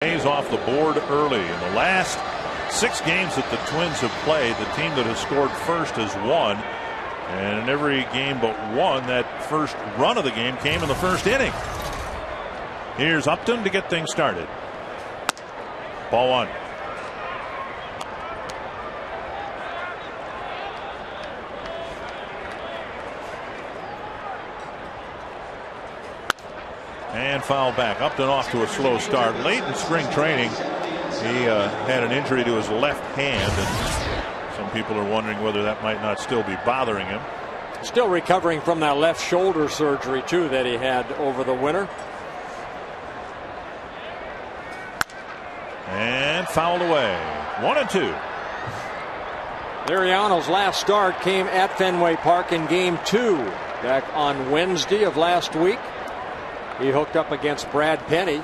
Rays off the board early. In the last 6 games that the Twins have played, the team that has scored first has won. And in every game but one, that first run of the game came in the first inning. Here's Upton to get things started. Ball 1. And foul back. Upton off to a slow start. Late in spring training, he had an injury to his left hand, and some people are wondering whether that might not still be bothering him. Still recovering from that left shoulder surgery too that he had over the winter. And fouled away. 1-2. Liriano's last start came at Fenway Park in Game 2 back on Wednesday of last week. He hooked up against Brad Penny.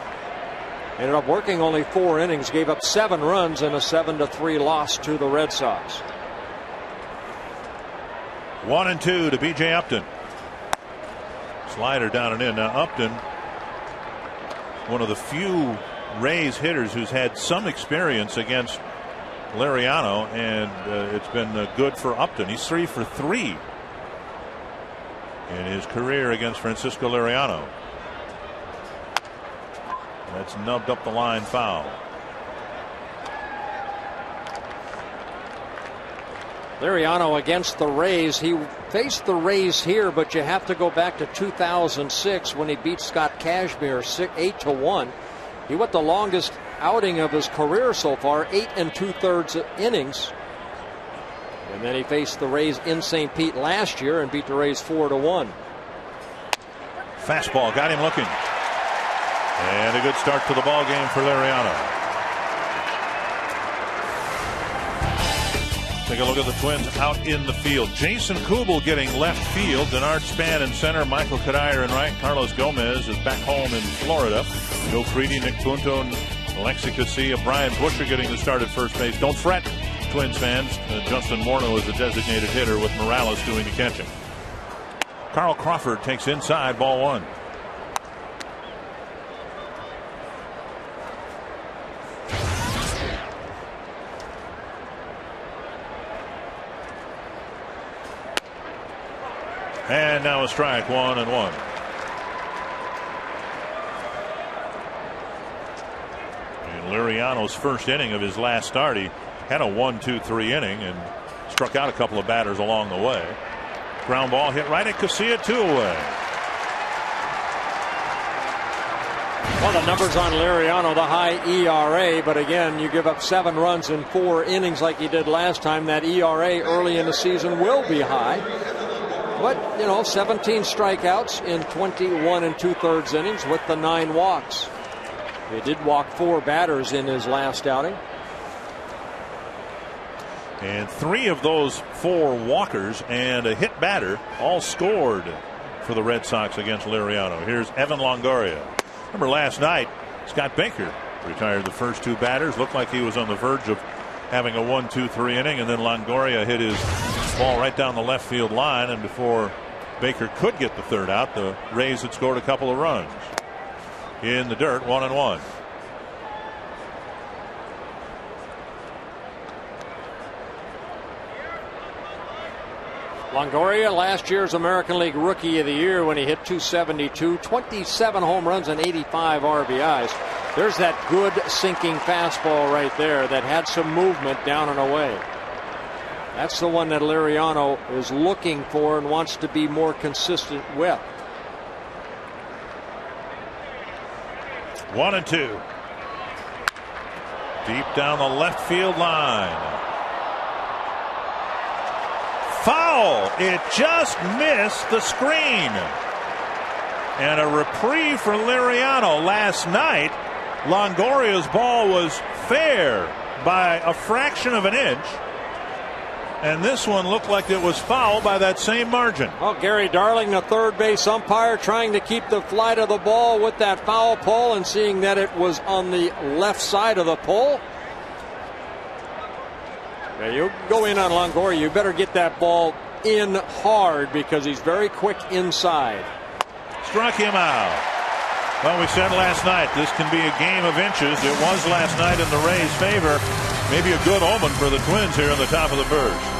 Ended up working only 4 innings, gave up 7 runs in a 7-3 loss to the Red Sox. 1-2 to B.J. Upton. Slider down and in. Now Upton, one of the few Rays hitters who's had some experience against Liriano, and it's been good for Upton. He's 3 for 3 in his career against Francisco Liriano. That's nubbed up the line foul. Liriano against the Rays. He faced the Rays here, but you have to go back to 2006 when he beat Scott Kashmir 8-1. He went the longest outing of his career so far, 8 2/3 innings. And then he faced the Rays in St. Pete last year and beat the Rays 4-1. Fastball got him looking. And a good start to the ball game for Liriano. Take a look at the Twins out in the field. Jason Kubel getting left field. Denard Span in center. Michael Kadire in right. Carlos Gomez is back home in Florida. Joe Creedy, Nick Punto, and Alexi Casilla. Brian Busher getting the start at first base. Don't fret, Twins fans. Justin Morneau is the designated hitter with Morales doing the catching. Carl Crawford takes inside, ball 1. And now a strike, 1-1. In Liriano's first inning of his last start, he had a 1-2-3 inning and struck out a couple of batters along the way. Ground ball hit right at Casilla, 2 away. Well, the numbers on Liriano, the high ERA, but again, you give up 7 runs in 4 innings like he did last time. That ERA early in the season will be high. But, 17 strikeouts in 21 2/3 innings with the 9 walks. He did walk 4 batters in his last outing. And 3 of those 4 walkers and a hit batter all scored for the Red Sox against Liriano. Here's Evan Longoria. Remember last night, Scott Baker retired the first 2 batters. Looked like he was on the verge of having a 1-2-3 inning, and then Longoria hit his ball right down the left field line, and before Baker could get the 3rd out, the Rays had scored a couple of runs. In the dirt, 1-1. Longoria, last year's American League Rookie of the Year when he hit .272, 27 home runs and 85 RBIs. There's that good sinking fastball right there that had some movement down and away. That's the one that Liriano is looking for and wants to be more consistent with. 1-2. Deep down the left field line. Foul. It just missed the screen. And a reprieve for Liriano. Last night, Longoria's ball was fair by a fraction of an inch. And this one looked like it was foul by that same margin. Well, Gary Darling, the third base umpire, trying to keep the flight of the ball with that foul pole and seeing that it was on the left side of the pole. Now you go in on Longoria, you better get that ball in hard because he's very quick inside. Struck him out. Well, we said last night this can be a game of inches. It was last night in the Rays' favor. Maybe a good omen for the Twins here in the top of the first.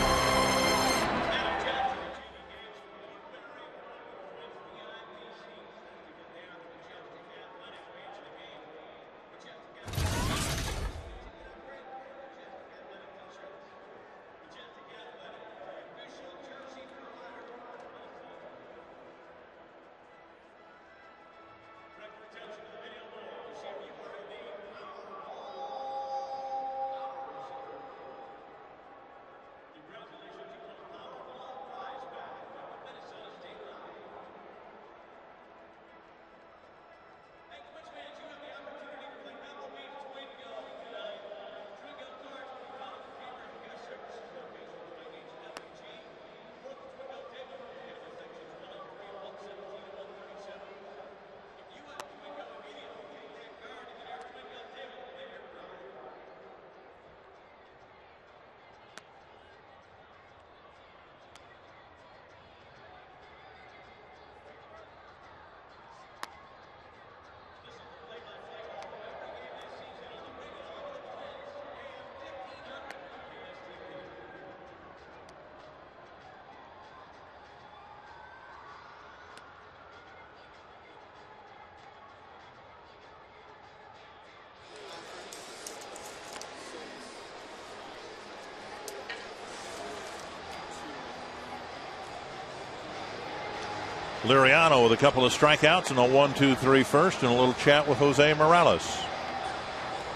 Liriano with a couple of strikeouts and a 1-2-3 first, and a little chat with Jose Morales.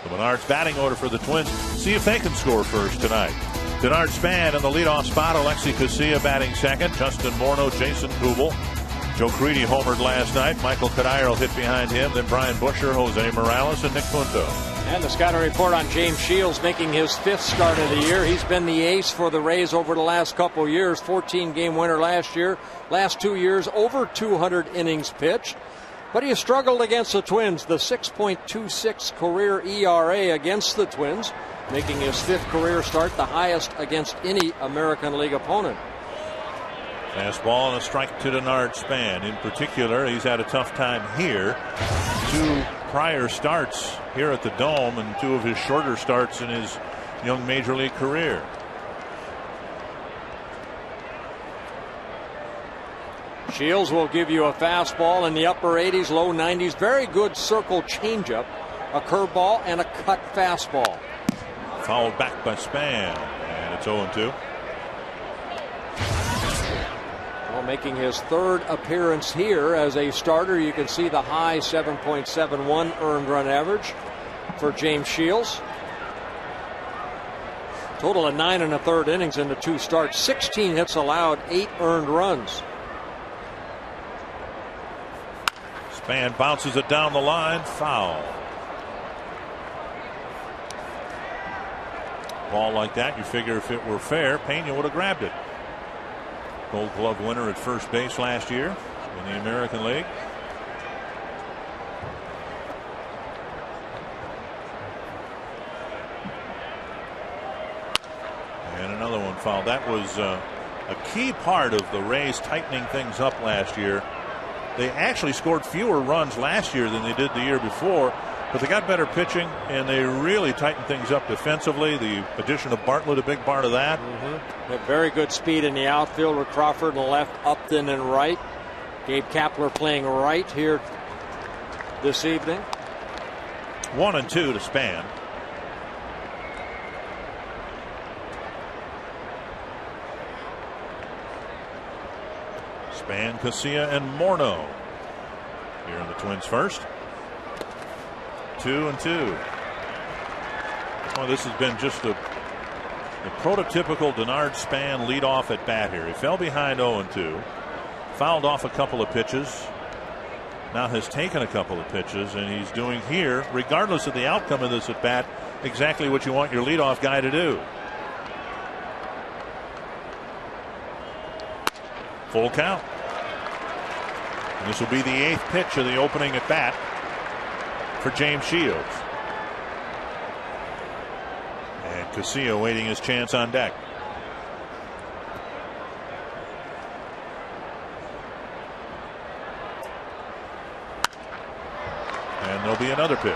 The Menards batting order for the Twins. See if they can score first tonight. Denard Span in the leadoff spot. Alexi Casilla batting second. Justin Morneau, Jason Kubel. Joe Creedy homered last night. Michael Cadairo hit behind him. Then Brian Busher, Jose Morales, and Nick Punto. And the scouting report on James Shields making his 5th start of the year. He's been the ace for the Rays over the last couple of years. 14-game winner last year. Last 2 years, over 200 innings pitched. But he has struggled against the Twins. The 6.26 career ERA against the Twins, making his 5th career start, the highest against any American League opponent. Fastball and a strike to Denard Span. In particular, he's had a tough time here. 2 prior starts here at the Dome and 2 of his shorter starts in his young major league career. Shields will give you a fastball in the upper 80s, low 90s. Very good circle changeup, a curveball, and a cut fastball. Fouled back by Span, and it's 0-2. Well, making his 3rd appearance here as a starter. You can see the high 7.71 earned run average for James Shields. Total of 9 1/3 innings in the 2 starts. 16 hits allowed, 8 earned runs. Span bounces it down the line, foul. Ball like that, you figure if it were fair, Pena would have grabbed it. Gold Glove winner at first base last year in the American League. And another one fouled. That was a key part of the Rays tightening things up last year. They actually scored fewer runs last year than they did the year before, but they got better pitching and they really tightened things up defensively. The addition of Bartlett, a big part of that. They have very good speed in the outfield with Crawford in the left, Upton in right. Gabe Kapler playing right here this evening. 1-2 to Span. Span, Casilla, and Morneau here in the Twins first. 2-2. Well, this has been just the prototypical Denard Span leadoff at bat here. He fell behind 0-2, fouled off a couple of pitches, now has taken a couple of pitches, and he's doing here, regardless of the outcome of this at bat, exactly what you want your leadoff guy to do. Full count. And this will be the 8th pitch of the opening at bat for James Shields. And Casilla waiting his chance on deck. there'll be another pitch.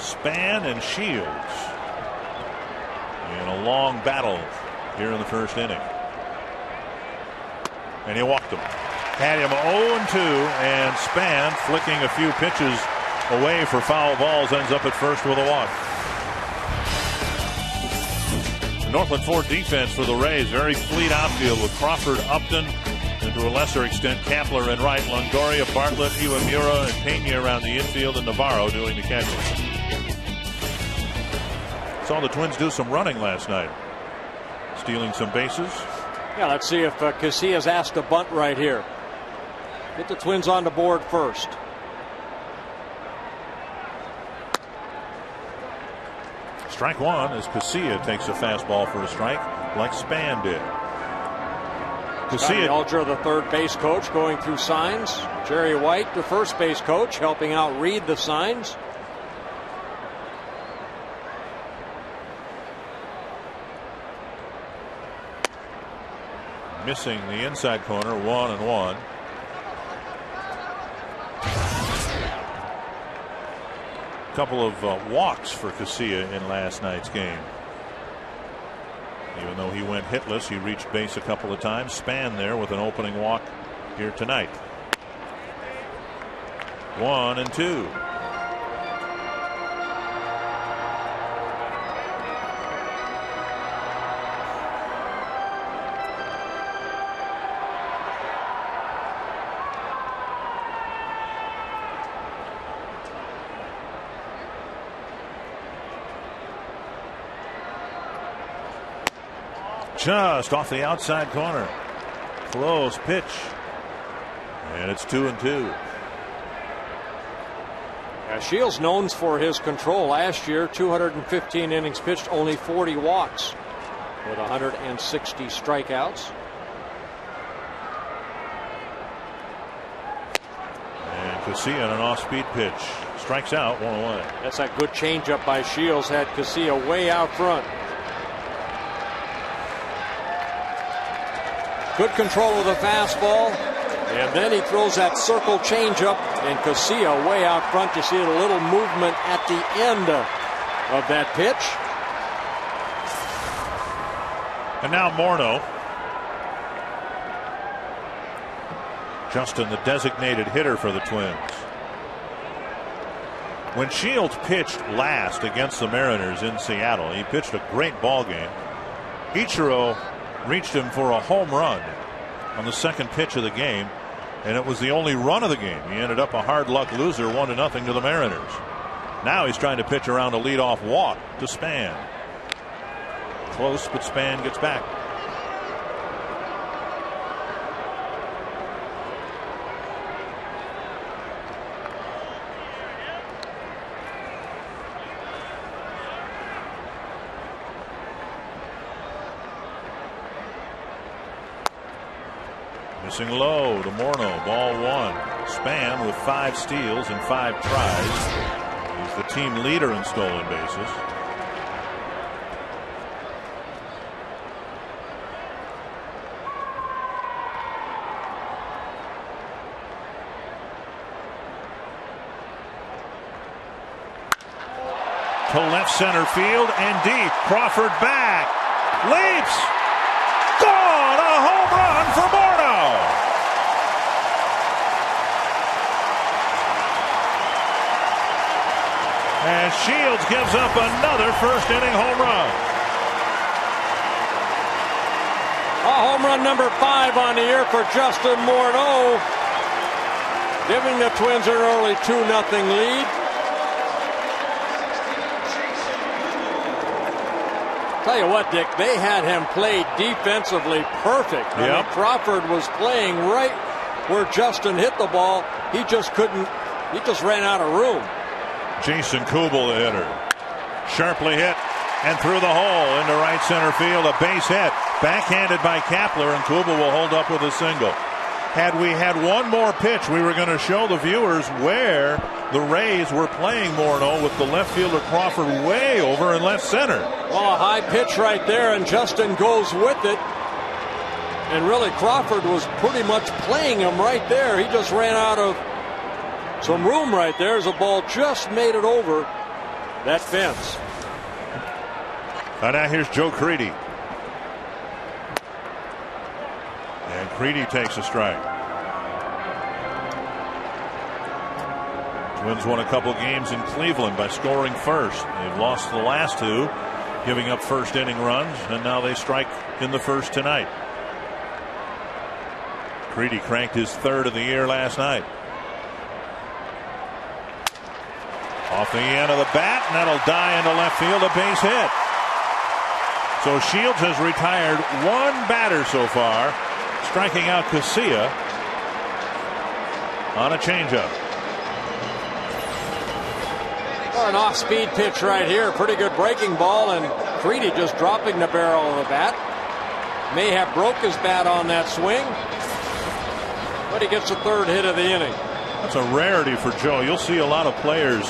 Span and Shields in a long battle here in the first inning. And he walked him. Had him 0-2, and Span, flicking a few pitches away for foul balls, ends up at first with a walk. The Northland Ford defense for the Rays, very fleet outfield with Crawford, Upton, and to a lesser extent Kapler in right, Longoria, Bartlett, Iwamura, and Pena around the infield, and Navarro doing the catching. Saw the Twins do some running last night, stealing some bases. Yeah, let's see if Casillas asked to bunt right here. Get the Twins on the board first. Strike one as Casilla takes a fastball for a strike, like Span did. Casilla Alger, the third base coach, going through signs. Jerry White, the first base coach, helping out read the signs. Missing the inside corner, 1-1. Couple of walks for Casilla in last night's game. Even though he went hitless, he reached base a couple of times. Span there with an opening walk here tonight. 1-2. Just off the outside corner. Close pitch. And it's 2-2. Shields known for his control. Last year, 215 innings pitched, only 40 walks with 160 strikeouts. And Casilla on an off-speed pitch. Strikes out, 1-1. That's a good changeup by Shields. Had Casilla way out front. Good control of the fastball, and then he throws that circle changeup, and Casilla way out front. You see a little movement at the end of that pitch. And now Morneau. Justin, the designated hitter for the Twins. When Shields pitched last against the Mariners in Seattle, he pitched a great ball game. Ichiro reached him for a home run on the second pitch of the game, and it was the only run of the game. He ended up a hard luck loser, 1-0 to the Mariners. Now he's trying to pitch around a leadoff walk to Span. Close, but Span gets back. Missing low to Morneau, ball one. Span with 5 steals and 5 tries. He's the team leader in stolen bases. To left center field and deep. Crawford back. Leaps. Gone! A home run for Morneau. And Shields gives up another first inning home run. Home run number 5 on the year for Justin Morneau, giving the Twins an early 2-0 lead. Tell you what, Dick, they had him played defensively perfect. I mean, Crawford was playing right where Justin hit the ball. He just couldn't. He just ran out of room. Jason Kubel, the hitter, sharply hit and through the hole into right center field. A base hit, backhanded by Kapler, and Kubel will hold up with a single. had we had one more pitch, we were going to show the viewers where the Rays were playing Morneau, with the left fielder Crawford way over in left center. Well, a high pitch right there, and Justin goes with it. And really, Crawford was pretty much playing him right there. He just ran out of some room right there as the ball just made it over that fence. And now here's Joe Creedy. And Creedy takes a strike. Twins won a couple games in Cleveland by scoring first. They've lost the last two, giving up first inning runs, and now they strike in the first tonight. Creedy cranked his third of the year last night. Off the end of the bat, and that'll die into left field, a base hit. So Shields has retired one batter so far, striking out Casilla on a changeup. Well, an off-speed pitch right here. Pretty good breaking ball, and Creedy just dropping the barrel of the bat. May have broke his bat on that swing, but he gets the third hit of the inning. That's a rarity for Joe. You'll see a lot of players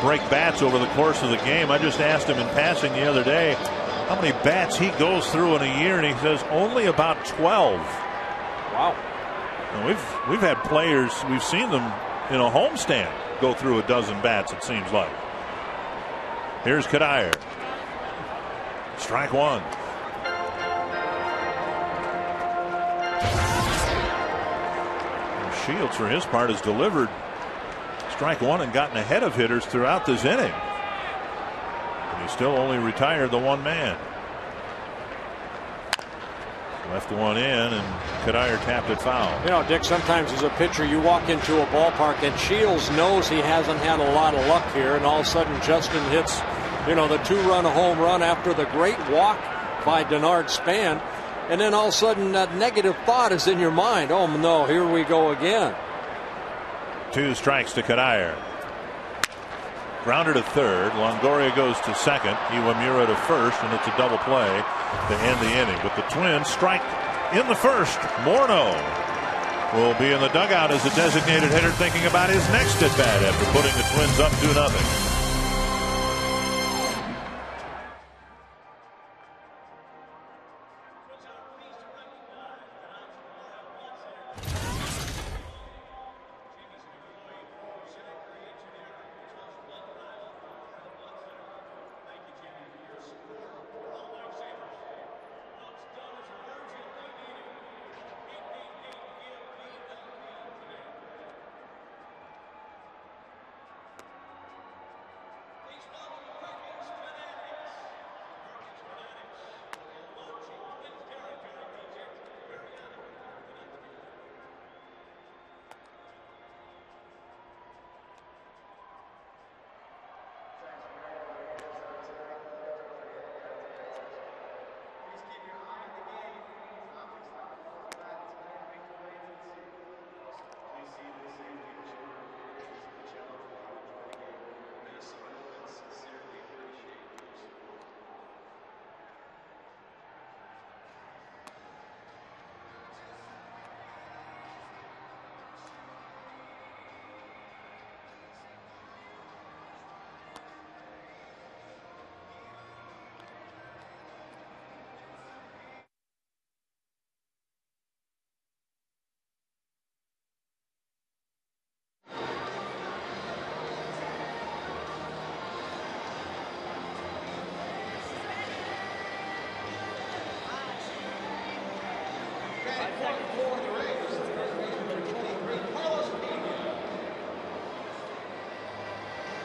break bats over the course of the game. I just asked him in passing the other day how many bats he goes through in a year, and he says only about 12. Wow. And we've had players, we've seen them in a homestand go through a dozen bats, it seems like. Here's Kadire. Strike one. Shields, for his part, has delivered strike one and gotten ahead of hitters throughout this inning. And he still only retired the one man. Left one in, and Kadire tapped it foul. You know, Dick, sometimes as a pitcher you walk into a ballpark and Shields knows he hasn't had a lot of luck here, and all of a sudden Justin hits, you know, the two-run home run after the great walk by Denard Span, and then all of a sudden that negative thought is in your mind. Oh no, here we go again. 2 strikes to Kadire. Grounder to third. Longoria goes to second. Iwamura to first, and it's a double play to end the inning. But the Twins strike in the first. Morneau will be in the dugout as a designated hitter, thinking about his next at bat after putting the Twins up 2-0.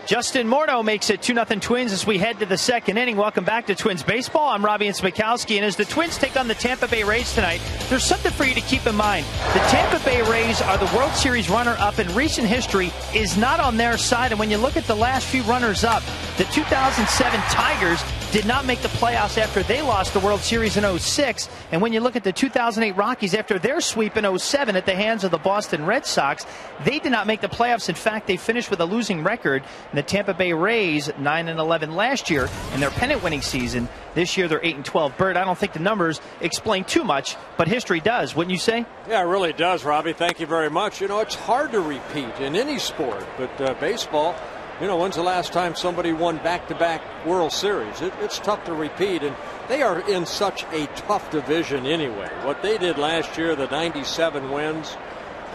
Justin Morneau makes it 2-0 Twins as we head to the second inning. Welcome back to Twins Baseball. I'm Robbie Smikowski, and as the Twins take on the Tampa Bay Rays tonight, there's something for you to keep in mind. The Tampa Bay Rays are the World Series runner-up, and recent history is not on their side. And when you look at the last few runners-up, the 2007 Tigers did not make the playoffs after they lost the World Series in 06. And when you look at the 2008 Rockies after their sweep in 07 at the hands of the Boston Red Sox, they did not make the playoffs. In fact, they finished with a losing record. And the Tampa Bay Rays 9-11 last year in their pennant-winning season. This year they're 8-12. Bert, I don't think the numbers explain too much, but history does, wouldn't you say? Yeah, it really does, Robbie. Thank you very much. You know, it's hard to repeat in any sport, but baseball, you know, when's the last time somebody won back-to-back World Series? It's tough to repeat, and they are in such a tough division anyway. What they did last year, the 97 wins,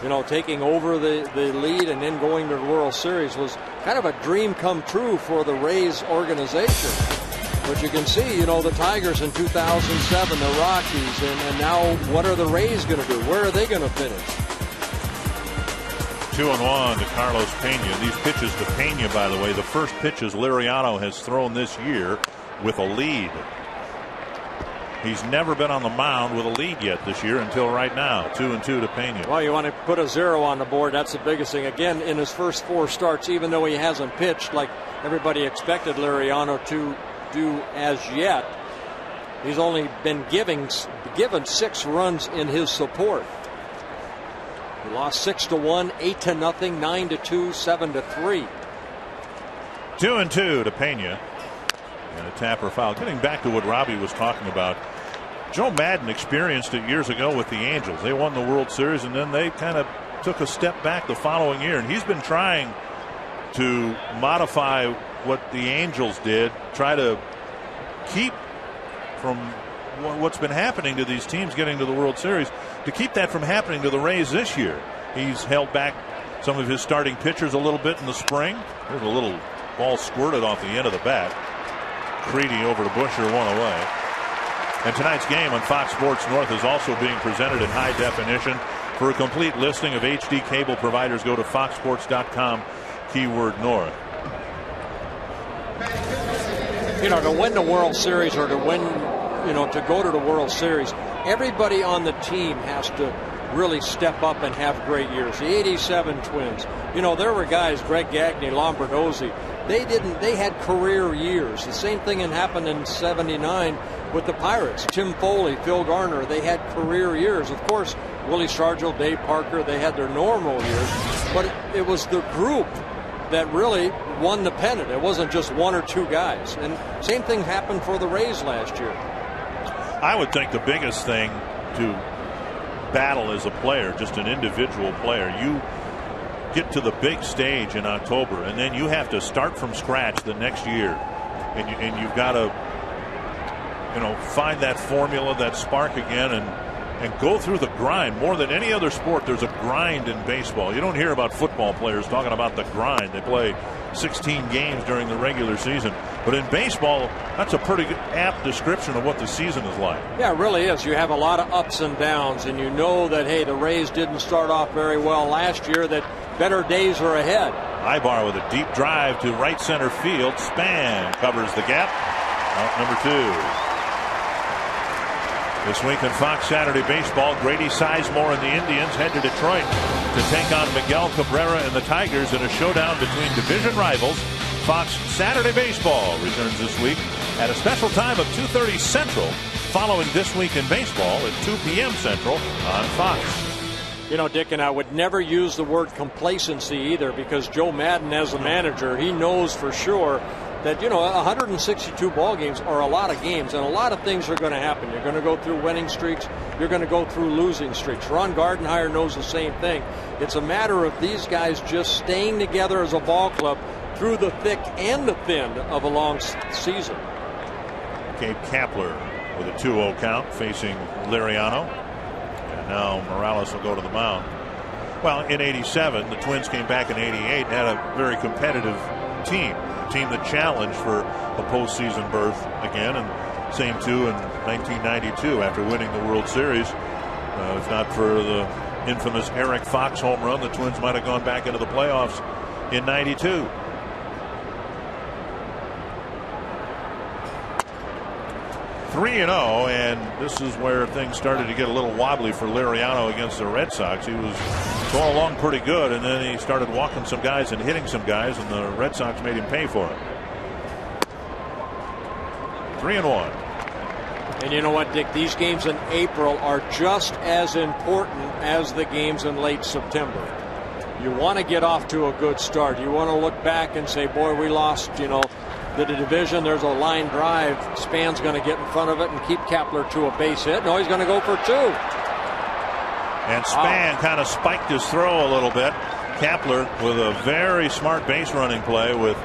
you know, taking over the lead and then going to the World Series was kind of a dream come true for the Rays organization. But you can see, you know, the Tigers in 2007, the Rockies, and now what are the Rays going to do? Where are they going to finish? 2-1 to Carlos Pena. These pitches to Pena, by the way, the first pitches Liriano has thrown this year with a lead. He's never been on the mound with a lead yet this year until right now. 2-2 to Pena. Well, you want to put a 0 on the board. That's the biggest thing. Again, in his first 4 starts, even though he hasn't pitched like everybody expected Liriano to do as yet, he's only been given 6 runs in his support. He lost 6-1, 8-0, 9-2, 7-3. 2-2 to Pena. And a tapper foul. Getting back to what Robbie was talking about, Joe Madden experienced it years ago with the Angels. They won the World Series, and then they kind of took a step back the following year. And he's been trying to modify what the Angels did, try to keep from what's been happening to these teams getting to the World Series, to keep that from happening to the Rays this year. He's held back some of his starting pitchers a little bit in the spring. There's a little ball squirted off the end of the bat. Creedy over to Busher, 1 away. And tonight's game on Fox Sports North is also being presented in high definition. For a complete listing of HD cable providers, go to foxsports.com, keyword North. You know, to win the World Series or to win, you know, to go to the World Series, everybody on the team has to really step up and have great years. The 87 Twins, you know, there were guys, Greg Gagne, Lombardozzi, they had career years. The same thing had happened in 79 with the Pirates. Tim Foley, Phil Garner, they had career years. Of course, Willie Stargell, Dave Parker, they had their normal years, but it was the group that really won the pennant. It wasn't just 1 or 2 guys. And same thing happened for the Rays last year. I would think the biggest thing to battle as a player, just an individual player, you get to the big stage in October, and then you have to start from scratch the next year, and you've got to, you know, find that formula, that spark again, and go through the grind. More than any other sport, there's a grind in baseball. You don't hear about football players talking about the grind. They play 16 games during the regular season. But in baseball, that's a pretty good, apt description of what the season is like. Yeah, it really is. You have a lot of ups and downs, and you know that, hey, the Rays didn't start off very well last year, that better days are ahead. Ibar with a deep drive to right center field. Span covers the gap. Out number 2. This week in Fox Saturday Baseball, Grady Sizemore and the Indians head to Detroit to take on Miguel Cabrera and the Tigers in a showdown between division rivals. Fox Saturday Baseball returns this week at a special time of 2:30 Central, following This Week in Baseball at 2 p.m. Central on Fox. You know, Dick, and I would never use the word complacency either, because Joe Madden, as a manager, he knows for sure that, you know, 162 ball games are a lot of games, and a lot of things are going to happen. You're going to go through winning streaks. You're going to go through losing streaks. Ron Gardenhire knows the same thing. It's a matter of these guys just staying together as a ball club through the thick and the thin of a long season. Gabe Kapler with a 2-0 count facing Liriano. And now Morales will go to the mound. Well, in 87, the Twins came back in 88 and had a very competitive team. Team that challenged for a postseason berth again, and same too in 1992 after winning the World Series. If not for the infamous Eric Fox home run, the Twins might have gone back into the playoffs in 92. Three and 0, and this is where things started to get a little wobbly for Liriano against the Red Sox. He was going along pretty good, and then he started walking some guys and hitting some guys, and the Red Sox made him pay for it. 3-1. And you know what, Dick? These games in April are just as important as the games in late September. You want to get off to a good start. You want to look back and say, boy, we lost, the division. There's a line drive. Span's going to get in front of it and keep Kapler to a base hit. No, he's going to go for 2. And Span kind of spiked his throw a little bit. Kapler with a very smart base running play with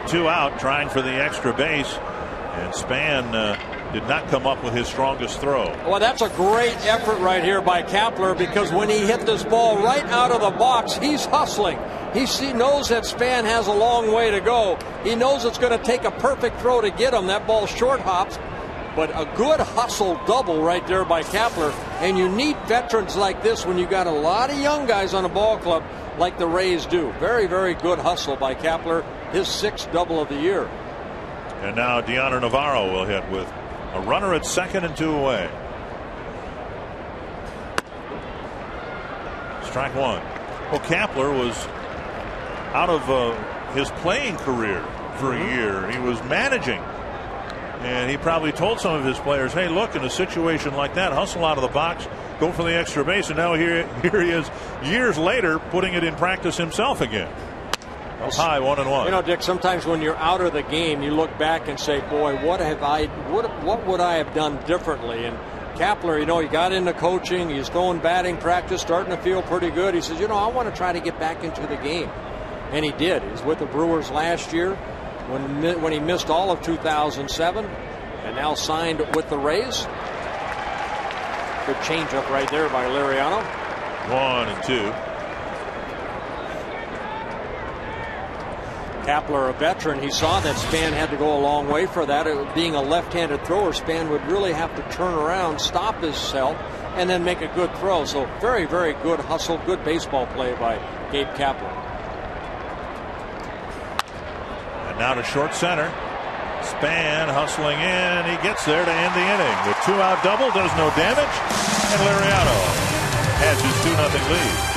2 out, trying for the extra base. And Span did not come up with his strongest throw. Well, that's a great effort right here by Kapler, because when he hit this ball right out of the box, he's hustling. He knows that Span has a long way to go. He knows it's going to take a perfect throw to get him. That ball short hops, but a good hustle double right there by Kapler. And you need veterans like this when you got a lot of young guys on a ball club like the Rays do. Very, very good hustle by Kapler. His 6th double of the year. And now Deanna Navarro will hit with a runner at second and 2 away. Strike 1. Well, Kapler was out of his playing career for a year. He was managing. And he probably told some of his players, hey, look, in a situation like that, hustle out of the box, go for the extra base. And now here he is years later putting it in practice himself again. High, 1-1. Dick, sometimes when you're out of the game, you look back and say, boy, what would I have done differently? And Kapler, he got into coaching. He's going batting practice, starting to feel pretty good. He says, I want to try to get back into the game. And he did. He was with the Brewers last year when he missed all of 2007, and now signed with the Rays. Good changeup right there by Liriano. 1-2. Kapler, a veteran, he saw that Span had to go a long way for that. Being a left-handed thrower, Span would really have to turn around, stop himself, and then make a good throw. So very, very good hustle, good baseball play by Gabe Kapler. And now to short center. Span hustling in. He gets there to end the inning. The 2-out double does no damage. And Liriano has his 2-0 lead.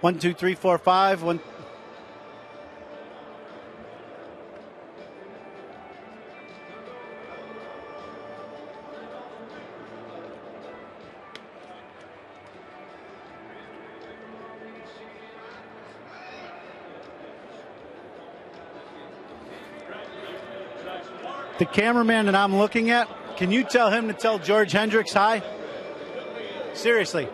One, two, three, four, five. One. The cameraman that I'm looking at, can you tell him to tell George Hendricks hi? Seriously.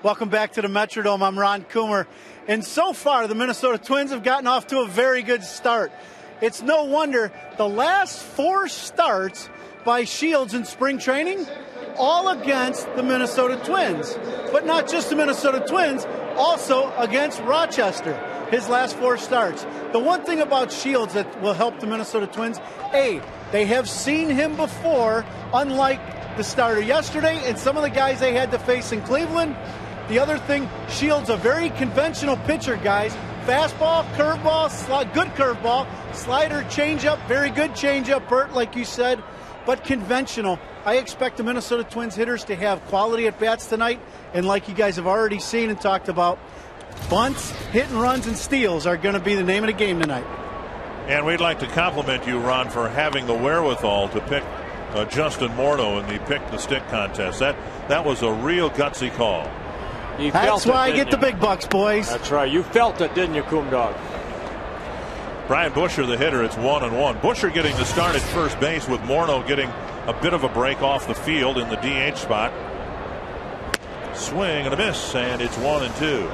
Welcome back to the Metrodome. I'm Ron Coomer. And so far, the Minnesota Twins have gotten off to a very good start. It's no wonder the last 4 starts by Shields in spring training, all against the Minnesota Twins. But not just the Minnesota Twins, also against Rochester, his last 4 starts. The one thing about Shields that will help the Minnesota Twins, A, they have seen him before, unlike the starter yesterday and some of the guys they had to face in Cleveland. The other thing, Shields, a very conventional pitcher, guys. Fastball, curveball, good curveball, slider, changeup, very good changeup, Bert, like you said, but conventional. I expect the Minnesota Twins hitters to have quality at-bats tonight, and like you guys have already seen and talked about, bunts, hit and runs, and steals are going to be the name of the game tonight. And we'd like to compliment you, Ron, for having the wherewithal to pick Justin Morneau in the pick the stick contest. That was a real gutsy call. That's why I get the big bucks, boys. That's right. You felt it, didn't you, Coomdog? Brian Busher, the hitter. It's 1-1. Busher getting the start at first base with Morneau getting a bit of a break off the field in the DH spot. Swing and a miss, and it's 1-2.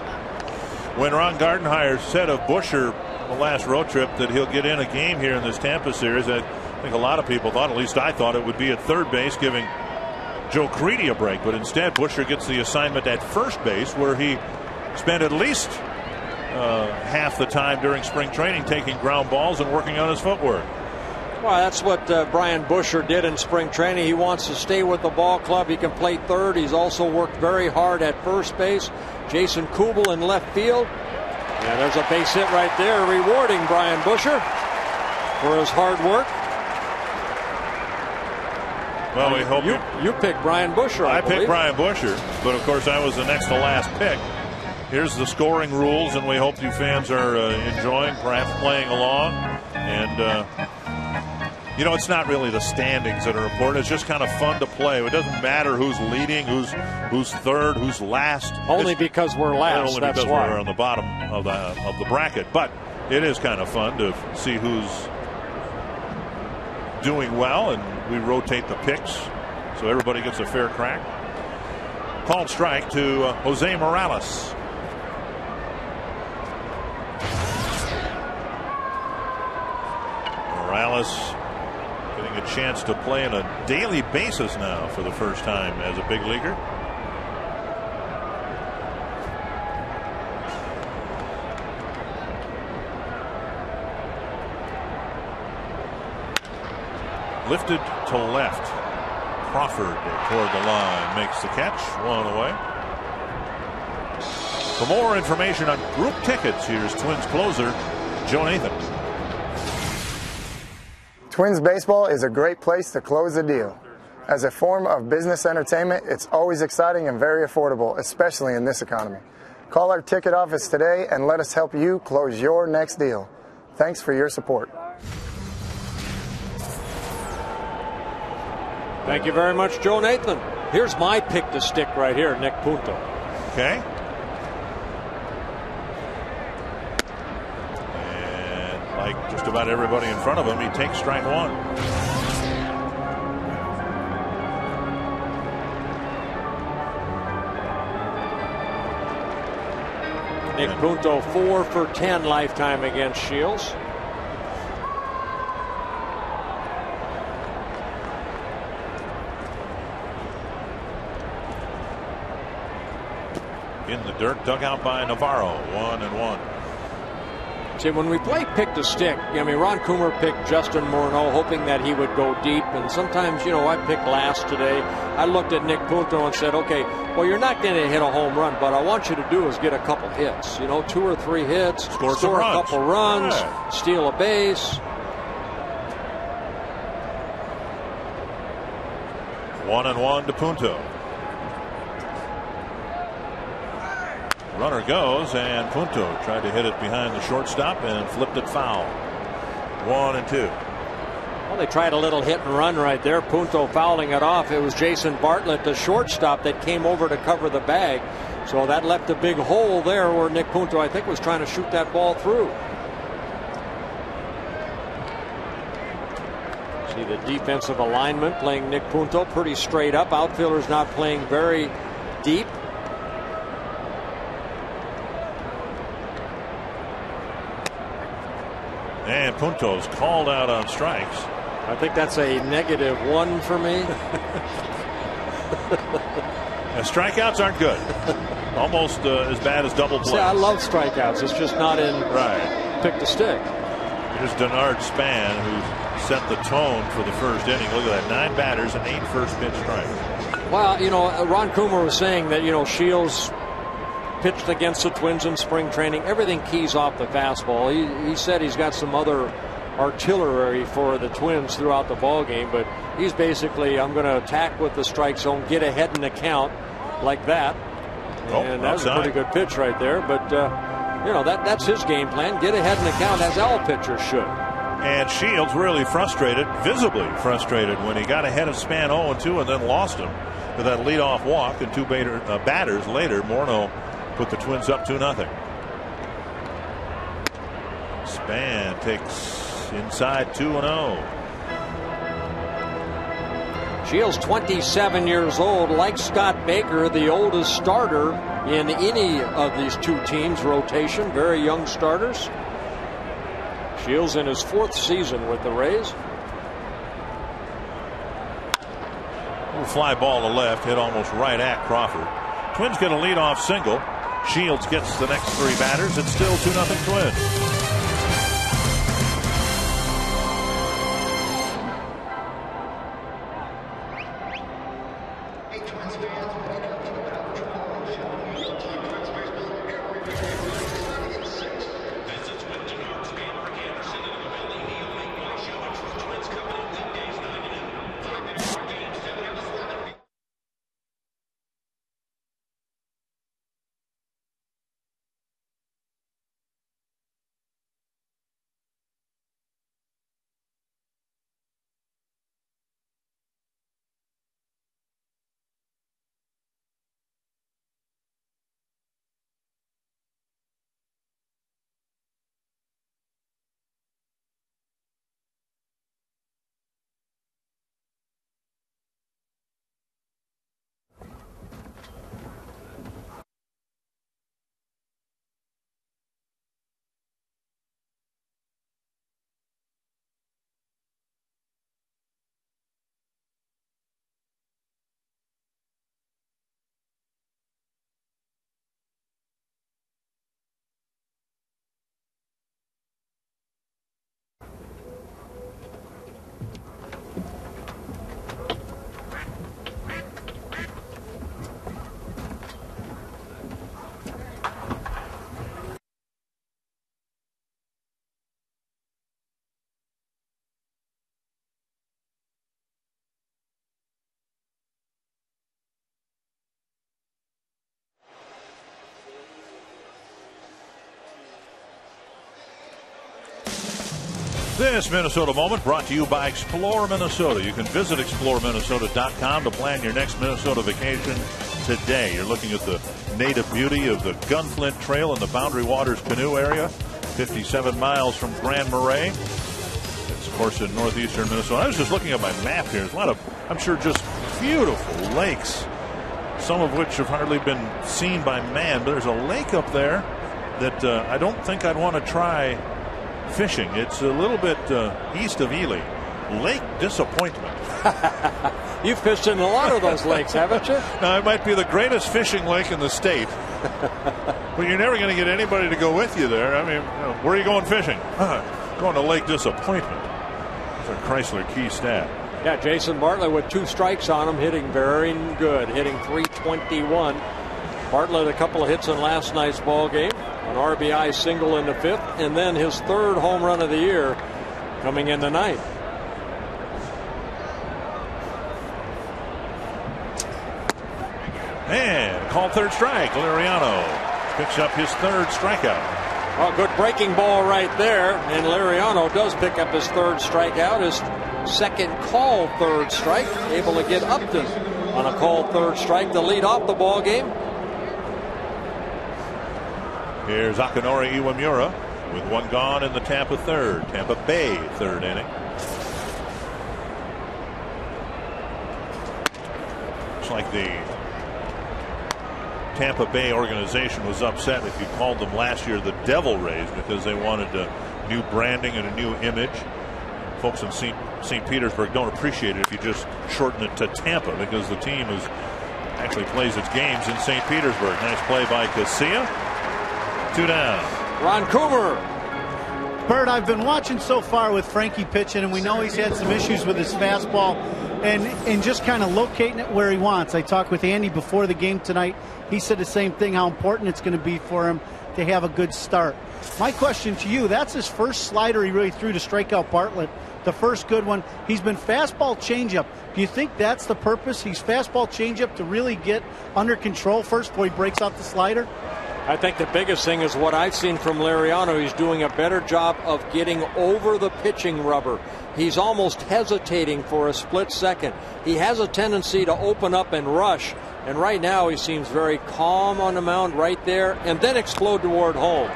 When Ron Gardenhire said of Busher the last road trip that he'll get in a game here in this Tampa series, I think a lot of people thought, at least I thought, it would be at third base, giving Joe Creedy a break. But instead, Busher gets the assignment at first base, where he spent at least half the time during spring training taking ground balls and working on his footwork. Well, that's what Brian Busher did in spring training. He wants to stay with the ball club. He can play third. He's also worked very hard at first base. Jason Kubel in left field. Yeah, there's a base hit right there, rewarding Brian Busher for his hard work. Well, we hope you picked Brian Busher. I picked Brian Busher, but of course I was the next to last pick. Here's the scoring rules, and we hope you fans are enjoying, perhaps playing along. And you know, it's not really the standings that are important. It's just kind of fun to play. It doesn't matter who's leading, who's third, who's last. Only because we're last. Only that's because why. we're on the bottom of the bracket. But it is kind of fun to see who's doing well, and we rotate the picks so everybody gets a fair crack. Called strike to Jose Morales. Morales getting a chance to play on a daily basis now for the first time as a big leaguer. Lifted to left. Crawford toward the line makes the catch. One away. For more information on group tickets, here's Twins closer Joe Nathan. Twins baseball is a great place to close a deal. As a form of business entertainment, it's always exciting and very affordable, especially in this economy. Call our ticket office today and let us help you close your next deal. Thanks for your support. Thank you very much, Joe Nathan. Here's my pick to stick right here, Nick Punto. Okay. And like just about everybody in front of him, he takes strike one. Nick Punto 4 for 10 lifetime against Shields. In the dirt, dug out by Navarro. 1-1. See, when we play pick to stick, I mean, Ron Coomer picked Justin Morneau, hoping that he would go deep. And sometimes, you know, I picked last today. I looked at Nick Punto and said, okay, well, you're not going to hit a home run, but I want you to do is get a couple hits. You know, 2 or 3 hits, score a couple runs, steal a base. 1-1 to Punto. Runner goes, and Punto tried to hit it behind the shortstop and flipped it foul. 1-2. Well, they tried a little hit and run right there. Punto fouling it off. It was Jason Bartlett, the shortstop, that came over to cover the bag. So that left a big hole there where Nick Punto, I think, was trying to shoot that ball through. See the defensive alignment playing Nick Punto pretty straight up. Outfielders not playing very deep. And Punto's called out on strikes. I think that's a -1 for me. Strikeouts aren't good. Almost as bad as double plays. See, I love strikeouts. It's just not in pick to stick. Here's Denard Span, who set the tone for the first inning. Look at that. 9 batters and 8 first pitch strikes. Well, you know, Ron Coomer was saying that, you know, Shields pitched against the Twins in spring training. Everything keys off the fastball. He said he's got some other artillery for the Twins throughout the ball game, but he's basically, I'm going to attack with the strike zone, get ahead in the count like that. And that was a pretty good pitch right there. But you know, that's his game plan. Get ahead in the count, as all pitchers should. And Shields really frustrated, visibly frustrated, when he got ahead of Span 0-2 and then lost him. with that leadoff walk, and two batters later, Morneau put the Twins up 2-0. Span takes inside 2-0. Shields 27 years old, like Scott Baker, the oldest starter in any of these two teams' rotation. Very young starters. Shields in his 4th season with the Rays. Fly ball to left, hit almost right at Crawford. Twins get a leadoff single. Shields gets the next 3 batters. It's still 2-0 Twins. This Minnesota Moment brought to you by Explore Minnesota. You can visit exploreminnesota.com to plan your next Minnesota vacation today. You're looking at the native beauty of the Gunflint Trail in the Boundary Waters Canoe area, 57 miles from Grand Marais. It's, of course, in northeastern Minnesota. I was just looking at my map here. There's a lot of, I'm sure, just beautiful lakes, some of which have hardly been seen by man. But there's a lake up there that I don't think I'd want to try fishing. It's a little bit east of Ely. Lake Disappointment. You've fished in a lot of those lakes, haven't you? Now, it might be the greatest fishing lake in the state, but you're never going to get anybody to go with you there. I mean, where are you going fishing? Going to Lake Disappointment. It's a Chrysler Key stat. Yeah, Jason Bartlett with 2 strikes on him, hitting very good, hitting .321. Bartlett a couple of hits in last night's ball game. An RBI single in the 5th, and then his 3rd home run of the year coming in the 9th. And called 3rd strike. Liriano picks up his 3rd strikeout. Well, good breaking ball right there, and Liriano does pick up his 3rd strikeout, his 2nd called 3rd strike, able to get Upton on a called 3rd strike to lead off the ball game. Here's Akinori Iwamura with 1 gone in the Tampa 3rd. Tampa Bay 3rd inning. Looks like the Tampa Bay organization was upset if you called them last year the Devil Rays because they wanted a new branding and a new image. Folks in St. Petersburg don't appreciate it if you just shorten it to Tampa because the team actually plays its games in St. Petersburg. Nice play by Casilla. 2 down. Ron Coomer. Bert, I've been watching so far with Frankie pitching, and we know he's had some issues with his fastball and just kind of locating it where he wants. I talked with Andy before the game tonight. He said the same thing, how important it's going to be for him to have a good start. My question to you, that's his first slider he really threw to strike out Bartlett, the first good one. He's been fastball changeup. Do you think that's the purpose? He's fastball changeup to really get under control first before he breaks out the slider? I think the biggest thing is what I've seen from Liriano. He's doing a better job of getting over the pitching rubber. He's almost hesitating for a split second. He has a tendency to open up and rush. And right now he seems very calm on the mound right there and then explode toward home.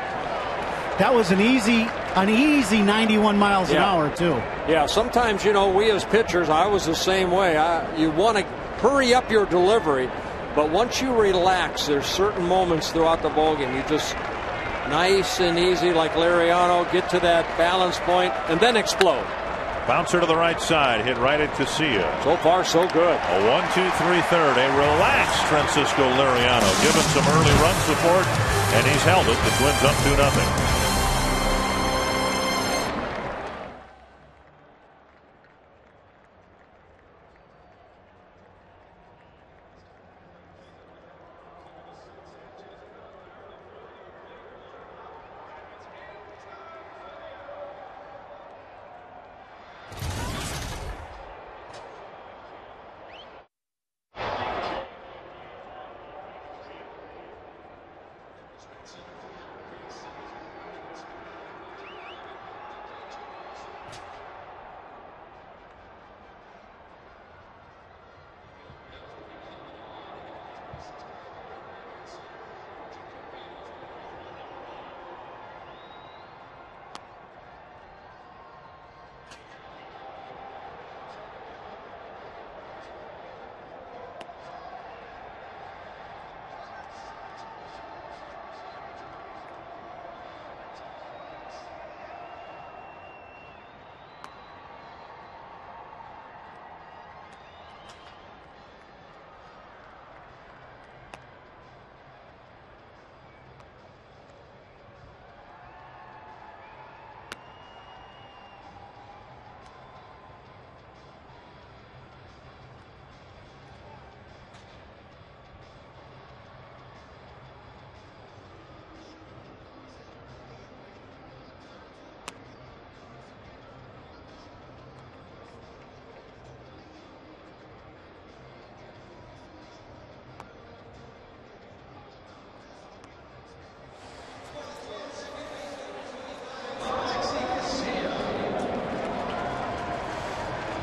That was an easy 91 miles an hour, too. Yeah, sometimes, you know, we as pitchers, I was the same way. You want to hurry up your delivery, but once you relax, there's certain moments throughout the ballgame. You just nice and easy, like Liriano, get to that balance point and then explode. Bouncer to the right side, hit right at Casilla. So far, so good. A 1-2-3 third. A relaxed Francisco Liriano, given some early run support, and he's held it. The Twins up 2-0.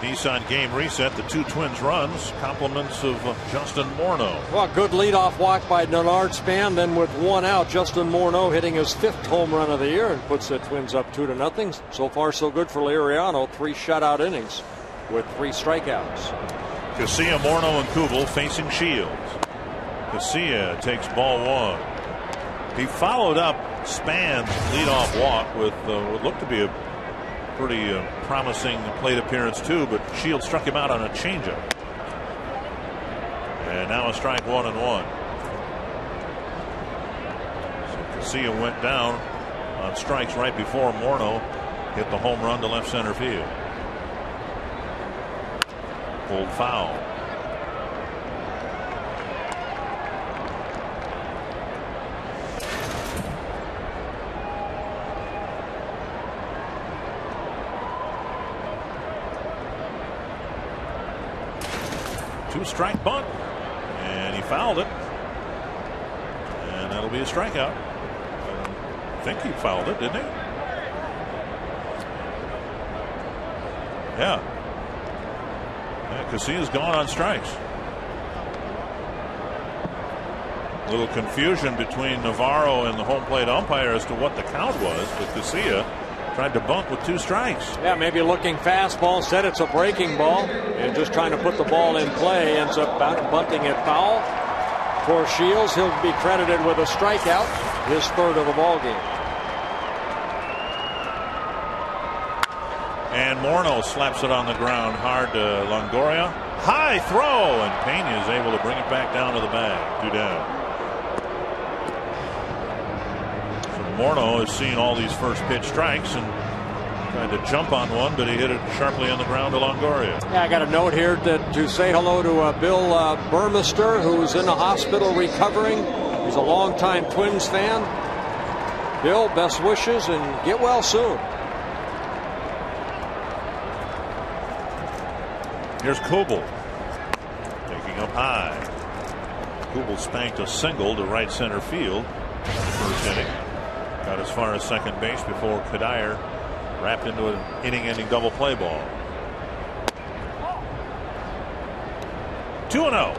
Nissan game reset. The two Twins runs, compliments of Justin Morneau. Well, good leadoff walk by Denard Span. Then with one out, Justin Morneau hitting his 5th home run of the year and puts the Twins up 2-0. So far, so good for Liriano. 3 shutout innings with 3 strikeouts. Casilla, Morneau, and Kubel facing Shields. Casilla takes ball 1. He followed up Span's leadoff walk with what looked to be a pretty promising plate appearance too, but Shields struck him out on a changeup. And now a strike 1-1. So Casilla went down on strikes right before Morneau hit the home run to left center field. Pulled foul. Two-strike bunt, and he fouled it, and that'll be a strikeout. I think he fouled it, didn't he? Yeah. Casilla's gone on strikes. A little confusion between Navarro and the home plate umpire as to what the count was, but Casilla tried to bunt with 2 strikes. Yeah, maybe looking fastball. Instead, it's a breaking ball. And just trying to put the ball in play. Ends up bunting it foul. For Shields, he'll be credited with a strikeout. His 3rd of the ball game. And Morneau slaps it on the ground hard to Longoria. High throw, and Pena is able to bring it back down to the bag. 2 down. Morneau has seen all these first pitch strikes and tried to jump on one, but he hit it sharply on the ground to Longoria. Yeah, I got a note here to say hello to Bill Burmester, who's in the hospital recovering. He's a longtime Twins fan. Bill, best wishes and get well soon. Here's Kubel taking up high. Kubel spanked a single to right center field. First inning. Got as far as second base before Kadire wrapped into an inning-ending double play ball. 2-0.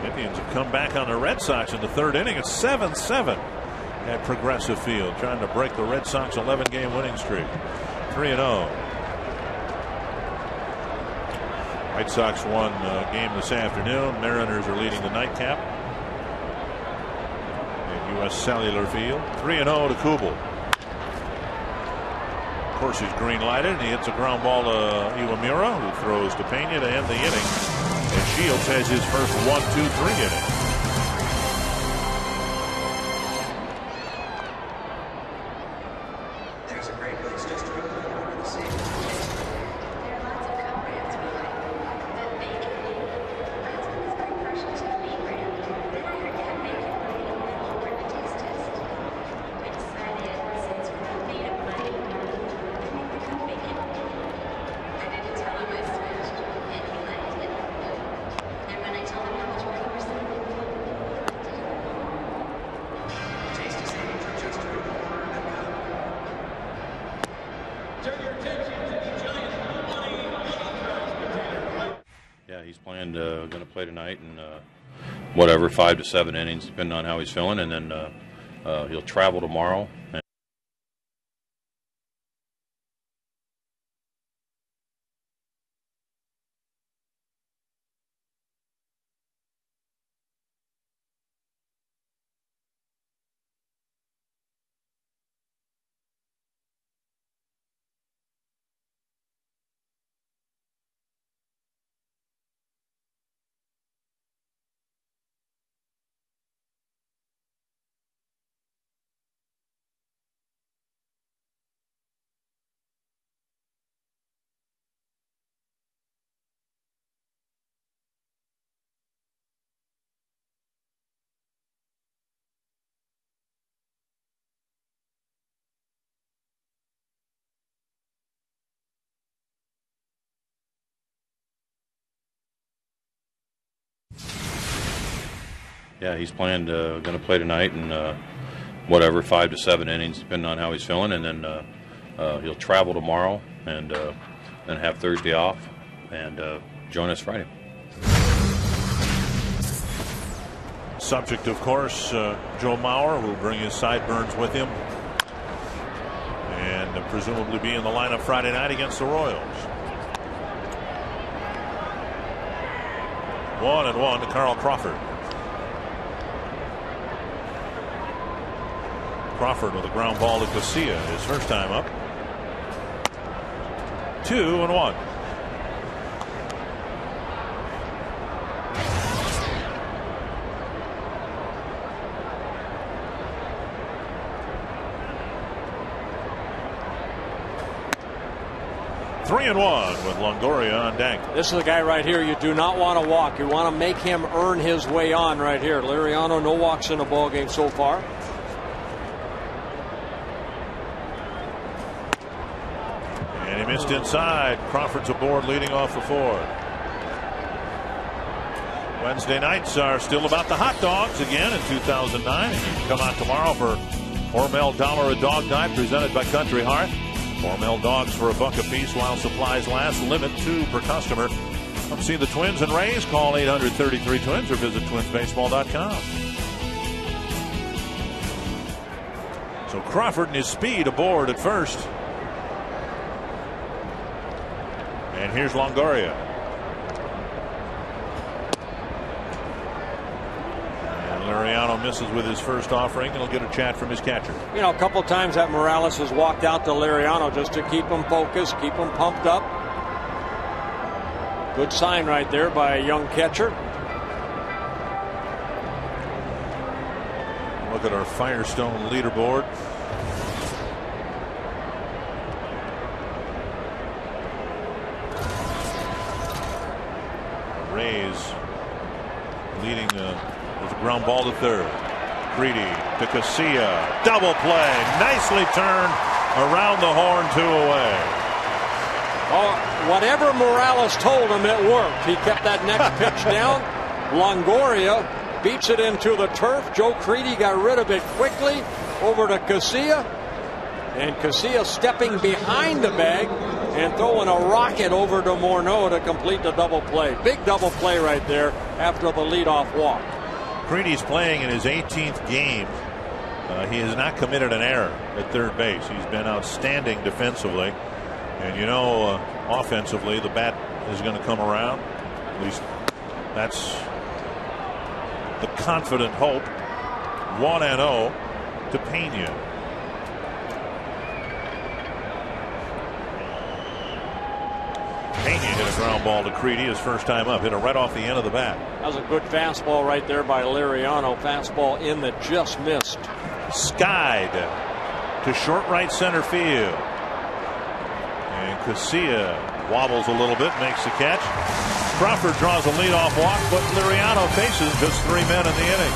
Indians have come back on the Red Sox in the third inning. It's 7-7 at Progressive Field, trying to break the Red Sox 11-game winning streak. 3-0. White Sox won a game this afternoon. Mariners are leading the nightcap at U.S. Cellular Field. 3-0 to Kubel. Of course, he's green lighted, and he hits a ground ball to Iwamura, who throws to Pena to end the inning. And Shields has his first 1-2-3 inning. He's going to play tonight, and whatever, 5 to 7 innings, depending on how he's feeling, and then he'll travel tomorrow. Yeah, he's going to play tonight, and whatever, 5 to 7 innings, depending on how he's feeling, and then he'll travel tomorrow, and then have Thursday off, and join us Friday. Subject, of course, Joe Mauer will bring his sideburns with him, and presumably be in the lineup Friday night against the Royals. 1-1 to Carl Crawford. Crawford with a ground ball to Casilla, his first time up. 2-1. Three and one with Longoria on deck. This is the guy right here you do not want to walk. You want to make him earn his way on right here. Liriano, no walks in the ball game so far. And he missed inside. Crawford's aboard leading off the fourth. Wednesday nights are still about the hot dogs again in 2009. And you can come out tomorrow for Hormel $1 a dog night presented by Country Hearth. Hormel dogs for $1 a piece while supplies last. Limit 2 per customer. Come see the Twins and Rays. Call 800-33-TWINS or visit twinsbaseball.com. So Crawford and his speed aboard at first. And here's Longoria. And Liriano misses with his first offering, and he'll get a chat from his catcher. You know, a couple times that Morales has walked out to Liriano just to keep him focused, keep him pumped up. Good sign right there by a young catcher. Look at our Firestone leaderboard. Rays leading with a ground ball to third. Greedy to Casilla. Double play. Nicely turned around the horn, 2 away. Oh, whatever Morales told him, it worked. He kept that next pitch down. Longoria beats it into the turf. Joe Creedy got rid of it quickly over to Casilla. And Casilla stepping behind the bag and throwing a rocket over to Morneau to complete the double play. Big double play right there after the leadoff walk. Creedy's playing in his 18th game. He has not committed an error at third base. He's been outstanding defensively. And you know, offensively, the bat is going to come around. At least that's the confident hope. 1-0 to Pena. Pena hit a ground ball to Creedy his first time up. Hit it right off the end of the bat. That was a good fastball right there by Liriano. Fastball in that just missed. Skied to short right center field. And Casilla wobbles a little bit, makes the catch. Crawford draws a leadoff walk, but Liriano faces just 3 men in the inning.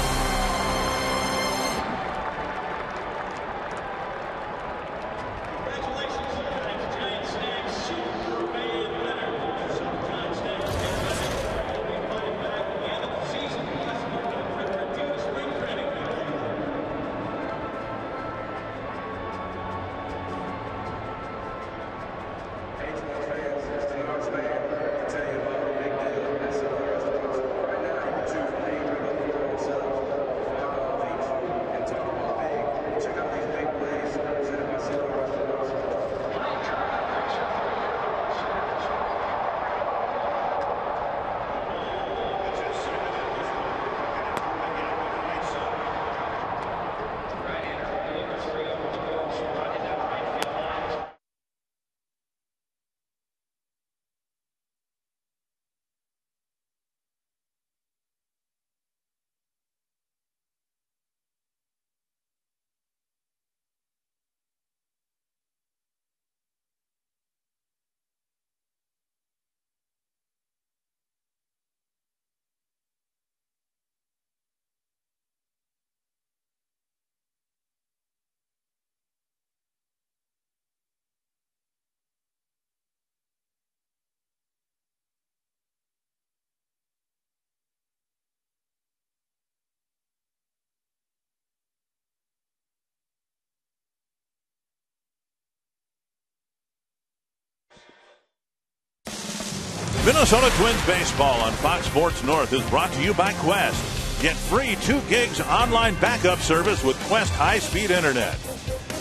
Minnesota Twins baseball on Fox Sports North is brought to you by Quest. Get free 2 gigs online backup service with Quest high-speed internet.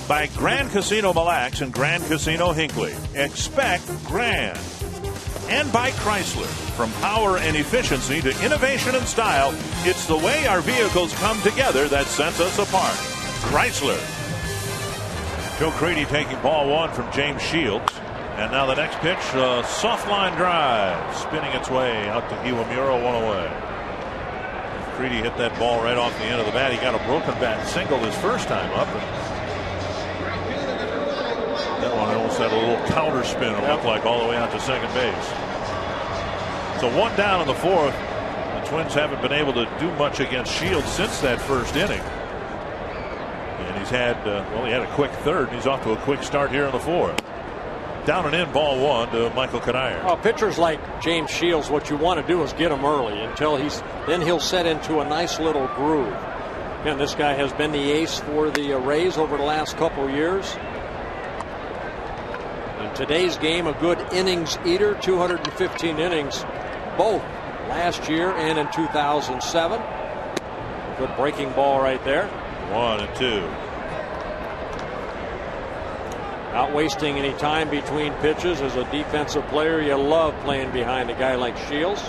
By Grand Casino Mille Lacs and Grand Casino Hinckley. Expect grand. And by Chrysler. From power and efficiency to innovation and style, it's the way our vehicles come together that sets us apart. Chrysler. Joe Creedy taking ball 1 from James Shields. And now the next pitch, a soft line drive, spinning its way out to Iwamura, 1 away. Creedy hit that ball right off the end of the bat. He got a broken bat single his first time up. And that one almost had a little counter spin, it looked like, all the way out to second base. So 1 down in the 4th. The Twins haven't been able to do much against Shields since that first inning. And he's had, he had a quick 3rd. He's off to a quick start here in the 4th. Down and in, ball 1 to Michael Kanire. Well, pitchers like James Shields, what you want to do is get him early until then he'll set into a nice little groove. Again, this guy has been the ace for the Rays over the last couple of years. In today's game, a good innings eater, 215 innings, both last year and in 2007. Good breaking ball right there. 1 and 2. Not wasting any time between pitches. As a defensive player, you love playing behind a guy like Shields.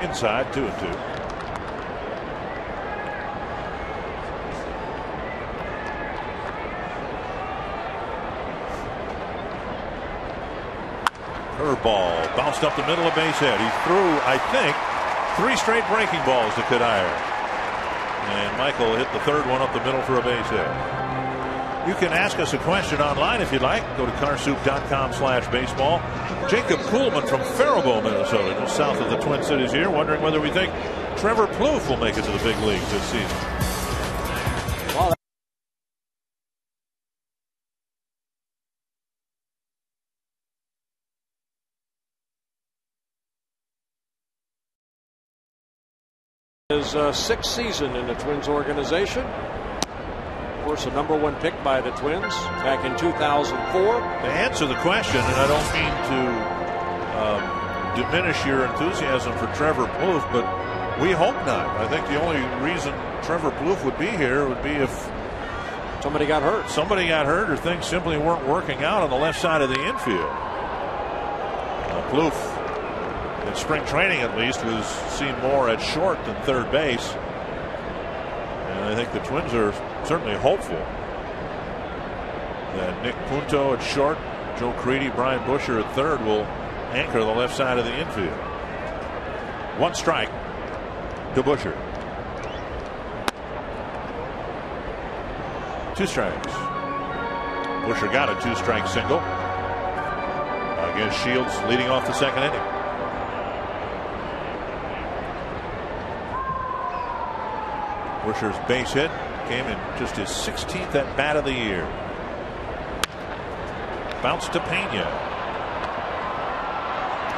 Inside, 2 and 2. Curveball bounced up the middle of base hit. He threw, I think, 3 straight breaking balls to Kanire. And Michael hit the 3rd one up the middle for a base hit. You can ask us a question online if you'd like. Go to carsoup.com/baseball. Jacob Kuhlman from Faribault, Minnesota, just south of the Twin Cities here, wondering whether we think Trevor Plouffe will make it to the big leagues this season. His sixth season in the Twins organization. Of course, a #1 pick by the Twins back in 2004. To answer the question, and I don't mean to diminish your enthusiasm for Trevor Plouffe, but we hope not. I think the only reason Trevor Plouffe would be here would be if somebody got hurt. Somebody got hurt, or things simply weren't working out on the left side of the infield. Plouffe, in spring training at least, was seen more at short than third base. And I think the Twins are certainly hopeful that Nick Punto at short, Joe Creedy, Brian Busher at third will anchor the left side of the infield. 1 strike to Busher. 2 strikes. Busher got a 2-strike single against Shields leading off the second inning. Busher's base hit came in just his 16th at bat of the year. Bounce to Pena.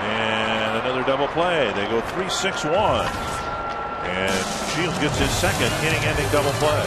And another double play. They go 3-6-1. And Shields gets his second inning-ending double play.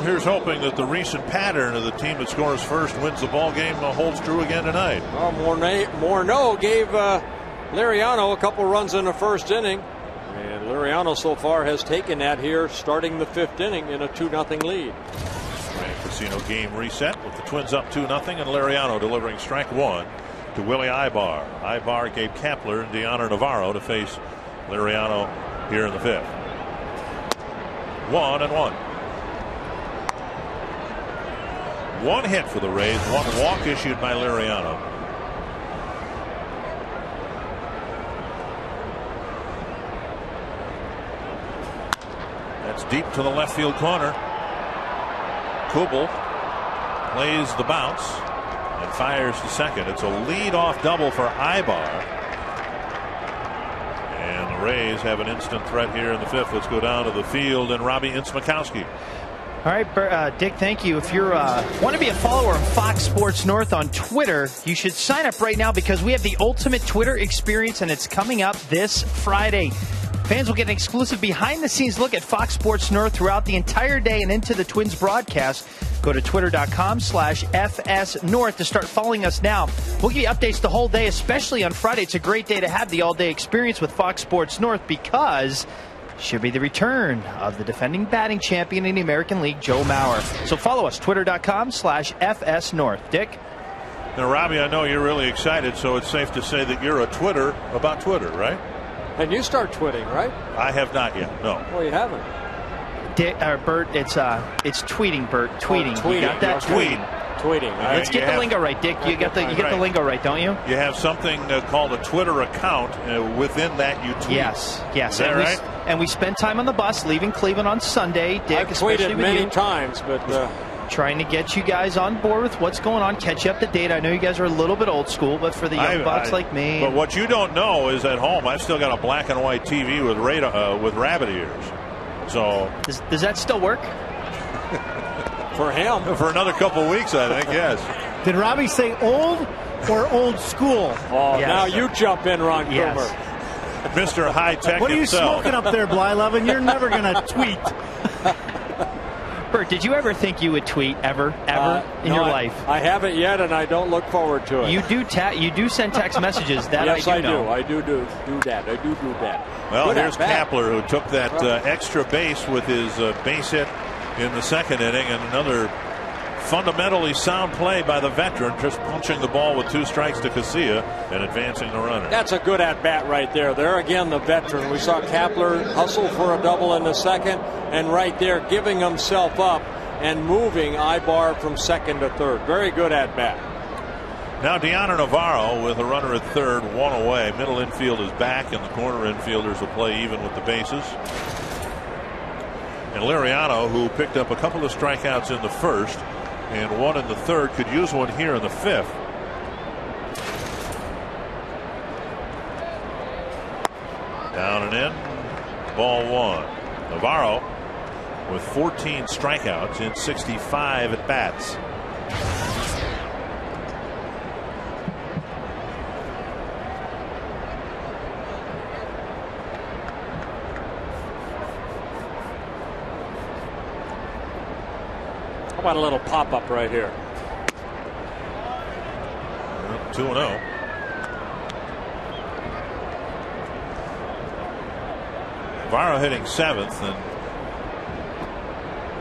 Here's hoping that the recent pattern of the team that scores first wins the ball game holds true again tonight. Well, Morneau gave Liriano a couple runs in the first inning, and Liriano so far has taken that here, starting the 5th inning in a 2-0 lead. Grand Casino game reset with the Twins up 2-0, and Liriano delivering strike 1 to Willie Ibar. Ibar gave Kapler and Deanna Navarro to face Liriano here in the 5th. 1-1. 1 hit for the Rays, 1 walk issued by Liriano. That's deep to the left field corner. Kubel plays the bounce and fires to second. It's a lead-off double for Ibar. And the Rays have an instant threat here in the 5th. Let's go down to the field and Robbie Ince-Mikowski. All right, Dick, thank you. If you want to be a follower of Fox Sports North on Twitter, you should sign up right now because we have the ultimate Twitter experience, and it's coming up this Friday. Fans will get an exclusive behind-the-scenes look at Fox Sports North throughout the entire day and into the Twins broadcast. Go to twitter.com/FSNorth to start following us now. We'll give you updates the whole day, especially on Friday. It's a great day to have the all-day experience with Fox Sports North because should be the return of the defending batting champion in the American League, Joe Mauer. So follow us, twitter.com/FSNorth. Dick? Now, Robbie, I know you're really excited, so it's safe to say that you're a Twitter about Twitter, right? And you start twitting, right? I have not yet, no. Well, you haven't. Bert, it's tweeting, Bert. Tweeting. Oh, tweeting. You got that? Tweet. tweeting. Let's get the lingo right, Dick. You get the lingo right, don't you? You have something called a Twitter account. Within that, you tweet. Yes. Is that right? And we spend time on the bus leaving Cleveland on Sunday. Dick, I've tweeted many times, but trying to get you guys on board with what's going on, catch you up to date. I know you guys are a little bit old school, but for the young bucks like me. But what you don't know is at home, I've still got a black and white TV with rabbit ears. So does that still work? For him, for another couple weeks, I think. Yes. Did Robbie say old or old school? Oh, yes. Now you jump in, Ron Coomer. Mr. High Tech. What are you himself. smoking up there, Blyleven? You're never going to tweet. Bert, did you ever think you would tweet ever in your life? I haven't yet, and I don't look forward to it. You do send text messages. That yes, I do. I do that. I do that. Well, here's Kapler, who took that extra base with his base hit in the second inning, and another fundamentally sound play by the veteran, just punching the ball with 2 strikes to Casilla and advancing the runner. That's a good at-bat right there. There again, the veteran. We saw Kapler hustle for a double in the second, and right there giving himself up and moving Ibar from second to third. Very good at-bat. Now Deanna Navarro with a runner at third, 1 away. Middle infield is back, and the corner infielders will play even with the bases. And Liriano, who picked up a couple of strikeouts in the first and 1 in the third, could use one here in the fifth. Down and in, ball 1. Navarro with 14 strikeouts in 65 at bats. How about a little pop-up right here? 2-0. Navarro hitting 7th, and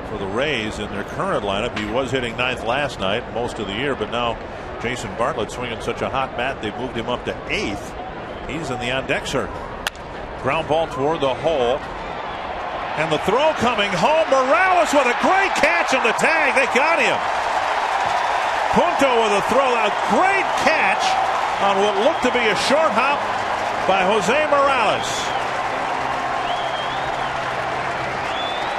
for the Rays in their current lineup, he was hitting 9th last night, most of the year, but now Jason Bartlett swinging such a hot bat, they moved him up to 8th. He's in the on-deck circle. Ground ball toward the hole. And the throw coming home. Morales with a great catch on the tag. They got him. Punto with a throw. A great catch on what looked to be a short hop by Jose Morales.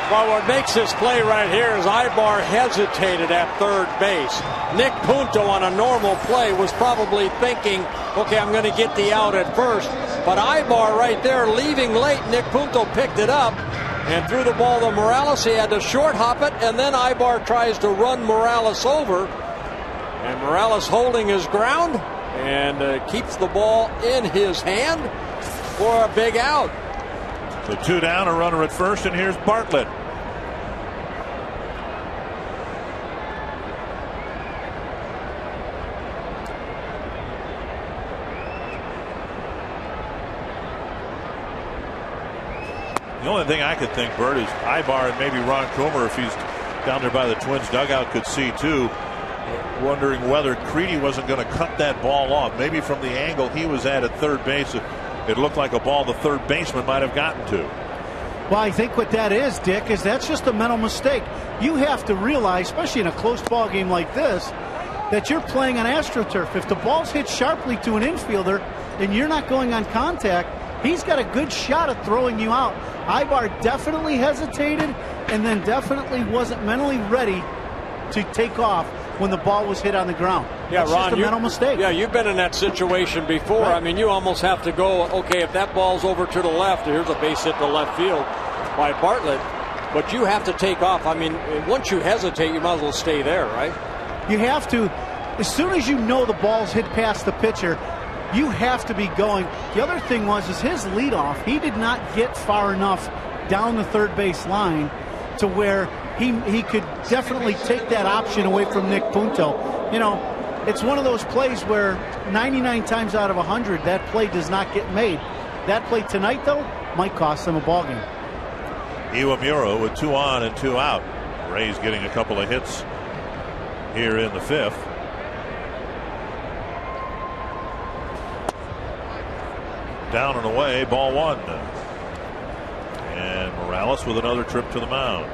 Well, what makes this play right here is Ibar hesitated at third base. Nick Punto on a normal play was probably thinking, okay, I'm going to get the out at first. But Ibar right there leaving late. Nick Punto picked it up and threw the ball to Morales. He had to short hop it, and then Ibar tries to run Morales over. And Morales holding his ground and keeps the ball in his hand for a big out. So 2 down, a runner at first, and here's Bartlett. The only thing I could think, Bert, is Ibar and maybe Ron Coomer, if he's down there by the Twins dugout, could see too, wondering whether Creedy wasn't going to cut that ball off. Maybe from the angle he was at third base, it looked like a ball the third baseman might have gotten to. Well, I think what that is, Dick, is that's just a mental mistake. You have to realize, especially in a close ball game like this, that you're playing on AstroTurf. If the ball's hit sharply to an infielder and you're not going on contact, he's got a good shot at throwing you out. Ibar definitely hesitated and then definitely wasn't mentally ready to take off when the ball was hit on the ground. Yeah, that's Ron, just a mental mistake. Yeah, you've been in that situation before. Right. I mean, you almost have to go, okay, if that ball's over to the left, here's a base hit to left field by Bartlett, but you have to take off. I mean, once you hesitate, you might as well stay there, right? You have to. As soon as you know the ball's hit past the pitcher, you have to be going. The other thing was his leadoff. He did not get far enough down the third base line to where he could definitely take that option away from Nick Punto. You know, it's one of those plays where 99 times out of 100 that play does not get made. That play tonight, though, might cost them a ball game. Iwamura with 2 on and 2 out. Rays getting a couple of hits here in the fifth. Down and away, ball 1. And Morales with another trip to the mound.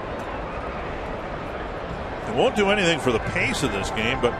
It won't do anything for the pace of this game, but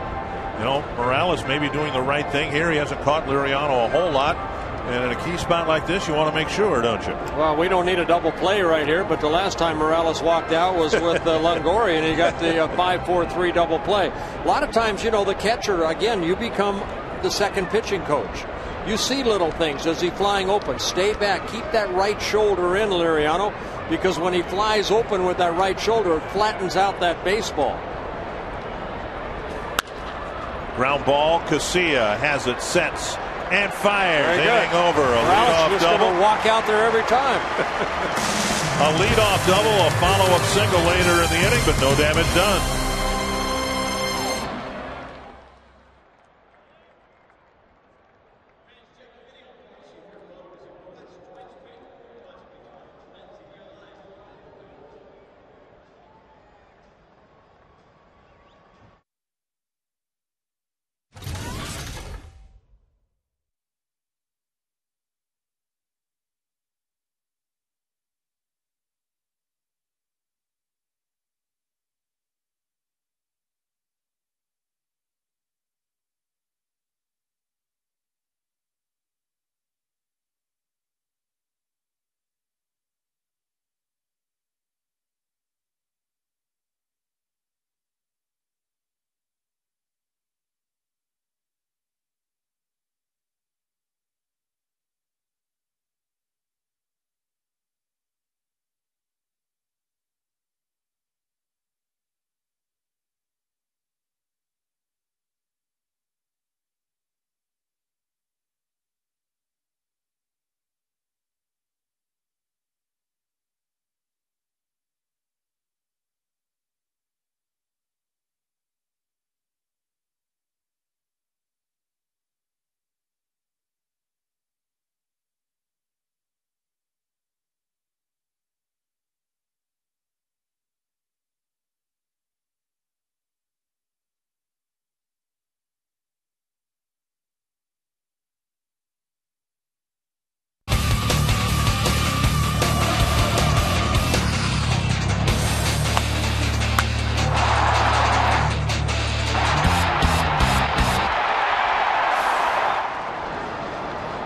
you know, Morales may be doing the right thing here. He hasn't caught Liriano a whole lot. And in a key spot like this, you want to make sure, don't you? Well, we don't need a double play right here, but the last time Morales walked out was with Longoria, and he got the 5-4-3 double play. A lot of times, you know, the catcher, again, you become the second pitching coach. You see little things. Is he flying open? Stay back. Keep that right shoulder in, Liriano, because when he flies open with that right shoulder, it flattens out that baseball. Ground ball. Casilla has it, sets, and fires. Very Aiming good. over. A leadoff just double. going to walk out there every time. A leadoff double, a follow-up single later in the inning, but no damage done.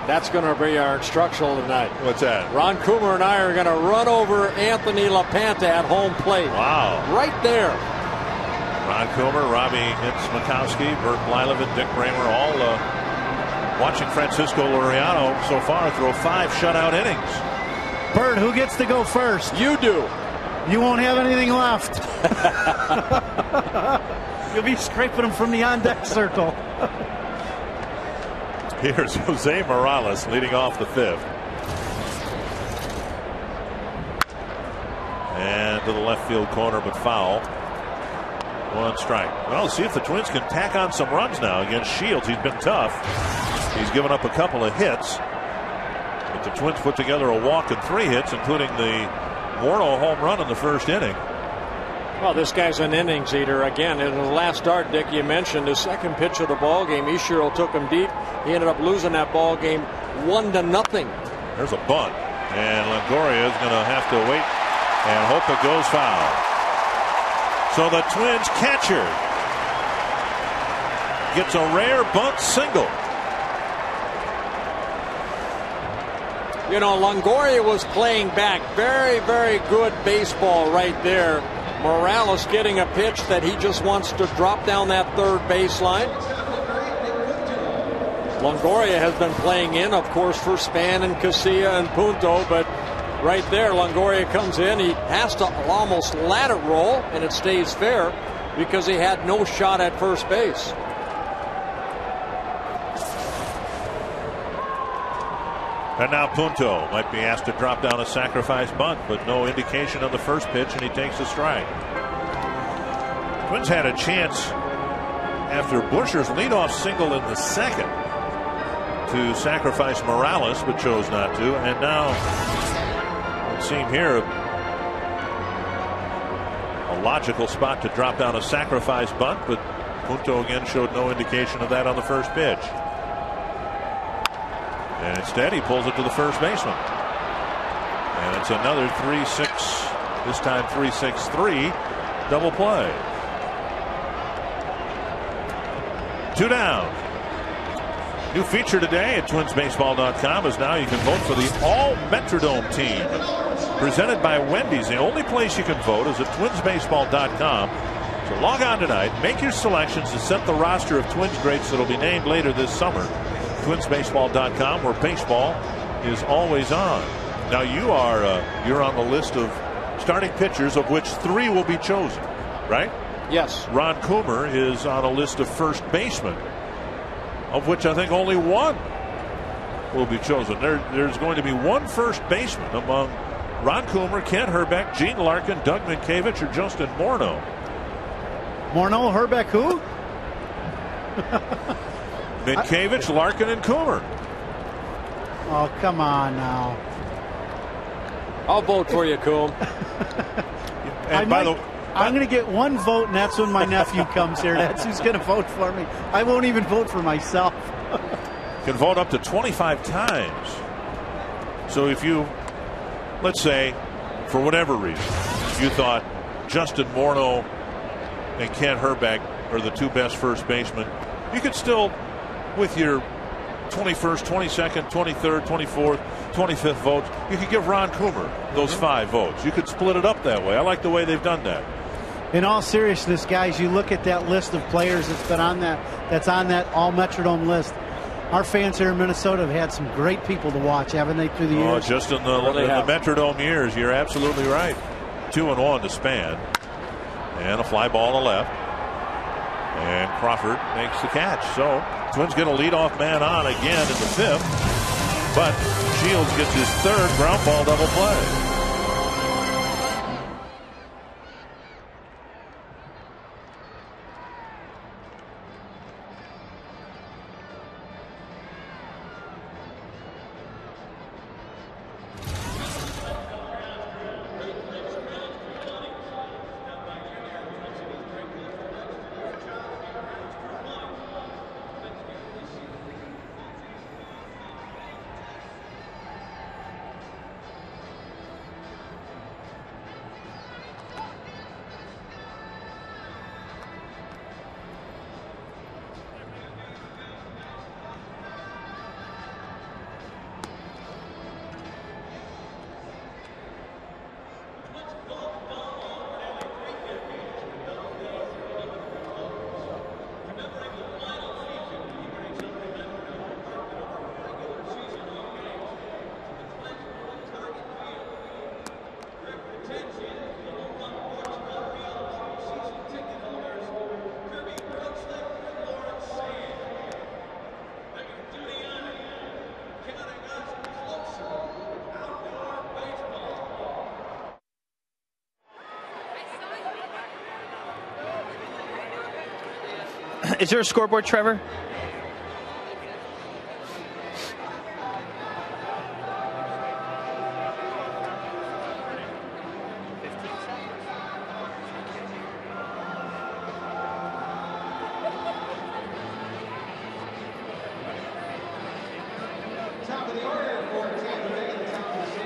That's going to be our instructional tonight. What's that? Ron Coomer and I are going to run over Anthony LaPanta at home plate. Wow. Right there. Ron Coomer, Robbie Hintz-Makowski, Bert Blyleven, Dick Bramer, all watching Francisco Liriano so far throw 5 shutout innings. Bert, who gets to go first? You do. You won't have anything left. You'll be scraping them from the on-deck circle. Here's Jose Morales leading off the 5th. And to the left field corner, but foul. 1 strike. Well, see if the Twins can tack on some runs now against Shields. He's been tough. He's given up a couple of hits. But the Twins put together a walk and 3 hits, including the Morneau home run in the first inning. Well, this guy's an innings eater. Again, in his last start, Dick, you mentioned his second pitch of the ball game. Ishiro took him deep. He ended up losing that ball game 1-0. There's a bunt, and Longoria is going to have to wait and hope it goes foul. So the Twins catcher gets a rare bunt single. You know, Longoria was playing back very, very good baseball right there. Morales getting a pitch that he just wants to drop down that third baseline. Longoria has been playing in, of course, for Span and Casilla and Punto, but right there, Longoria comes in. He has to almost ladder roll, and it stays fair because he had no shot at first base. And now Punto might be asked to drop down a sacrifice bunt, but no indication on the first pitch, and he takes a strike. Twins had a chance after Buscher's leadoff single in the second to sacrifice Morales, but chose not to. And now it would seem here a logical spot to drop down a sacrifice bunt, but Punto again showed no indication of that on the first pitch. And instead he pulls it to the first baseman. And it's another 3-6, this time 3-6-3 double play. 2 down. New feature today at twinsbaseball.com is now you can vote for the All Metrodome team. Presented by Wendy's. The only place you can vote is at twinsbaseball.com. So log on tonight, make your selections to set the roster of Twins greats that will be named later this summer. Twinsbaseball.com, where baseball is always on. Now you're on the list of starting pitchers, of which 3 will be chosen, right? Yes. Ron Coomer is on a list of first basemen, of which I think only 1 will be chosen. There's going to be 1 first baseman among Ron Coomer, Kent Hrbek, Gene Larkin, Doug Minkiewicz, or Justin Morneau. Morneau, Hrbek, who? Minkiewicz, Larkin, and Coomer. Oh, come on now. I'll vote for you, Coom. And by the way, I'm going to get 1 vote, and that's when my nephew comes here. That's who's going to vote for me. I won't even vote for myself. can vote up to 25 times. So if you, let's say, for whatever reason, you thought Justin Morneau and Kent Hrbek are the 2 best first basemen, you could still, with your 21st, 22nd, 23rd, 24th, 25th votes, you could give Ron Coomer those 5 votes. You could split it up that way. I like the way they've done that. In all seriousness, guys, you look at that list of players that's been on that's on that All Metrodome list. Our fans here in Minnesota have had some great people to watch, haven't they, through the years? Oh, just in the Metrodome years, you're absolutely right. 2-1 to Span. And a fly ball to left. And Crawford makes the catch. So Twins get a leadoff man on again in the 5th. But Shields gets his 3rd ground ball double play. Is there a scoreboard, Trevor?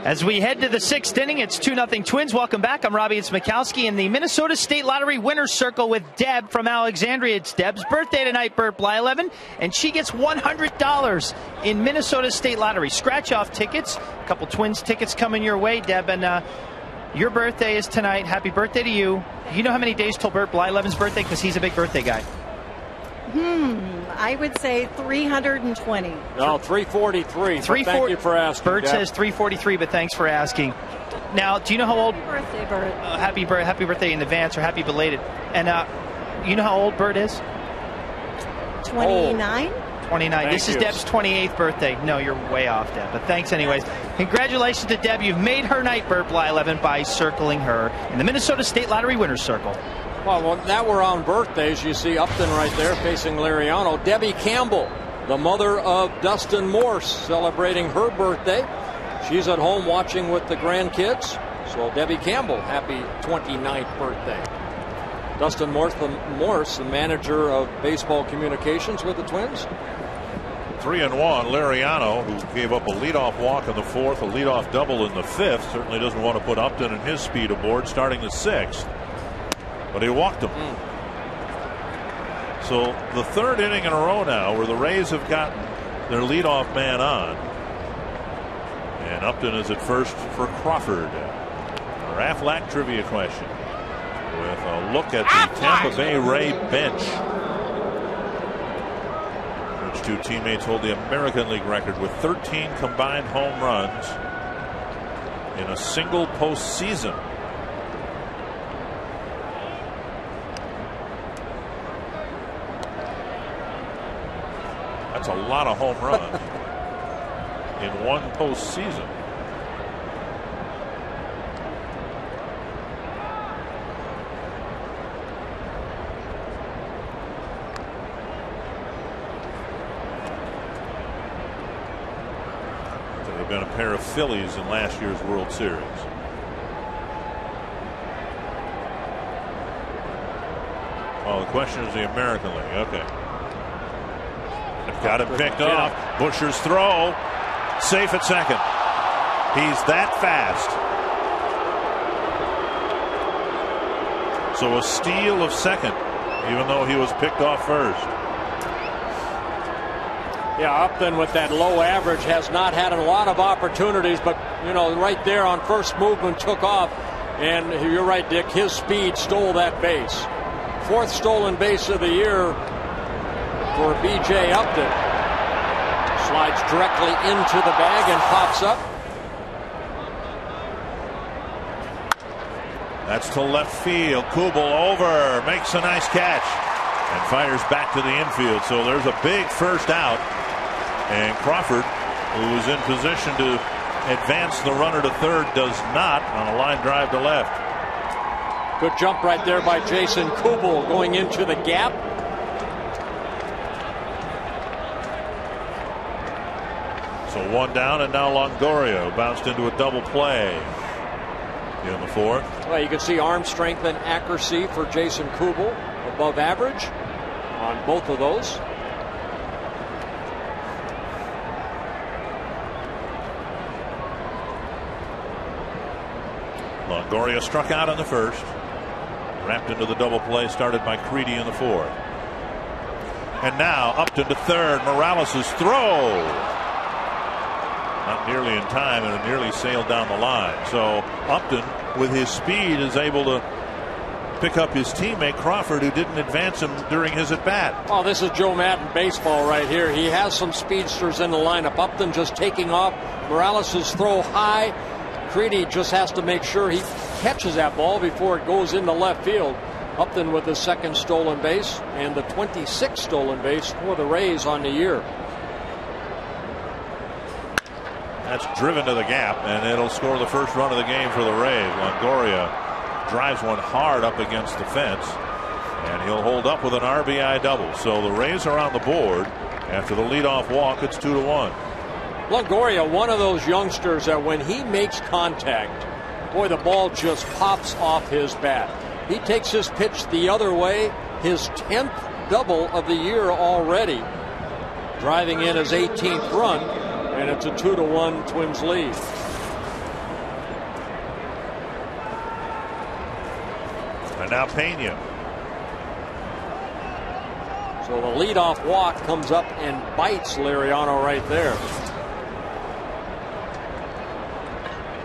As we head to the 6th inning, it's 2-0 Twins. Welcome back. I'm Robbie Smikowski in the Minnesota State Lottery Winner's Circle with Deb from Alexandria. It's Deb's birthday tonight, Burt Bly11, and she gets $100 in Minnesota State Lottery scratch-off tickets. A couple Twins tickets coming your way, Deb, and your birthday is tonight. Happy birthday to you. You know how many days till Burt Bly11's birthday? Because he's a big birthday guy. I would say 320. No, 343. Thank you for asking. Bert says 343, but thanks for asking. Now, do you know how old? Happy birthday, Bert. Happy birthday in advance, or happy belated. And you know how old Bert is? 29. 29. This is Deb's 28th birthday. No, you're way off, Deb. But thanks anyways. Congratulations to Deb. You've made her night, Burt Bly11, by circling her in the Minnesota State Lottery Winner's Circle. Well, now we're on birthdays. You see Upton right there facing Lariano. Debbie Campbell, the mother of Dustin Morse, celebrating her birthday. She's at home watching with the grandkids. So Debbie Campbell, happy 29th birthday. Dustin Morse, the manager of baseball communications with the Twins. 3-1. Lariano, who gave up a leadoff walk in the 4th, a leadoff double in the 5th, certainly doesn't want to put Upton and his speed aboard starting the 6th. But he walked him. So the third inning in a row now where the Rays have gotten their leadoff man on. And Upton is at first for Crawford. Our Aflac trivia question with a look at the Tampa Bay Ray bench. Which two teammates hold the American League record with 13 combined home runs in a single postseason. That's a lot of home runs in one postseason. There have been a pair of Phillies in last year's World Series. Oh, the question is the American League. Okay. Got him picked off. Busher's throw. Safe at second. He's that fast. So a steal of second, even though he was picked off first. Yeah, Upton with that low average has not had a lot of opportunities, but you know, right there on first movement took off. And you're right, Dick, his speed stole that base. Fourth stolen base of the year for B.J. Upton. Slides directly into the bag and pops up. That's to left field. Kubel over, makes a nice catch and fires back to the infield. So there's a big first out, and Crawford, who was in position to advance the runner to third, does not on a line drive to left. Good jump right there by Jason Kubel going into the gap. So one down, and now Longoria bounced into a double play in the fourth. Well, you can see arm strength and accuracy for Jason Kubel, above average on both of those. Longoria struck out in the first, wrapped into the double play started by Creedy in the fourth. And now Upton to third. Morales' throw. Not nearly in time, and it nearly sailed down the line. So Upton, with his speed, is able to pick up his teammate Crawford, who didn't advance him during his at-bat. Oh, this is Joe Madden baseball right here. He has some speedsters in the lineup. Upton just taking off. Morales' throw high. Creedy just has to make sure he catches that ball before it goes into left field. Upton with his second stolen base and the 26th stolen base for the Rays on the year. That's driven to the gap, and it'll score the first run of the game for the Rays. Longoria drives one hard up against the fence, and he'll hold up with an RBI double. So the Rays are on the board after the leadoff walk. It's 2-1. Longoria, one of those youngsters that when he makes contact, boy, the ball just pops off his bat. He takes his pitch the other way, his 10th double of the year already, driving in his 18th run, and it's a 2-1 Twins lead. And now Pena. So the leadoff walk comes up and bites Liriano right there.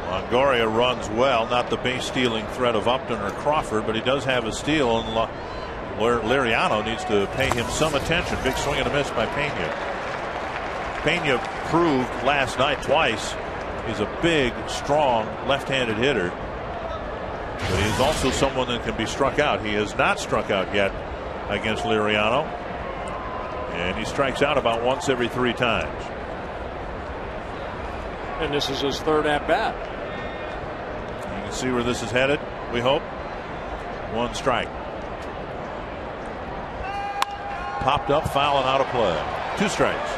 Longoria runs well, not the base stealing threat of Upton or Crawford, but he does have a steal, and Liriano needs to pay him some attention. Big swing and a miss by Pena. Pena proved last night twice he's a big, strong left-handed hitter, but he's also someone that can be struck out. He has not struck out yet against Liriano, and he strikes out about once every 3 times. And this is his third at bat. You can see where this is headed, we hope. 1 strike. Popped up, foul, and out of play. 2 strikes.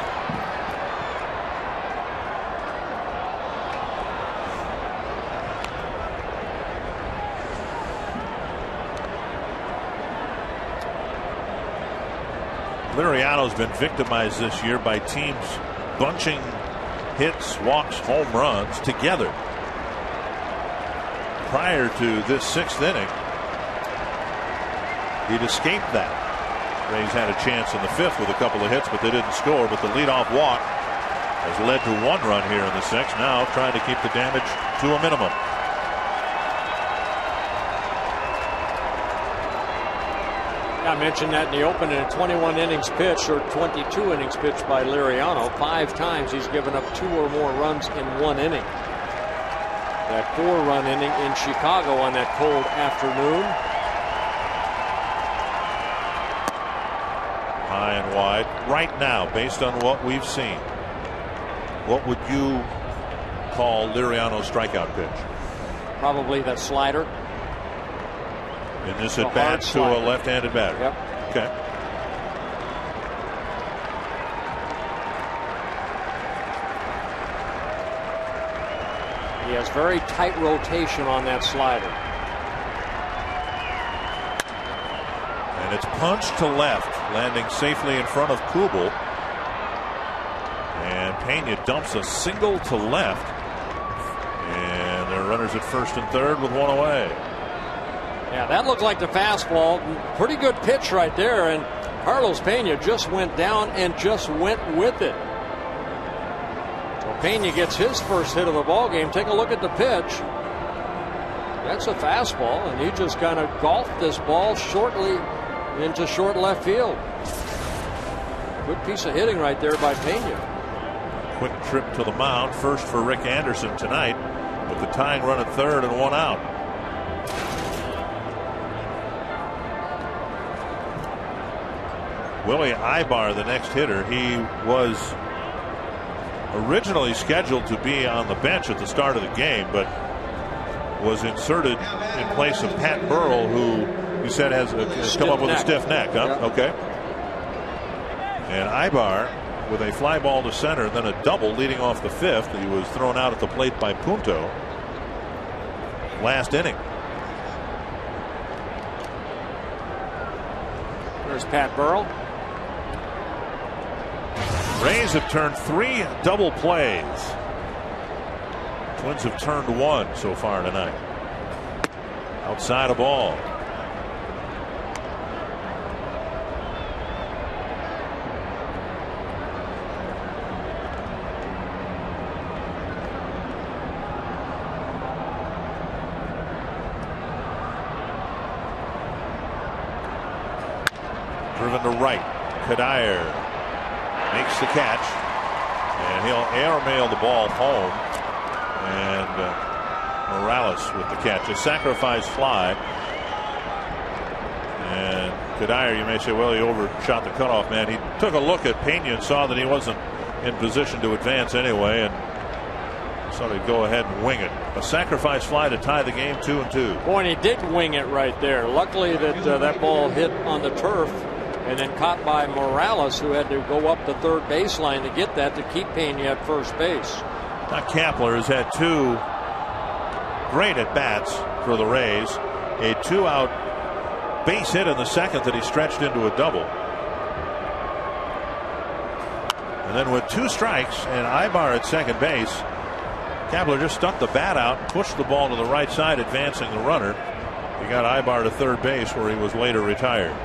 Liriano's been victimized this year by teams bunching hits, walks, home runs together. Prior to this 6th inning, he'd escaped that. Rays had a chance in the 5th with a couple of hits, but they didn't score. But the leadoff walk has led to 1 run here in the 6th. Now trying to keep the damage to a minimum. I mentioned that in the opening, a 21 innings pitch or 22 innings pitched by Liriano. 5 times he's given up 2 or more runs in 1 inning. That 4-run inning in Chicago on that cold afternoon. High and wide. Right now, based on what we've seen, what would you call Liriano's strikeout pitch? Probably that slider. In this at bat to a left-handed batter. Yep. Okay. He has very tight rotation on that slider. And it's punched to left, landing safely in front of Kubel. And Pena dumps a single to left. And there are runners at 1st and 3rd with 1 away. Yeah, that looked like the fastball. Pretty good pitch right there. And Carlos Pena just went down and just went with it. So Pena gets his first hit of the ball game. Take a look at the pitch. That's a fastball, and he just kind of golfed this ball shortly into short left field. Good piece of hitting right there by Pena. Quick trip to the mound. First for Rick Anderson tonight, with the tying run at 3rd and 1 out. Willie Ibar, the next hitter. He was originally scheduled to be on the bench at the start of the game, but was inserted in place of Pat Burrell, who you said has come up with a stiff neck. Huh? Yeah. Okay. And Ibar with a fly ball to center, then a double leading off the 5th. He was thrown out at the plate by Punto last inning. There's Pat Burrell. Rays have turned 3 double plays. Twins have turned 1 so far tonight. Outside a ball. Driven to right. Kadire makes the catch, and he'll airmail the ball home. And Morales with the catch, a sacrifice fly. And Kadire, you may say, well, he overshot the cutoff man. He took a look at Pena and saw that he wasn't in position to advance anyway, and so he'd go ahead and wing it. A sacrifice fly to tie the game 2-2. Boy, and he did wing it right there. Luckily that that ball hit on the turf and then caught by Morales, who had to go up the 3rd baseline to get that, to keep Pena at 1st base. Now Kapler has had 2 great at bats for the Rays. A 2-out base hit in the 2nd that he stretched into a double. And then with 2 strikes and Ibar at 2nd base, Kapler just stuck the bat out, pushed the ball to the right side, advancing the runner. He got Ibar to 3rd base, where he was later retired.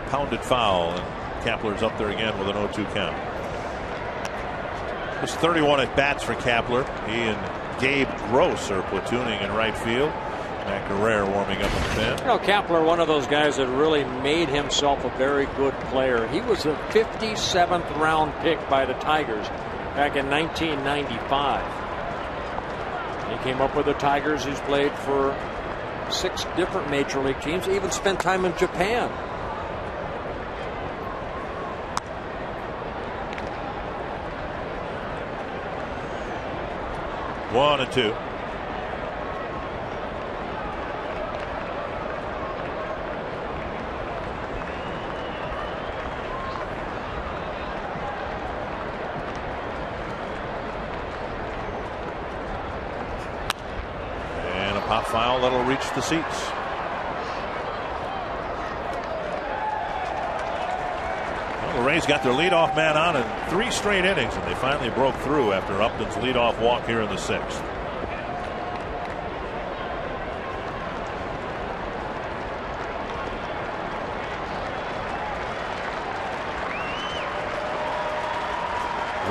Pounded foul, and Kapler's up there again with an 0-2 count. It's 31 at bats for Kapler. He and Gabe Gross are platooning in right field. Mac Guerrero warming up in the pen. You know, Kapler, one of those guys that really made himself a very good player. He was a 57th round pick by the Tigers back in 1995. He came up with the Tigers. He's played for 6 different major league teams. He even spent time in Japan. One and two. And a pop foul that'll reach the seats. The Rays got their leadoff man on in 3 straight innings, and they finally broke through after Upton's leadoff walk here in the 6th.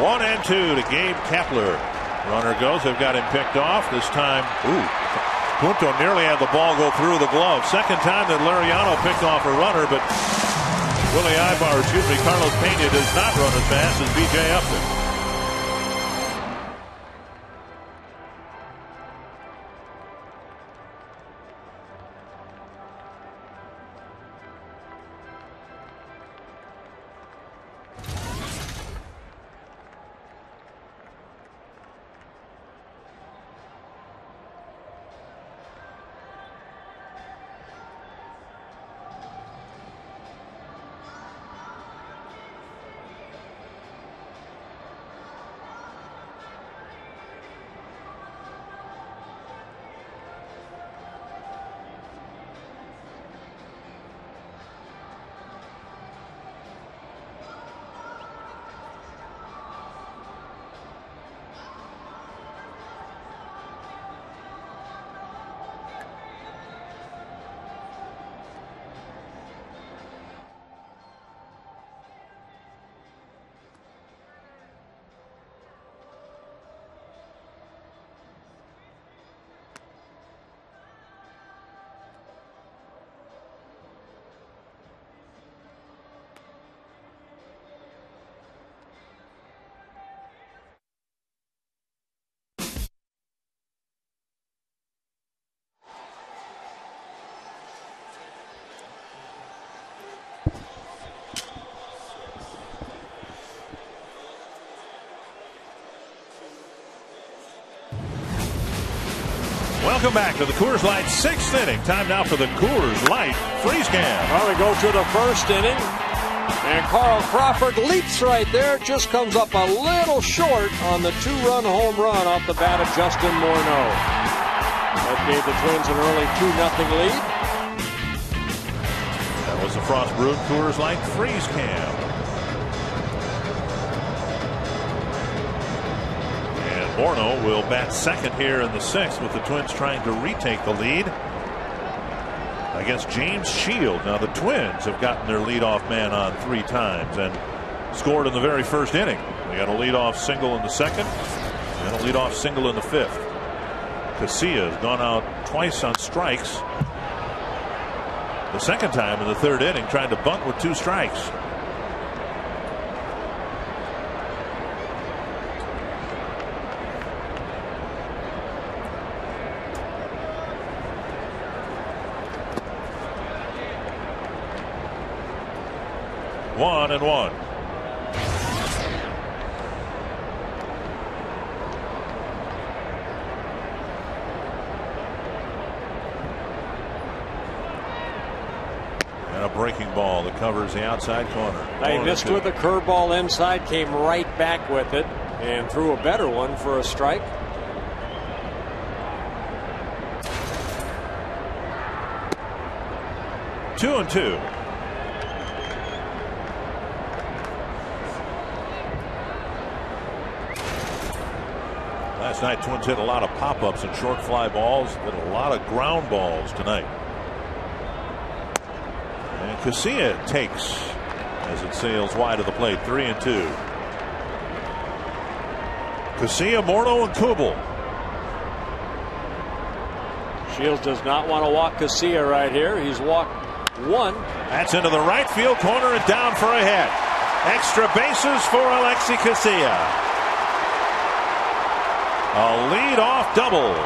One and 2 to Gabe Kapler. Runner goes. They've got him picked off. This time, Punto nearly had the ball go through the glove. Second time that Liriano picked off a runner, but Carlos Pena does not run as fast as B.J. Upton. Welcome back to the Coors Light 6th inning. Time now for the Coors Light Freeze Can. Well, we go to the 1st inning, and Carl Crawford leaps right there. Just comes up a little short on the 2-run home run off the bat of Justin Morneau. That gave the Twins an early 2-0 lead. That was the Frost Brewed Coors Light Freeze Can. Morneau will bat second here in the 6th, with the Twins trying to retake the lead against James Shield. Now the Twins have gotten their leadoff man on 3 times and scored in the very first inning. They got a leadoff single in the 2nd and a leadoff single in the 5th. Casilla has gone out twice on strikes. The second time in the 3rd inning, trying to bunt with 2 strikes. One and one. And a breaking ball that covers the outside corner. He missed with a curveball inside, came right back with it, and threw a better one for a strike. Two and two. Last night, Twins hit a lot of pop-ups and short fly balls, hit a lot of ground balls tonight. And Casilla takes as it sails wide of the plate. 3 and 2. Casilla, Morneau, and Kubel. Shields does not want to walk Casilla right here. He's walked 1. That's into the right field corner and down for a hit. Extra bases for Alexi Casilla. A lead-off double.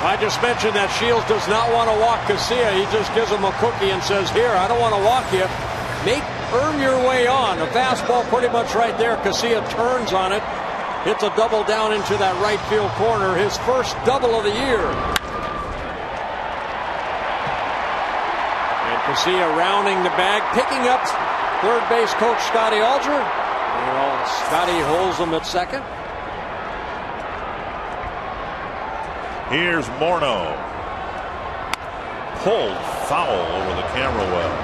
I just mentioned that Shields does not want to walk Casilla. He just gives him a cookie and says, here, I don't want to walk you. Earn your way on. A fastball pretty much right there. Casilla turns on it. Hits a double down into that right field corner. His first double of the year. And Casilla rounding the bag, picking up third base coach Scotty Alger. Well, Scotty holds him at second. Here's Morneau. pulled foul over the camera well.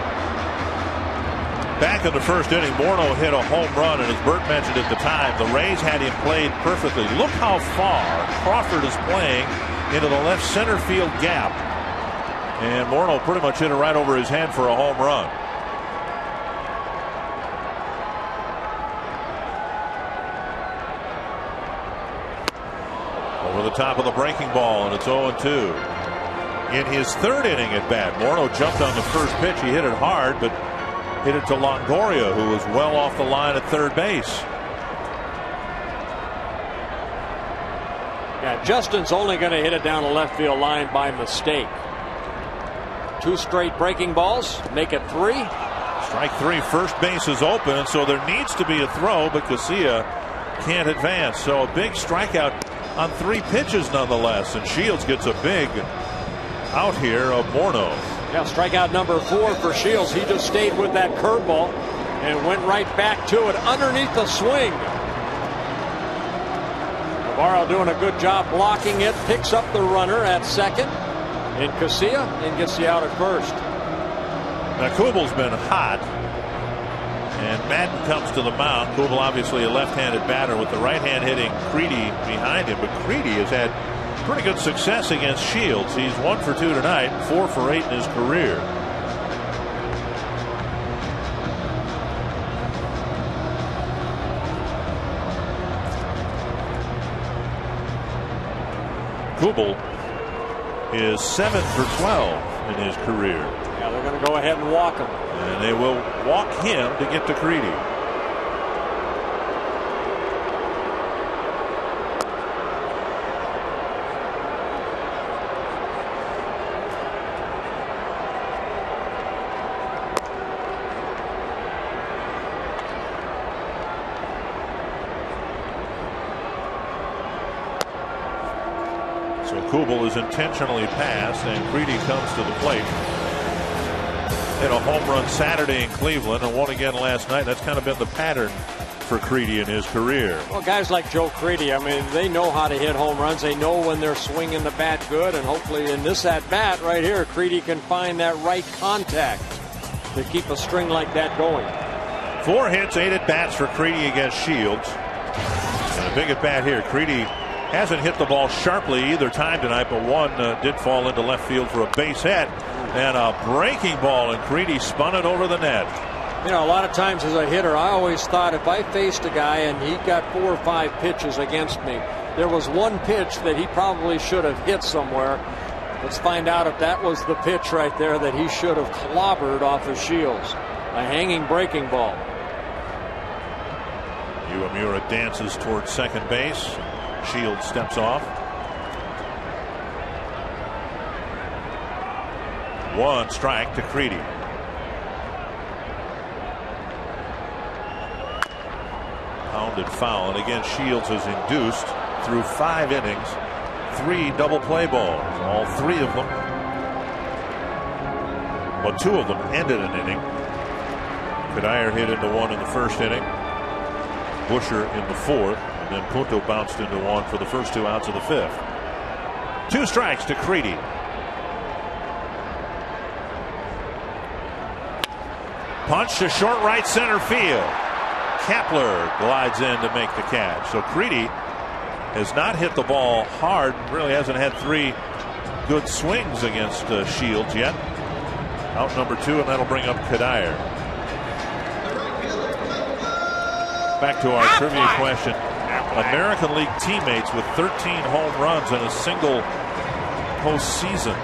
Back in the first inning, Morneau hit a home run, and as Bert mentioned at the time, the Rays had him played perfectly. Look how far Crawford is playing into the left center field gap, and Morneau pretty much hit it right over his head for a home run. Over the top of the breaking ball, and it's 0-2. In his third inning at bat, Morneau jumped on the first pitch. He hit it hard, but hit it to Longoria, who was well off the line at third base. Yeah, Justin's only going to hit it down the left field line by mistake. 2 straight breaking balls, make it 3. Strike 3, first base is open, and so there needs to be a throw, but Casilla can't advance. So a big strikeout on 3 pitches nonetheless, and Shields gets a big out here of Morneau. Yeah, strikeout number 4 for Shields. He just stayed with that curveball and went right back to it underneath the swing. Navarro doing a good job blocking it, picks up the runner at second, and Casilla and gets the out at first. Now Kubal's been hot, and Madden comes to the mound. Kubal obviously a left-handed batter with the right hand hitting Creedy behind him, but Creedy has had pretty good success against Shields. He's 1 for 2 tonight, 4 for 8 in his career. Kubal is 7 for 12 in his career. Yeah, they're going to go ahead and walk him. And they will walk him to get to Creedy. So Kubal is intentionally passed, and Creedy comes to the plate. Hit a home run Saturday in Cleveland and won again last night. That's kind of been the pattern for Creedy in his career. Well, guys like Joe Creedy, I mean, they know how to hit home runs. They know when they're swinging the bat good, and hopefully in this at bat right here, Creedy can find that right contact to keep a string like that going. 4 hits, 8 at bats for Creedy against Shields. And a big at bat here. Creedy hasn't hit the ball sharply either time tonight, but one did fall into left field for a base hit. And a breaking ball, and Creedy spun it over the net. You know, a lot of times as a hitter, I always thought if I faced a guy and he got 4 or 5 pitches against me, there was one pitch that he probably should have hit somewhere. Let's find out if that was the pitch right there that he should have clobbered off of Shields. A hanging breaking ball. Uemura dances towards second base. Shields steps off. 1 strike to Creedy. Pounded foul, and again Shields has induced through 5 innings 3 double play balls. All 3 of them, well, 2 of them ended an inning. Cuddyer hit into 1 in the first inning. Busher in the 4th, and then Punto bounced into 1 for the first 2 outs of the 5th. 2 strikes to Creedy. Punch to short right center field. Kepler glides in to make the catch. So Creedy has not hit the ball hard. Really hasn't had 3 good swings against Shields yet. Out number 2, and that'll bring up Cuddyer. Back to our trivia question. American League teammates with 13 home runs in a single postseason.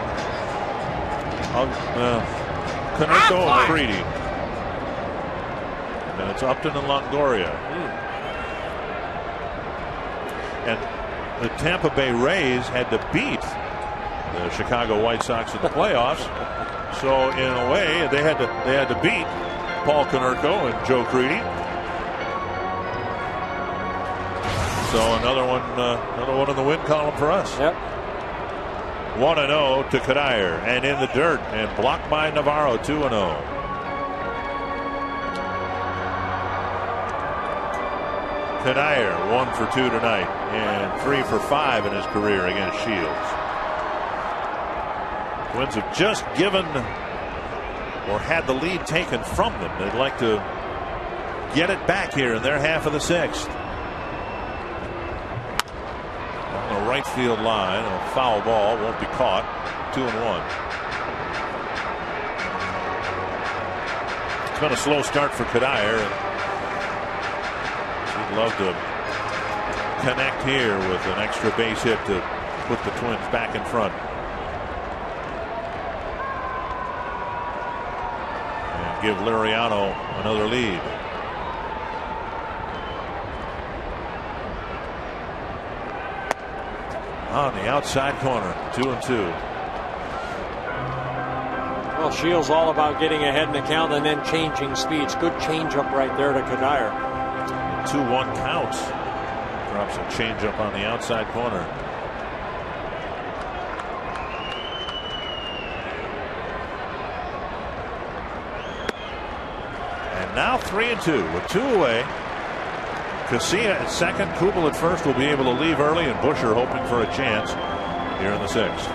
Konerko and Creedy. And it's Upton and Longoria. And the Tampa Bay Rays had to beat the Chicago White Sox in the playoffs. So in a way, they had to beat Paul Konerko and Joe Creedy. So another one in the win column for us. Yep. 1-0 to Cuddyer, and in the dirt, and blocked by Navarro. 2-0. Cuddyer 1 for 2 tonight, and 3 for 5 in his career against Shields. Twins have just given or had the lead taken from them. They'd like to get it back here in their half of the sixth. On the right field line, a foul ball won't be caught. 2-1. It's been a slow start for Kadire. He'd love to connect here with an extra base hit to put the Twins back in front. And give Liriano another lead. On the outside corner, 2-2. Well, Shields all about getting ahead in the count and then changing speeds. Good changeup right there to Kadire. 2-1 count. Drops a changeup on the outside corner. And now 3-2 with 2 away. Casilla at second, Kubel at first will be able to leave early, and Busher hoping for a chance here in the sixth.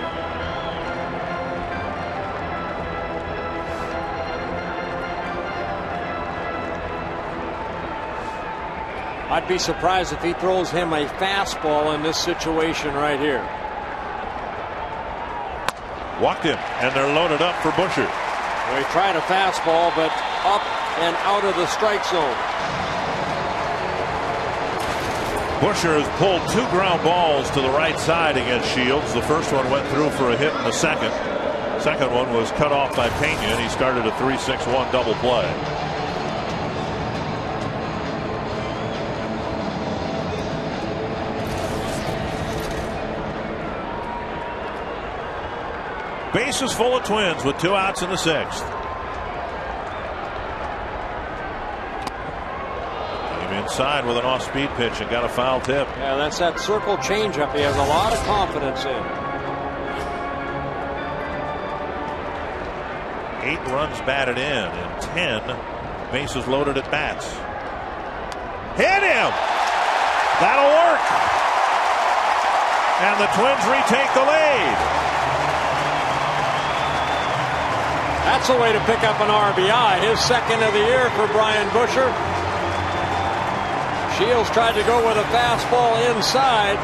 I'd be surprised if he throws him a fastball in this situation right here. Walked him, and they're loaded up for Busher. Well, he tried a fastball, but up and out of the strike zone. Busher has pulled 2 ground balls to the right side against Shields. The first one went through for a hit in the second. Second one was cut off by Pena, and he started a 3-6-1 double play. Bases full of Twins with 2 outs in the sixth. Inside with an off-speed pitch and got a foul tip. Yeah, that's that circle changeup. He has a lot of confidence in. 8 runs batted in and 10 bases loaded at bats. Hit him! That'll work! And the Twins retake the lead. That's a way to pick up an RBI. His second of the year for Brian Busher. Shields tried to go with a fastball inside.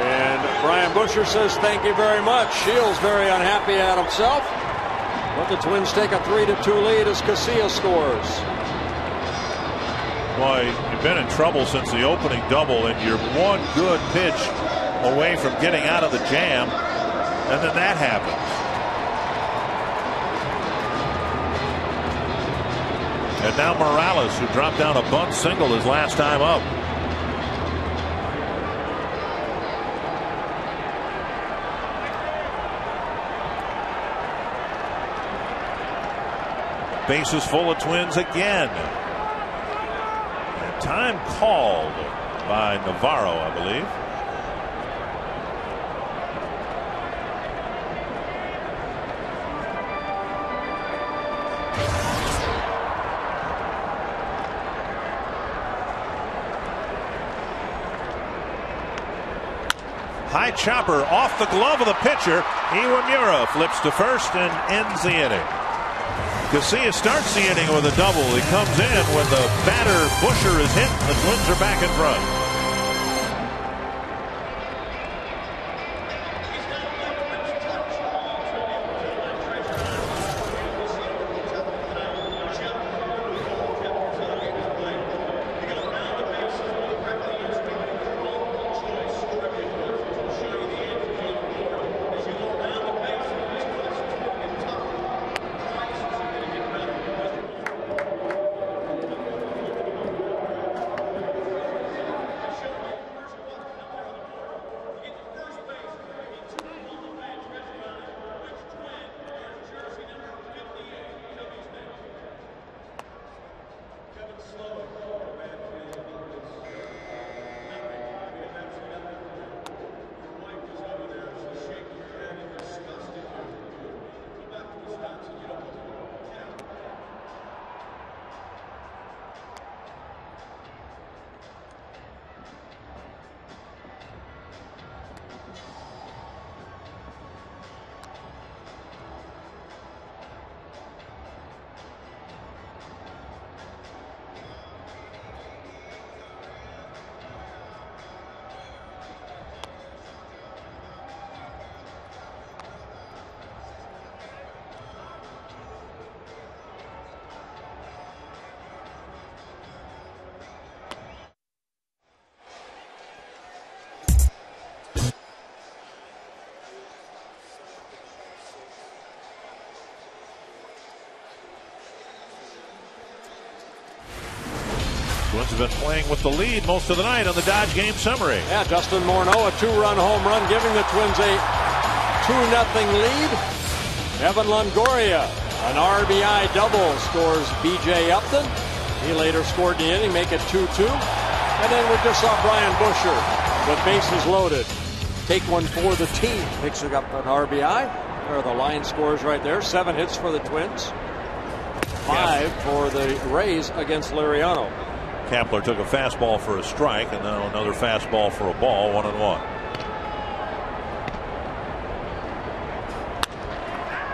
And Brian Busher says thank you very much. Shields very unhappy at himself. But the Twins take a 3-2 lead as Casilla scores. Boy, you've been in trouble since the opening double, and you're one good pitch away from getting out of the jam, and then that happens. And now Morales, who dropped down a bunt single his last time up. Bases full of Twins again. And time called by Navarro, I believe. High chopper off the glove of the pitcher. Iwamura flips to first and ends the inning. Casilla starts the inning with a double. He comes in when the batter Busher is hit. The Twins are back in front. have been playing with the lead most of the night on the Dodge game summary. Yeah, Dustin Morneau, a 2-run home run, giving the Twins a 2-0 lead. Evan Longoria, an RBI double, scores B.J. Upton. He later scored the inning, make it 2-2. And then we just saw Brian Busher with bases loaded take one for the team, picks up an RBI. There are the line scores right there. 7 hits for the Twins, 5 for the Rays against Liriano. Kapler took a fastball for a strike, and then another fastball for a ball, 1-1.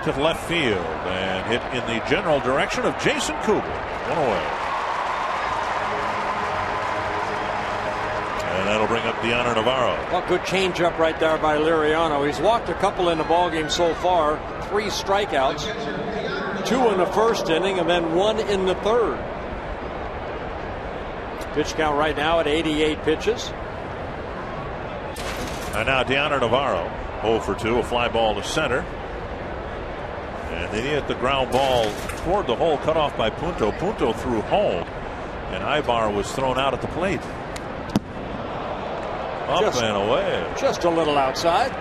To left field and hit in the general direction of Jason Kubel. 1 away. And that'll bring up Deanna Navarro. Well, good changeup right there by Liriano. He's walked a couple in the ballgame so far. 3 strikeouts. 2 in the first inning and then 1 in the third. Pitch count right now at 88 pitches. And now Deanna Navarro, 0 for 2, a fly ball to center. And they hit the ground ball toward the hole, cut off by Punto. Punto threw home, and Ibar was thrown out at the plate. Up and away. Just a little outside.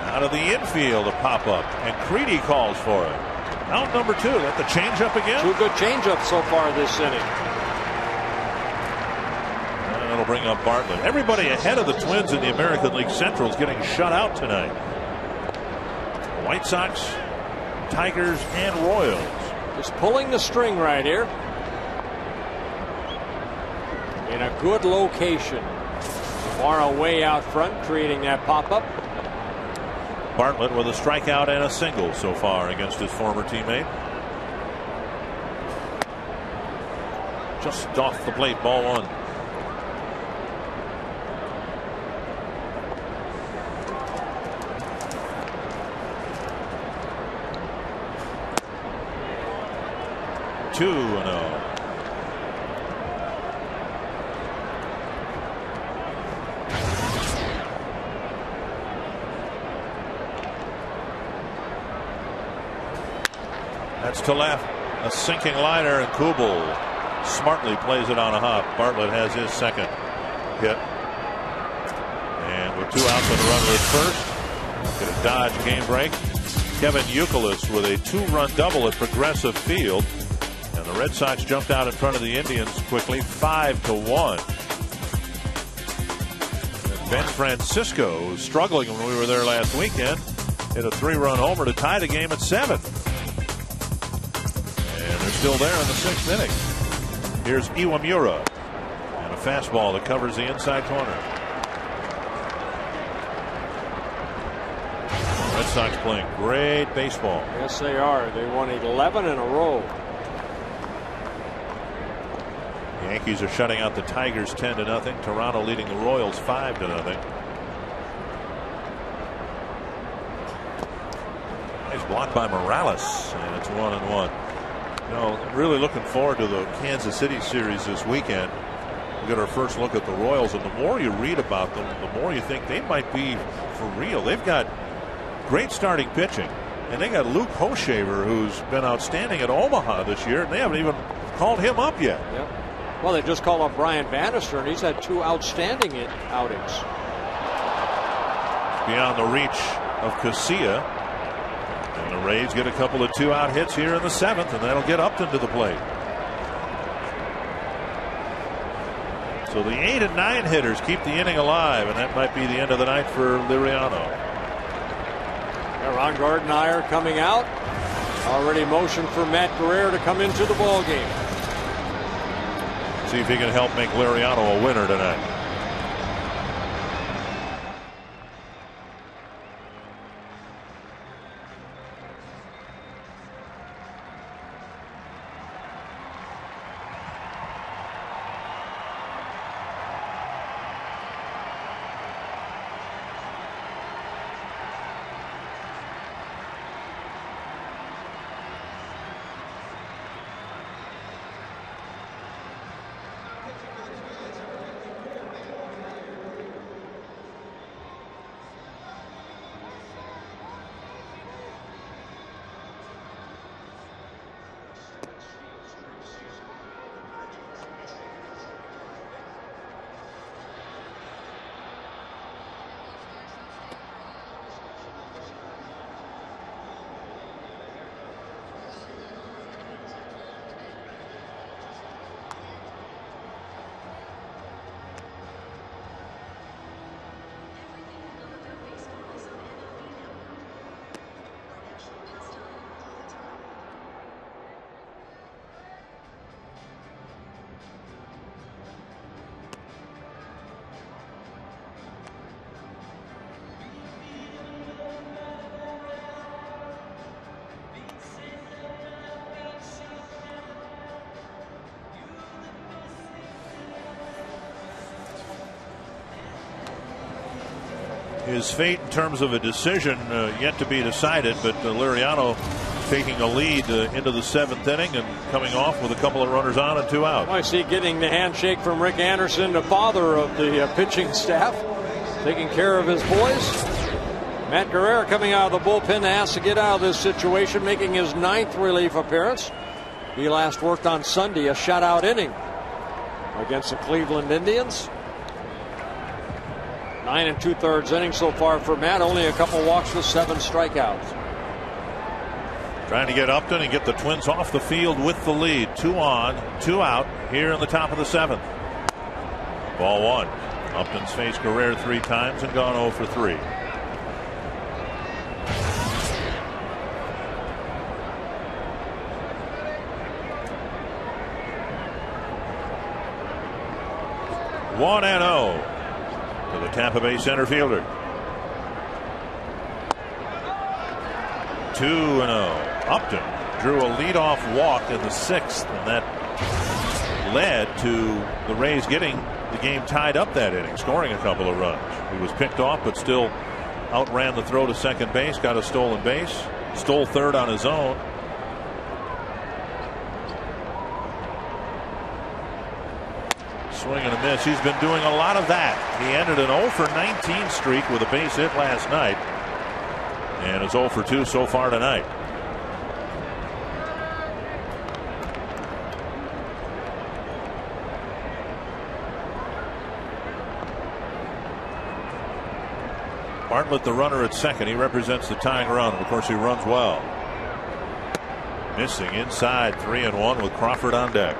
Out of the infield, a pop-up, and Creedy calls for it. Out number 2. That the changeup again? 2 good changeups so far this inning. And that'll bring up Bartlett. Everybody ahead of the Twins in the American League Central is getting shut out tonight. White Sox, Tigers, and Royals. Just pulling the string right here. In a good location. Far away out front, creating that pop-up. Bartlett with a strikeout and a single so far against his former teammate. Just off the plate, ball 1. Two and 0. That's to left, a sinking liner, and Kubel smartly plays it on a hop. Bartlett has his second hit. And with 2 outs and a runner at first, get a Dodge game break. Kevin Youkilis with a 2-run double at Progressive Field. And the Red Sox jumped out in front of the Indians quickly, 5-1. And Ben Francisco, who was struggling when we were there last weekend, hit a 3-run homer to tie the game at 7. Still there in the 6th inning. Here's Iwamura, and a fastball that covers the inside corner. Red Sox playing great baseball. Yes, they are. They won 11 in a row. The Yankees are shutting out the Tigers 10-0. Toronto leading the Royals 5-0. Nice block by Morales, and it's 1-1. You know, really looking forward to the Kansas City series this weekend. We got our first look at the Royals, and the more you read about them, the more you think they might be for real. They've got great starting pitching, and they got Luke Hochevar, who's been outstanding at Omaha this year, and they haven't even called him up yet. Yep. Well, they just called up Brian Bannister, and he's had 2 outstanding outings. Beyond the reach of Casilla. And the Rays get a couple of 2-out hits here in the 7th, and that'll get Upton to the plate. So the 8 and 9 hitters keep the inning alive, and that might be the end of the night for Liriano. Ron Gardenhire coming out. Already motioned for Matt Guerrero to come into the ball game. See if he can help make Liriano a winner tonight. his fate in terms of a decision yet to be decided, but Liriano taking a lead into the 7th inning and coming off with a couple of runners on and 2 out. I see getting the handshake from Rick Anderson, the father of the pitching staff, taking care of his boys. Matt Guerrero coming out of the bullpen, asked to get out of this situation, making his 9th relief appearance. He last worked on Sunday, a shutout inning against the Cleveland Indians. 9 2/3 innings so far for Matt. Only a couple walks with 7 strikeouts. Trying to get Upton and get the Twins off the field with the lead. 2 on, 2 out here in the top of the 7th. Ball 1. Upton's faced Guerrero 3 times and gone 0 for 3. One and 0 to the Tampa Bay center fielder. 2-0. Upton drew a leadoff walk in the 6th, and that led to the Rays getting the game tied up that inning, scoring a couple of runs. He was picked off, but still outran the throw to second base, got a stolen base, stole third on his own. Swing and a miss. He's been doing a lot of that. He ended an 0 for 19 streak with a base hit last night, and is 0 for 2 so far tonight. Bartlett, the runner at second. He represents the tying run. Of course, he runs well. Missing inside, 3-1 with Crawford on deck.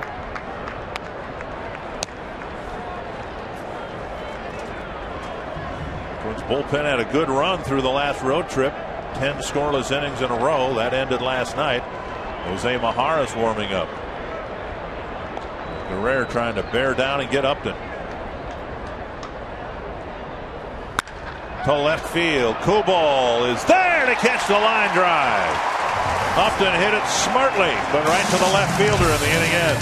Twins bullpen had a good run through the last road trip. 10 scoreless innings in a row. That ended last night. Jose Majaras warming up. Guerrero trying to bear down and get Upton. To left field. Kubal is there to catch the line drive. Upton hit it smartly, but right to the left fielder in the inning end.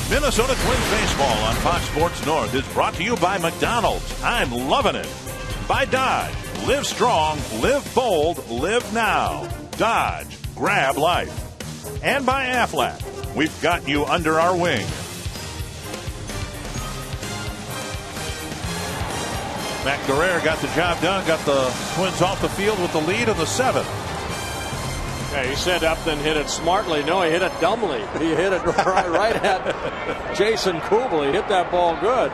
Minnesota Twins baseball on Fox Sports North is brought to you by McDonald's. I'm loving it. By Dodge. Live strong, live bold, live now. Dodge. Grab life. And by Aflac. We've got you under our wing. Matt Guerrero got the job done, got the Twins off the field with the lead in the 7th. Yeah, he said Upton hit it smartly. No, he hit it dumbly. He hit it right at Jason Kubel. He hit that ball good.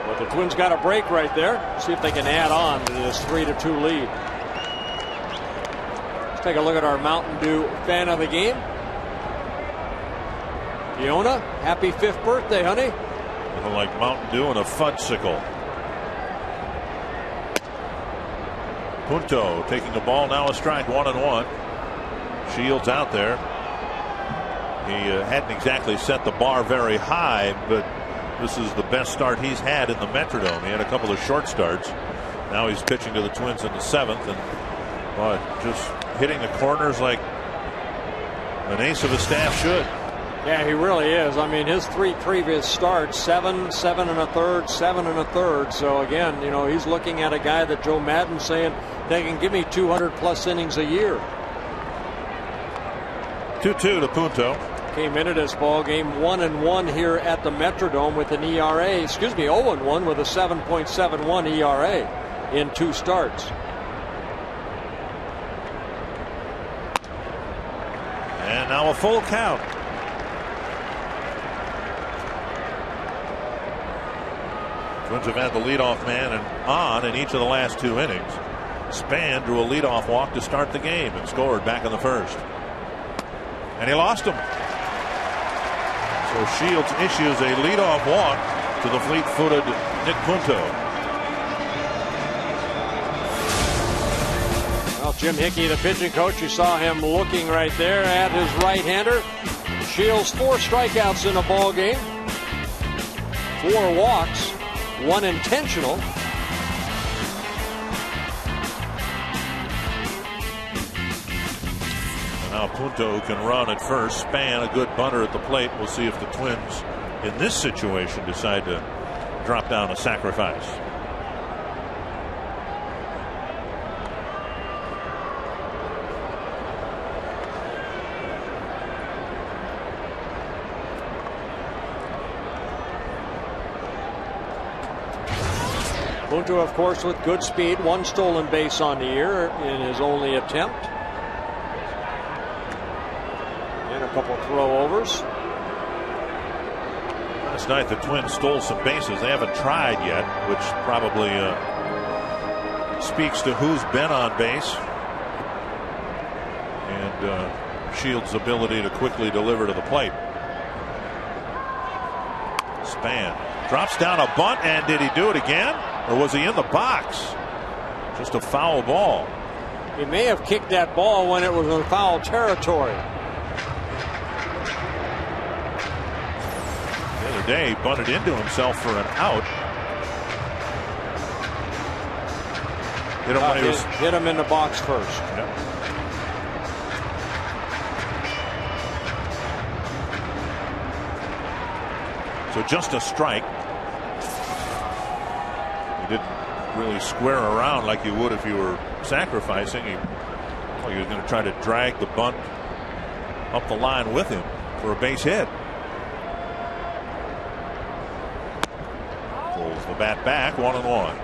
But the Twins got a break right there. See if they can add on to this 3-2 lead. Let's take a look at our Mountain Dew fan of the game. Fiona, happy 5th birthday, honey. Looking like Mountain Dew and a fudgesicle. Punto taking the ball, now a strike, 1-1. Shields out there. He hadn't exactly set the bar very high, but this is the best start he's had in the Metrodome. He had a couple of short starts. Now he's pitching to the Twins in the 7th, and just hitting the corners like an ace of a staff should. Yeah, he really is. I mean, his 3 previous starts, 7, 7 1/3, 7 1/3. So again, you know, he's looking at a guy that Joe Maddon's saying they can give me 200+ innings a year. 2-2 to Punto. Came into this ball game 1-1 here at the Metrodome with an ERA, 0-1 with a 7.71 ERA in 2 starts. And now a full count. Twins have had the leadoff man on in each of the last 2 innings. Span drew a leadoff walk to start the game and scored back in the 1st. And he lost him. So Shields issues a leadoff walk to the fleet-footed Nick Punto. Well, Jim Hickey, the pitching coach, you saw him looking right there at his right-hander. Shields 4 strikeouts in the ball game, 4 walks, 1 intentional. Now Punto can run at first. Span, a good bunter at the plate. We'll see if the Twins in this situation decide to drop down a sacrifice. Punto, of course, with good speed, 1 stolen base on the year in his only attempt. And a couple throwovers. Last night the Twins stole some bases. They haven't tried yet, which probably speaks to who's been on base. And Shields' ability to quickly deliver to the plate. Span drops down a bunt, and did he do it again? Or was he in the box? Just a foul ball. He may have kicked that ball when it was in foul territory. The other day he bunted into himself for an out. Hit him when he was hit him in the box first. Yep. So just a strike. He didn't really square around like you would if you were sacrificing. He was going to try to drag the bunt up the line with him for a base hit. Pulls the bat back, 1-1.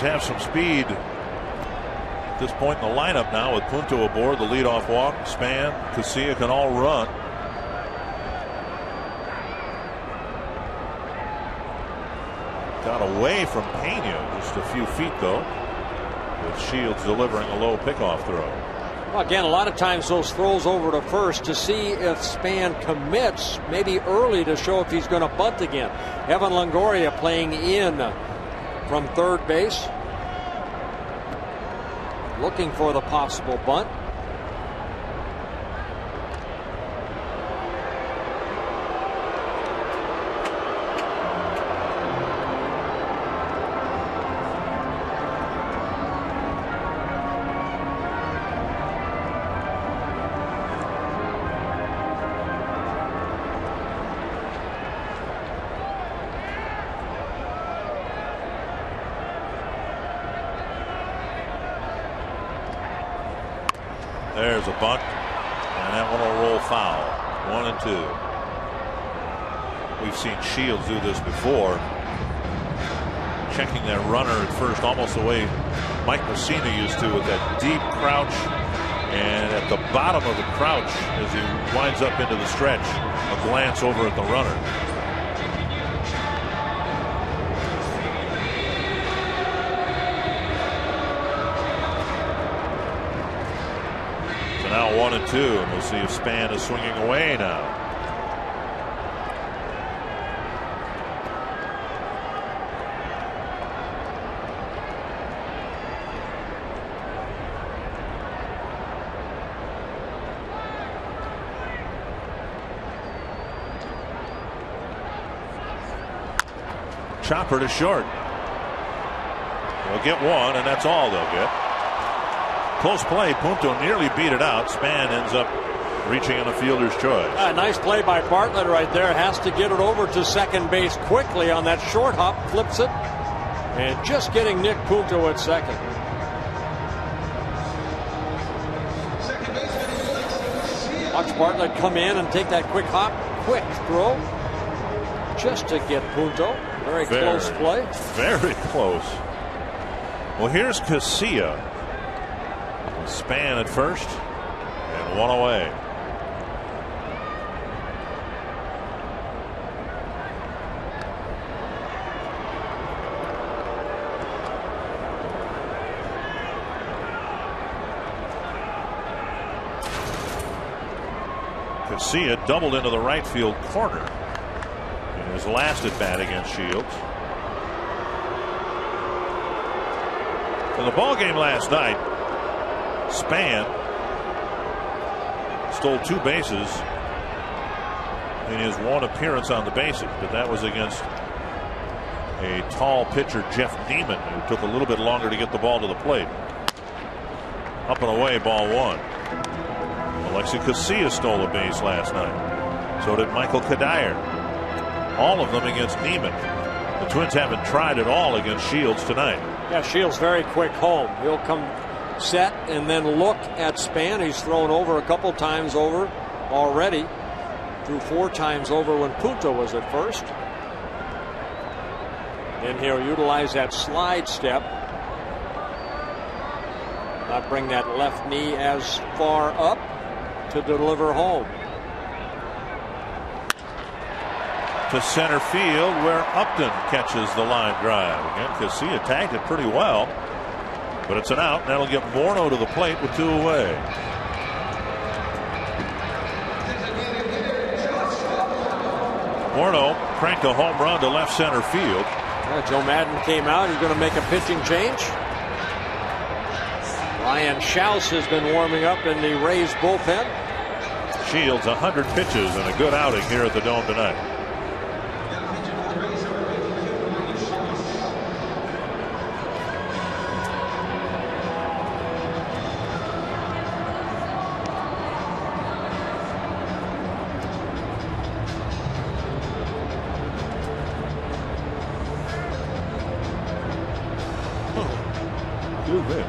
Have some speed at this point in the lineup now with Punto aboard, the leadoff walk. Span, Casilla can all run. Got away from Pena just a few feet though, with Shields delivering a low pickoff throw. Well, again, a lot of times those throws over to first to see if Span commits, maybe early to show if he's going to bunt again. Evan Longoria playing in from third base, looking for the possible bunt. There's a bunt, and that one will roll foul. 1-2. We've seen Shields do this before, checking that runner at first, almost the way Mike Mussina used to with that deep crouch, and at the bottom of the crouch as he winds up into the stretch, a glance over at the runner. Now 1-2, and we'll see if Span is swinging away now. chopper to short. They'll get one, and that's all they'll get. Close play. Punto nearly beat it out. Span ends up reaching in a fielder's choice. Nice play by Bartlett right there. Has to get it over to second base quickly on that short hop. Flips it. And just getting Nick Punto at second. Watch Bartlett come in and take that quick hop. Quick throw. Just to get Punto. Very close play. Very close. Well, here's Casilla. Span at first. And one away. Casilla doubled into the right field corner in his last at bat against Shields. In the ball game last night, Span stole 2 bases in his one appearance on the bases, but that was against a tall pitcher, Jeff Neiman, who took a little bit longer to get the ball to the plate. Up and away, ball 1. Alexi Casilla stole a base last night. So did Michael Kadire. All of them against Neiman. The Twins haven't tried at all against Shields tonight. Yeah, Shields very quick home. He'll come set and then look at Span. He's thrown over a couple times over already. Threw 4 times over when Punto was at first. And he'll utilize that slide step. Not bring that left knee as far up to deliver home. To center field where Upton catches the line drive. Again, Casilla tagged it pretty well. But it's an out, and that'll get Morneau to the plate with 2 away. Morneau cranked a home run to left center field. Joe Madden came out. He's going to make a pitching change. Ryan Schaus has been warming up in the Rays bullpen. Shields 100 pitches and a good outing here at the Dome tonight. Good hit.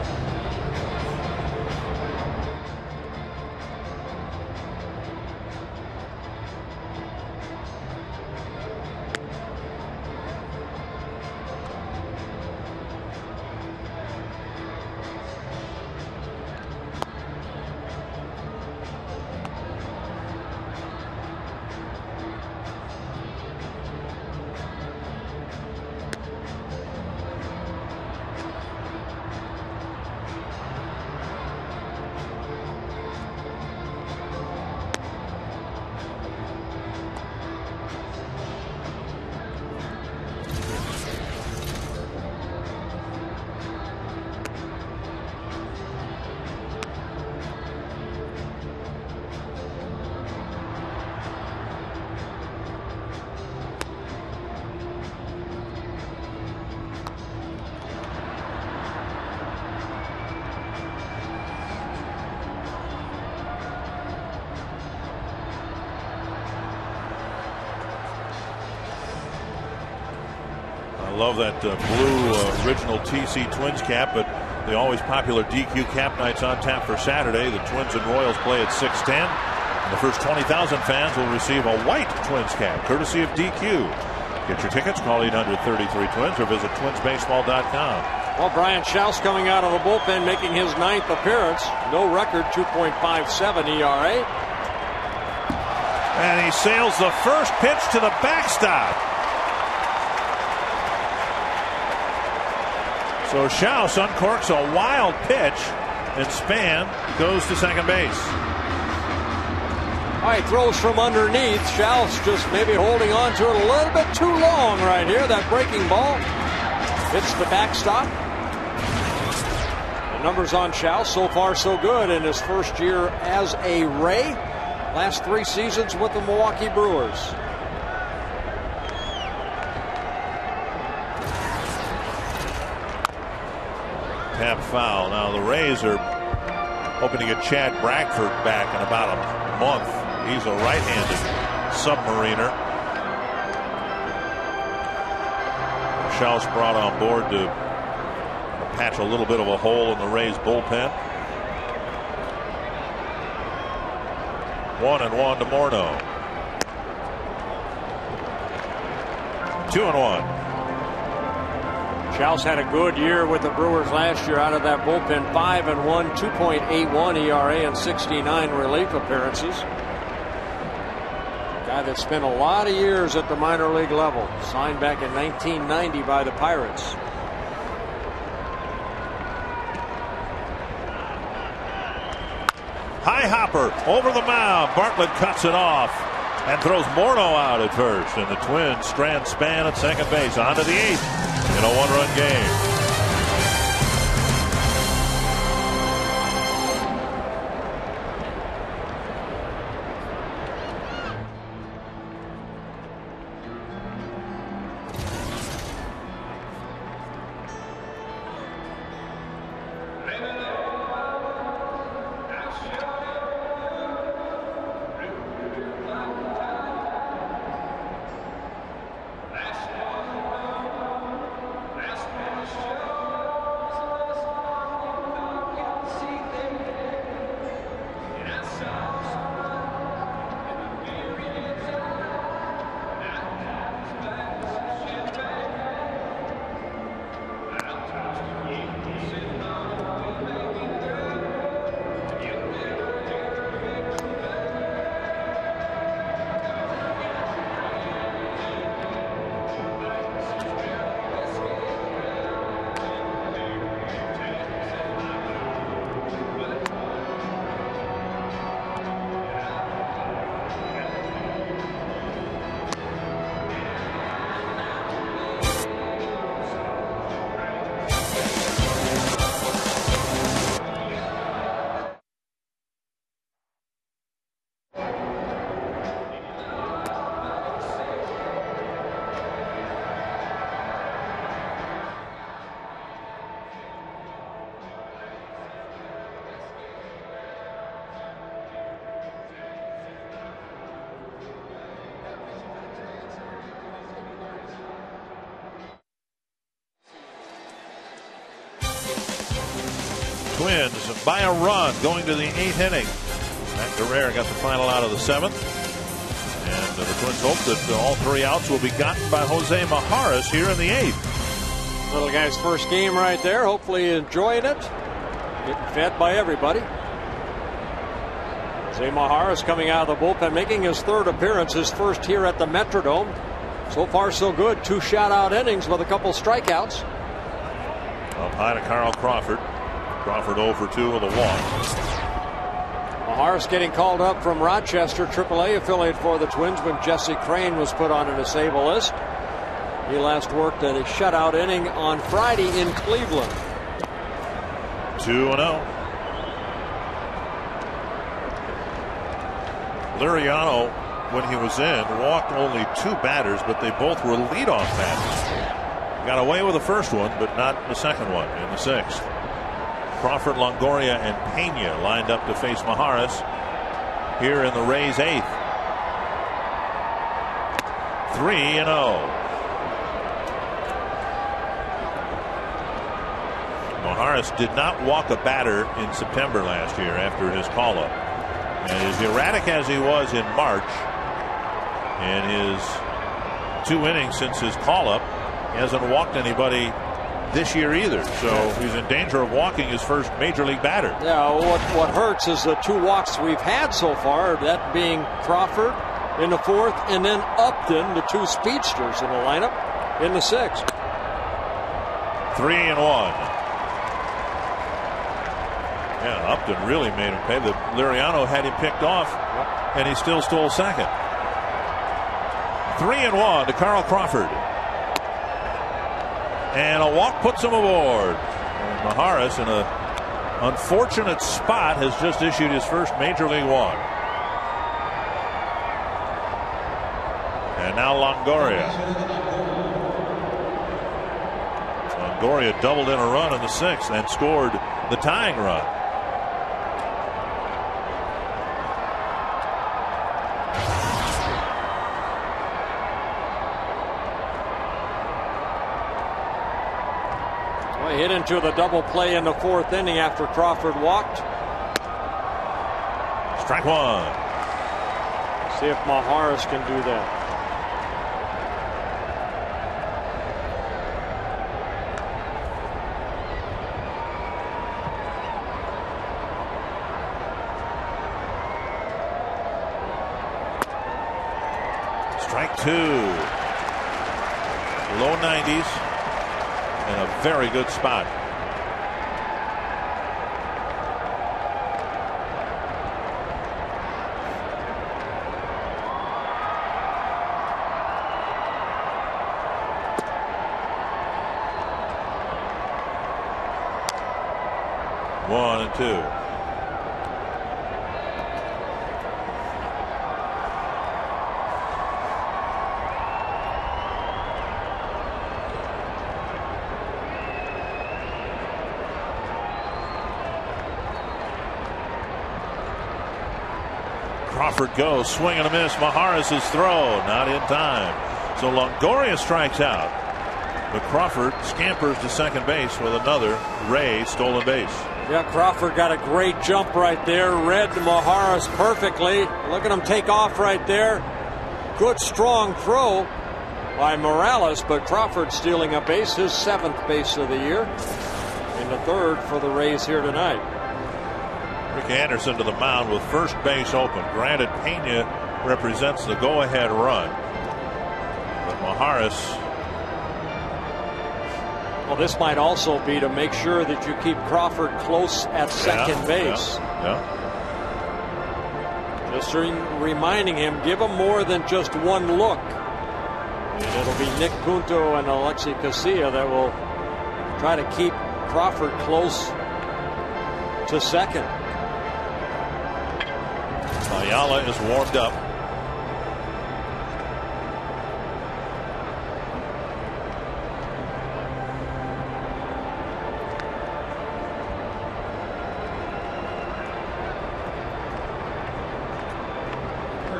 I love that blue original TC Twins cap, but the always popular DQ cap nights on tap for Saturday. The Twins and Royals play at 6:10. And the first 20,000 fans will receive a white Twins cap, courtesy of DQ. Get your tickets, call 800-33-TWINS or visit twinsbaseball.com. Well, Brian Schaus coming out of the bullpen, making his 9th appearance. No record, 2.57 ERA. And he sails the first pitch to the backstop. So Schaus uncorks a wild pitch, and Span goes to second base. All right, throws from underneath. Schaus just maybe holding on to it a little bit too long right here. That breaking ball hits the backstop. The numbers on Schaus so far so good in his first year as a Ray. Last 3 seasons with the Milwaukee Brewers. tap foul. Now the Rays are hoping to get Chad Bradford back in about a month. He's a right-handed submariner. Schaus brought on board to patch a little bit of a hole in the Rays bullpen. 1-1 to Morneau. 2-1. Schaus had a good year with the Brewers last year out of that bullpen. 5-1, 2.81 ERA and 69 relief appearances. Guy that spent a lot of years at the minor league level. Signed back in 1990 by the Pirates. High hopper over the mound. Bartlett cuts it off and throws Morneau out at first. And the Twins strand Span at second base. On to the 8th in a one-run game. Twins by a run going to the 8th inning. Matt Guerrero got the final out of the 7th. And the Twins hope that all 3 outs will be gotten by Jose Majares here in the 8th. Little guy's first game right there. Hopefully enjoying it. Getting fed by everybody. Jose Majares coming out of the bullpen, making his 3rd appearance, his first here at the Metrodome. So far so good. 2 shutout innings with a couple strikeouts. Up high to Carl Crawford. Crawford 0 for 2 with a walk. Majares getting called up from Rochester, AAA affiliate for the Twins, when Jesse Crane was put on a disabled list. He last worked at a shutout inning on Friday in Cleveland. 2-0. Liriano, when he was in, walked only 2 batters, but they both were leadoff batters. Got away with the first one, but not the second one in the 6th. Crawford, Longoria, and Pena lined up to face Majares here in the Rays' 8th. 3-0. Majares did not walk a batter in September last year after his call-up. And as erratic as he was in March, in his 2 innings since his call-up, he hasn't walked anybody this year either, so he's in danger of walking his first major league batter. Yeah, what hurts is the 2 walks we've had so far, that being Crawford in the 4th and then Upton, the 2 speedsters in the lineup, in the 6th. 3-1. Yeah, Upton really made him pay. The Liriano had him picked off, and he still stole second. 3-1 to Carl Crawford. And a walk puts him aboard. And Majares, in an unfortunate spot, has just issued his first major league walk. And now Longoria. Longoria doubled in a run in the 6th and scored the tying run. Well, hit into the double play in the 4th inning after Crawford walked. Strike one. See if Maharis can do that. Strike two. Low 90s and a very good spot. One and two. Crawford goes, swing and a miss. Maharis' throw not in time. So Longoria strikes out. But Crawford scampers to second base with another Ray stolen base. Yeah, Crawford got a great jump right there. Read Maharis perfectly. Look at him take off right there. Good strong throw by Morales, but Crawford stealing a base, his 7th base of the year. In the 3rd for the Rays here tonight. Rick Anderson to the mound with first base open. Granted, Pena represents the go-ahead run. But Maharis. Well, this might also be to make sure that you keep Crawford close at second base. Yeah. Just reminding him, give him more than just one look. And it'll be Nick Punto and Alexi Casilla that will try to keep Crawford close to second. Ayala is warmed up.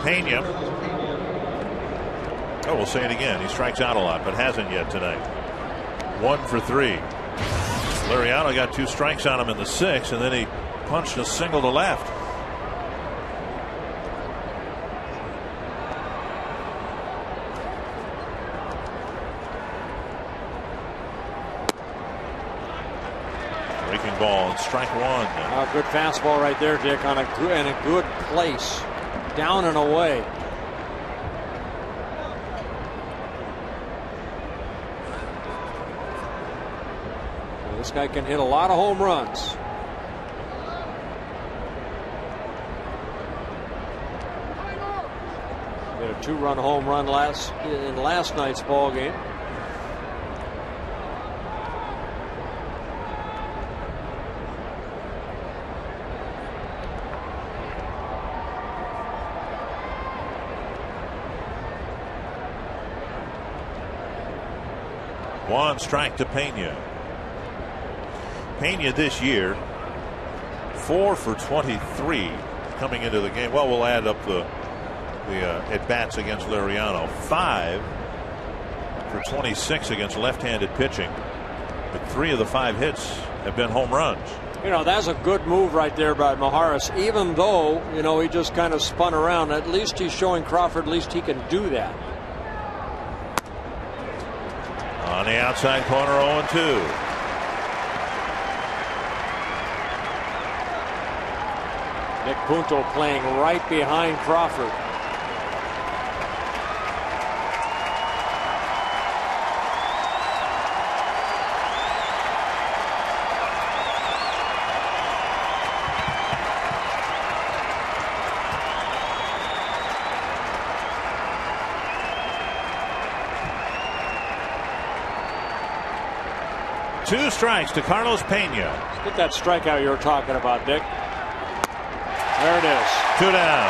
Pena. Oh, we'll say it again. He strikes out a lot, but hasn't yet tonight. 1 for 3. Liriano got 2 strikes on him in the 6th, and then he punched a single to left. Breaking ball and strike one. Good fastball right there, Dick, on a good place. Down and away. Well, this guy can hit a lot of home runs. Hit a 2-run home run in last night's ball game. One strike to Pena. Pena this year 4 for 23 coming into the game. Well, we'll add up the at bats against Liriano. 5 for 26 against left-handed pitching. But 3 of the 5 hits have been home runs. You know, that's a good move right there by Maharis. Even though, you know, he just kind of spun around. At least he's showing Crawford at least he can do that. On the outside corner, 0-2. Nick Punto playing right behind Crawford. Two strikes to Carlos Pena. Let's get that strikeout you were talking about, Dick. There it is. 2 down.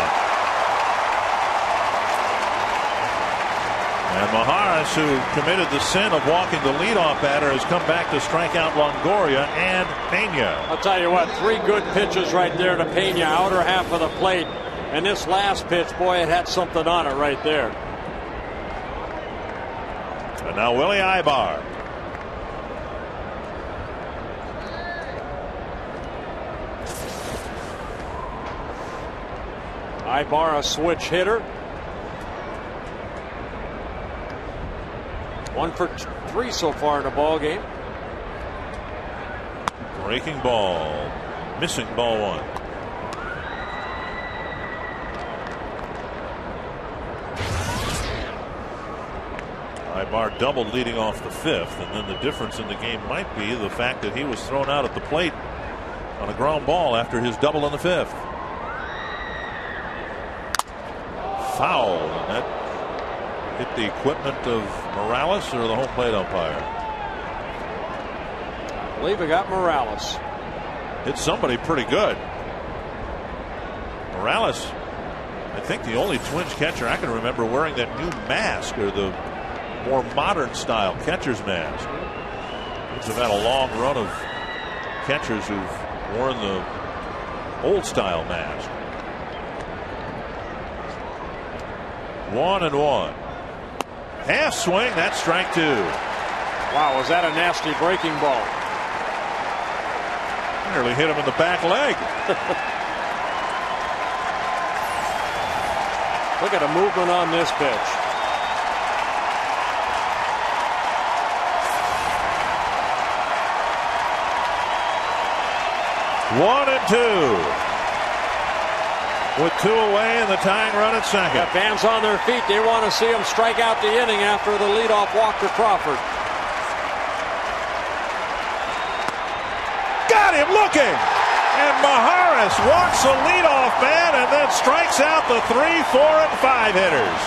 And Maharis, who committed the sin of walking the leadoff batter, has come back to strike out Longoria and Pena. I'll tell you what, 3 good pitches right there to Pena, outer half of the plate. And this last pitch, boy, it had something on it right there. And now Willie Ibar. Ibar, a switch hitter. 1 for 3 so far in the ball game. Breaking ball. Missing ball 1. Ibar doubled leading off the 5th, and then the difference in the game might be the fact that he was thrown out at the plate on a ground ball after his double in the 5th. Foul. And that hit the equipment of Morales or the home plate umpire? I believe it got Morales. Hit somebody pretty good. Morales, I think the only Twins catcher I can remember wearing that new mask, or the more modern style catcher's mask. Twins have had a long run of catchers who've worn the old style mask. 1-1. Half swing, that's strike 2. Wow, was that a nasty breaking ball? Nearly hit him in the back leg. Look at the movement on this pitch. One and 2. With 2 away and the tying run at second. Yeah, fans on their feet. They want to see him strike out the inning after the leadoff walk to Crawford. Got him looking. And Maharis walks the leadoff man and then strikes out the 3, 4, and 5 hitters.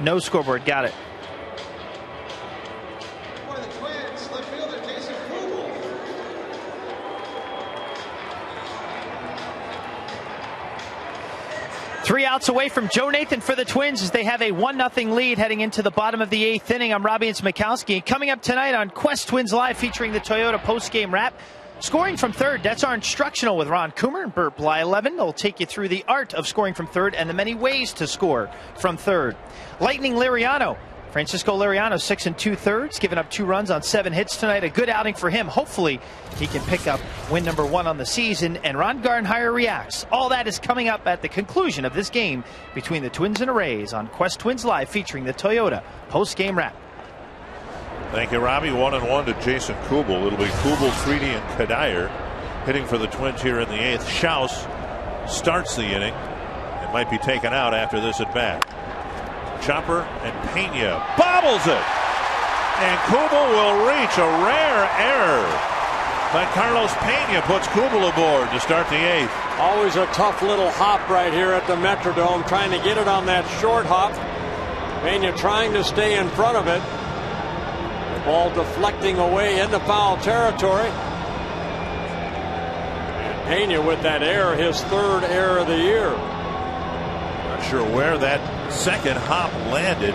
No scoreboard. Got it. For the Twins, left fielder Jason Kugel. Three outs away from Joe Nathan for the Twins as they have a 1-0 lead heading into the bottom of the 8th inning. I'm Robbie Smikowski. Coming up tonight on Quest Twins Live, featuring the Toyota postgame wrap. Scoring from third, that's our instructional with Ron Coomer and Burt Bly11. They'll take you through the art of scoring from third and the many ways to score from third. Lightning Liriano. Francisco Liriano, 6 2/3, giving up 2 runs on 7 hits tonight. A good outing for him. Hopefully, he can pick up win number 1 on the season. And Ron Gardenhire reacts. All that is coming up at the conclusion of this game between the Twins and the Rays on Quest Twins Live, featuring the Toyota post-game wrap. Thank you, Robbie. 1-1 to Jason Kubel. It'll be Kubel, Treaty, and Kadire hitting for the Twins here in the 8th. Schaus starts the inning and might be taken out after this at bat. Chopper and Pena bobbles it, and Kubel will reach a rare error. by Carlos Pena puts Kubel aboard to start the 8th. Always a tough little hop right here at the Metrodome, trying to get it on that short hop. Pena trying to stay in front of it. The ball deflecting away into foul territory. And Pena with that error, his 3rd error of the year. Not sure where that second hop landed.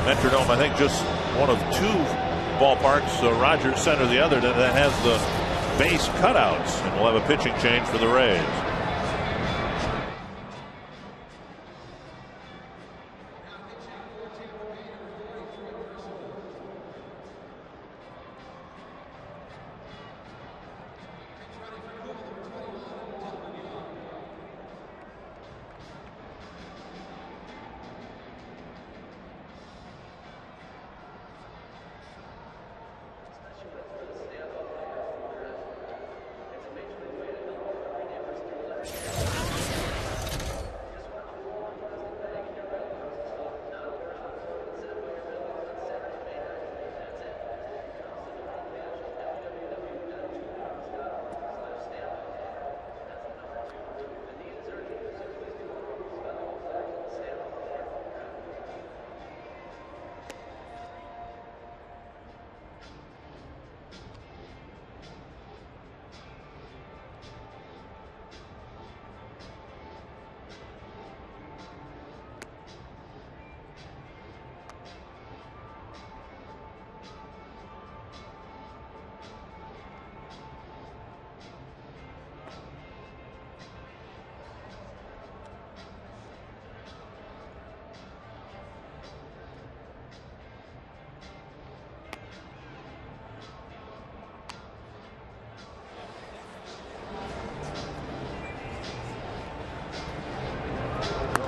Metrodome, I think, just one of 2 ballparks, Rogers Center the other, that has the base cutouts, and we'll have a pitching change for the Rays.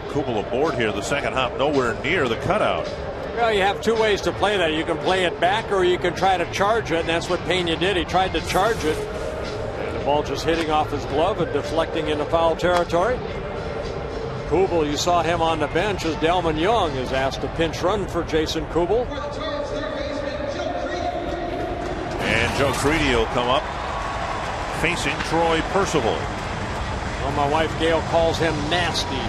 Kubel aboard here. The second hop nowhere near the cutout. Well, you have 2 ways to play that. You can play it back, or you can try to charge it, and that's what Pena did. He tried to charge it, and the ball just hitting off his glove and deflecting into foul territory. Kubel, you saw him on the bench as Delman Young is asked to pinch run for Jason Kubel. And Joe Creedy will come up facing Troy Percival. Well, my wife Gail calls him nasty.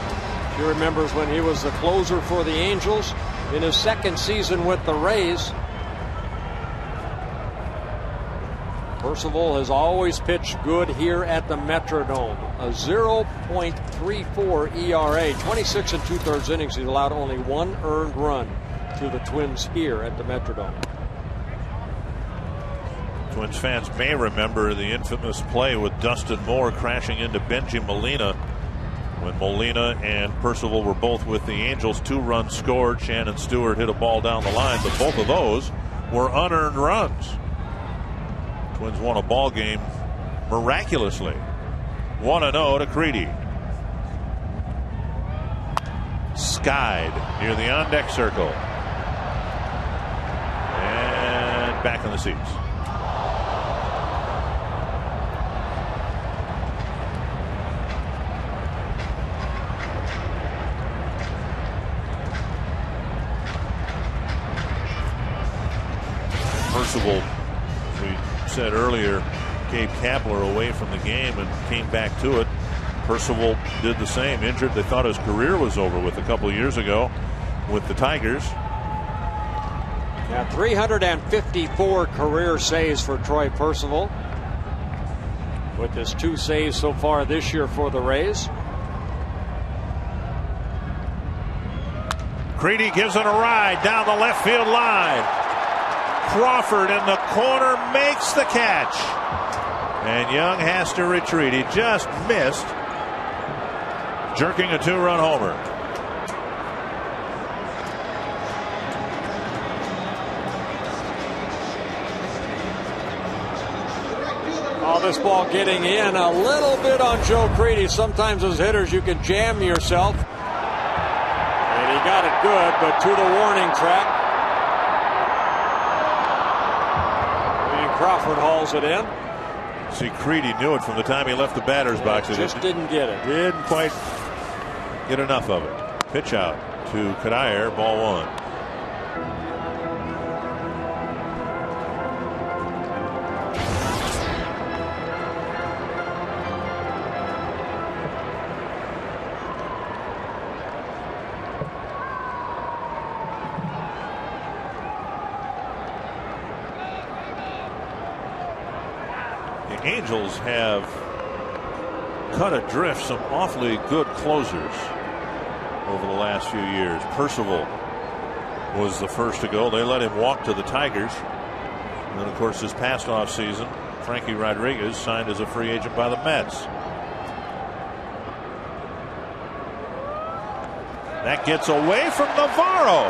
She remembers when he was the closer for the Angels in his 2nd season with the Rays. Percival has always pitched good here at the Metrodome. A 0.34 ERA. 26 2/3 innings. He's allowed only 1 earned run to the Twins here at the Metrodome. Twins fans may remember the infamous play with Dustin Moore crashing into Benji Molina when Molina and Percival were both with the Angels. 2 runs scored. Shannon Stewart hit a ball down the line, but both of those were unearned runs. Twins won a ball game miraculously. 1-0 to Creedy. Skied near the on-deck circle. And back in the seats. Percival, we said earlier, gave Kapler away from the game and came back to it. Percival did the same. Injured. They thought his career was over with a couple of years ago with the Tigers. Yeah, 354 career saves for Troy Percival, with his 2 saves so far this year for the Rays. Creedy gives it a ride down the left field line. Crawford in the corner makes the catch. And Young has to retreat. He just missed, jerking a 2-run homer. Oh, this ball getting in a little bit on Joe Creedy. Sometimes as hitters you can jam yourself. And he got it good, but to the warning track. Crawford hauls it in. See, Creedy knew it from the time he left the batter's box. Just didn't get it. Didn't quite get enough of it. Pitch out to Kadair, ball 1. The Angels have cut adrift some awfully good closers over the last few years. Percival was the first to go. They let him walk to the Tigers. And then, of course, this past offseason, Frankie Rodriguez signed as a free agent by the Mets. That gets away from Navarro.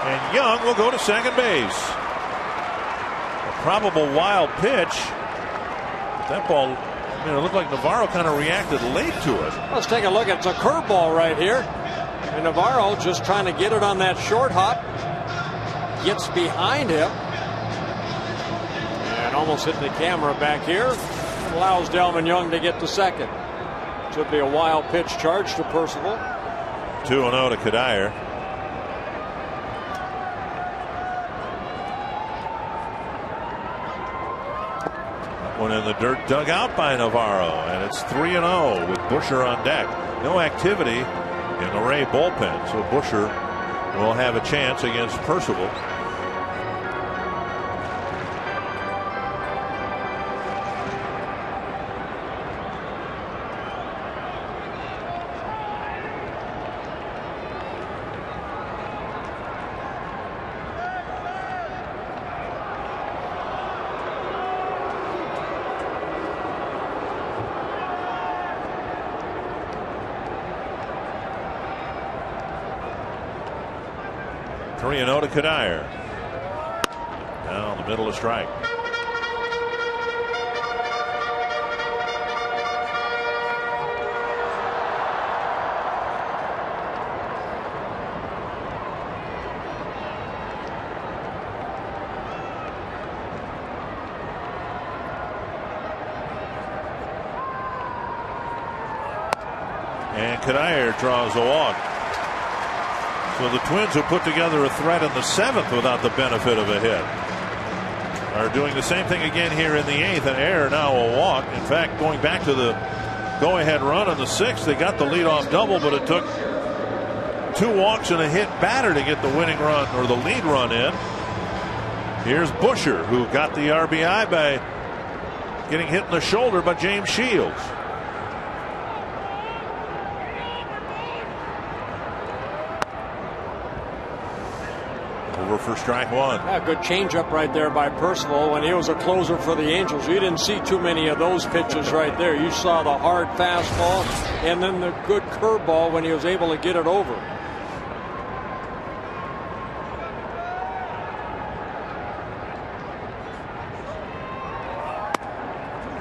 And Young will go to second base. A probable wild pitch. That ball, it looked like Navarro kind of reacted late to it. Let's take a look. It's a curveball right here. And Navarro just trying to get it on that short hop. Gets behind him. And almost hit the camera back here. Allows Delman Young to get to second. Should be a wild pitch charge to Percival. 2-0 to Kadire. One in the dirt dug out by Navarro, and it's 3-0 with Busher on deck. No activity in the Ray bullpen, so Busher will have a chance against Percival. To Kadire. Down the middle of strike. And Kadire draws a walk. So the Twins, who put together a threat in the 7th without the benefit of a hit, are doing the same thing again here in the 8th. An error, now a walk. In fact, going back to the go-ahead run in the 6th, they got the leadoff double, but it took 2 walks and a hit batter to get the winning run or the lead run in. Here's Busher, who got the RBI by getting hit in the shoulder by James Shields. Over for strike one. Yeah, good changeup right there by Percival when he was a closer for the Angels. You didn't see too many of those pitches right there. You saw the hard fastball and then the good curveball when he was able to get it over.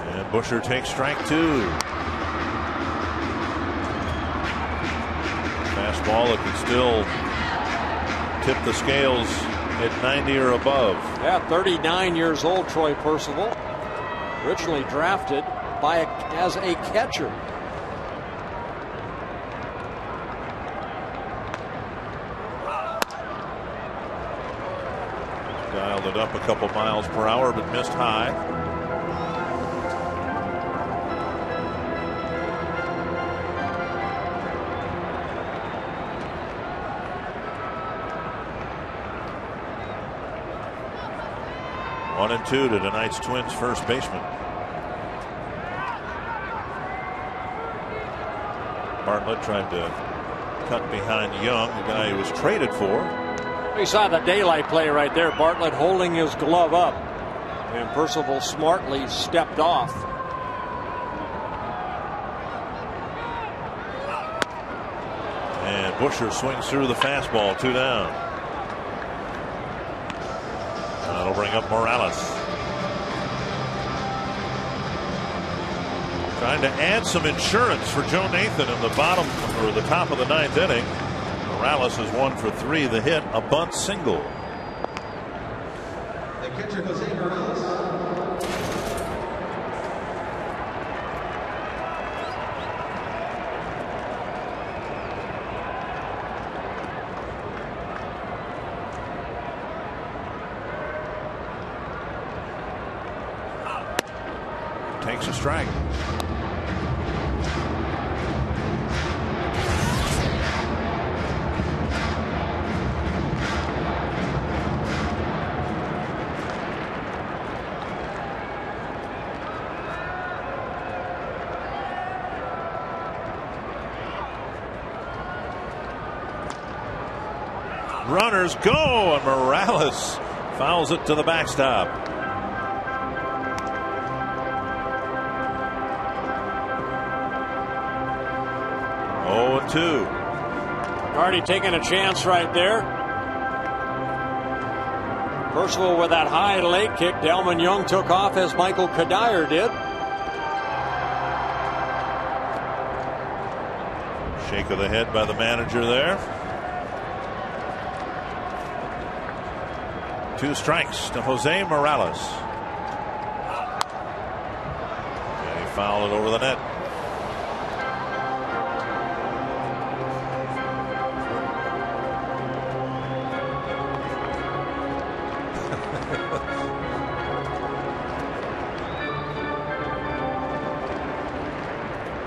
And Busher takes strike 2. Fastball that can still tip the scales at 90 or above. Yeah, 39 years old, Troy Percival. Originally drafted as a catcher. Dialed it up a couple miles per hour, but missed high. One and 2 to tonight's Twins first baseman. Bartlett tried to cut behind Young, the guy he was traded for. We saw the daylight play right there. Bartlett holding his glove up, and Percival smartly stepped off. And Busher swings through the fastball, 2 down. That'll bring up Morales. Trying to add some insurance for Joe Nathan in the bottom or the top of the 9th inning. Morales is 1 for 3. The hit, a bunt single. The catcher, Jose Morales. Takes a strike. Runners go, and Morales fouls it to the backstop. 0-2. Already taking a chance right there. Percival with that high leg kick. Delman Young took off as Michael Kadire did. Shake of the head by the manager there. 2 strikes to Jose Morales. And he fouled it over the net.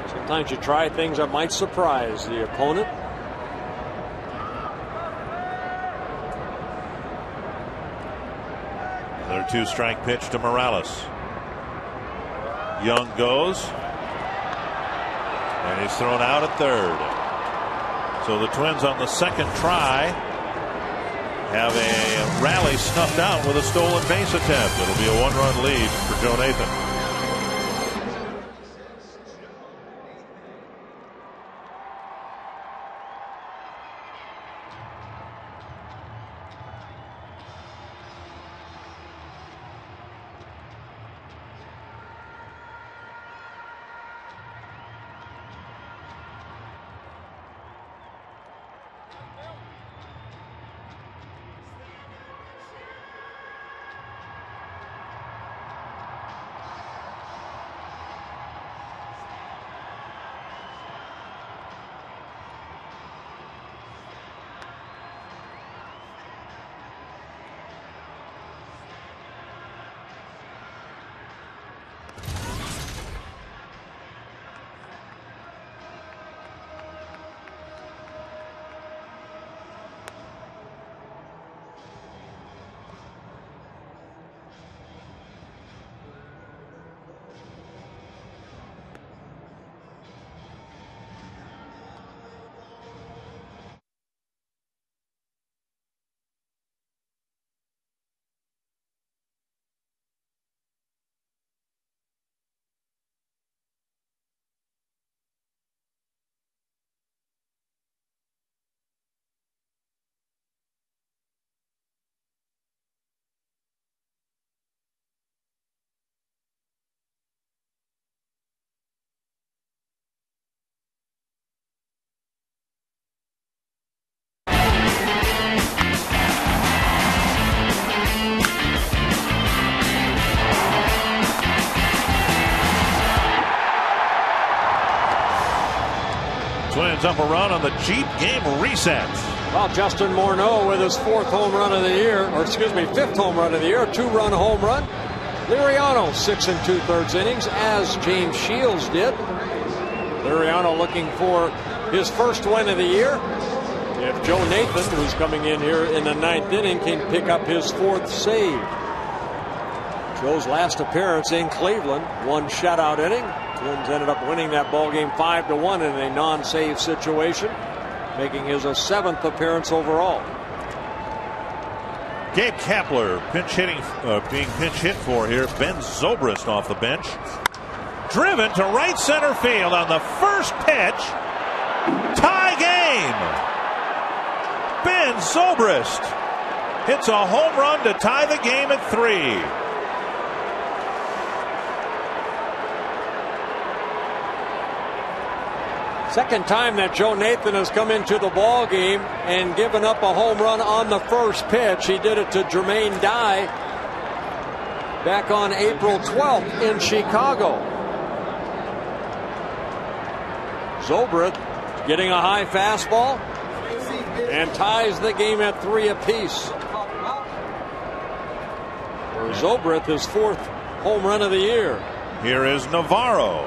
Sometimes you try things that might surprise the opponent. Another 2-strike pitch to Morales. Young goes. And he's thrown out at third. So the Twins on the second try have a rally snuffed out with a stolen base attempt. It'll be a 1-run lead for Joe Nathan. Twins up a run on the Jeep game reset. Well, Justin Morneau with his 4th home run of the year, or excuse me, 5th home run of the year, 2-run home run. Liriano 6 2/3 innings, as James Shields did. Liriano looking for his first win of the year. If Joe Nathan, who's coming in here in the 9th inning, can pick up his 4th save. Joe's last appearance in Cleveland, 1 shutout inning. Twins ended up winning that ball game 5-1 in a non-save situation, making his a 7th appearance overall. Gabe Kapler being pinch hit for here. Ben Zobrist off the bench. Driven to right center field on the first pitch. Tie game. Ben Zobrist hits a home run to tie the game at 3. Second time that Joe Nathan has come into the ball game and given up a home run on the first pitch. He did it to Jermaine Dye back on April 12th in Chicago. Zobrist getting a high fastball and ties the game at 3 apiece. For Zobrist, his 4th home run of the year. Here is Navarro.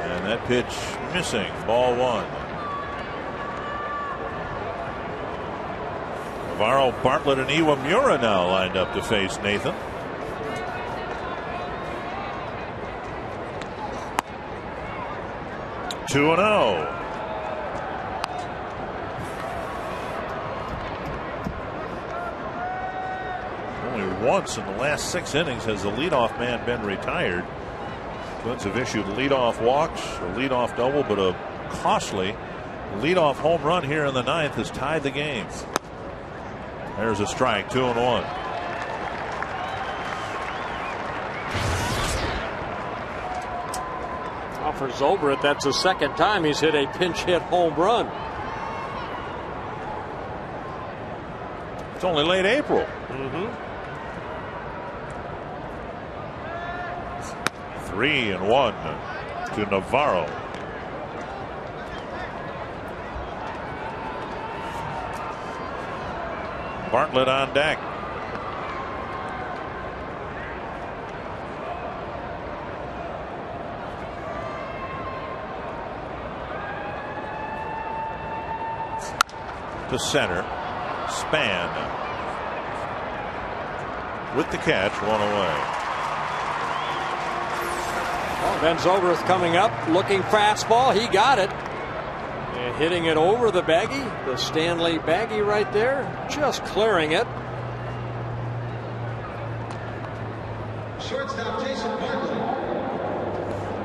And that pitch missing. Ball 1. Navarro, Bartlett, and Iwamura now lined up to face Nathan. Only once in the last 6 innings has the leadoff man been retired. Twins have issued leadoff walks, a leadoff double, but a costly leadoff home run here in the 9th has tied the game. There's a strike, 2-1. Well, for Zobrist, that's the second time he's hit a pinch hit home run. It's only late April. 3-1 to Navarro. Bartlett on deck. To center. Span with the catch, 1 away. Well, Ben Zobrist coming up, looking fastball. He got it. And hitting it over the baggy, the Stanley baggy right there, just clearing it. Shortstop Jason Bartlett.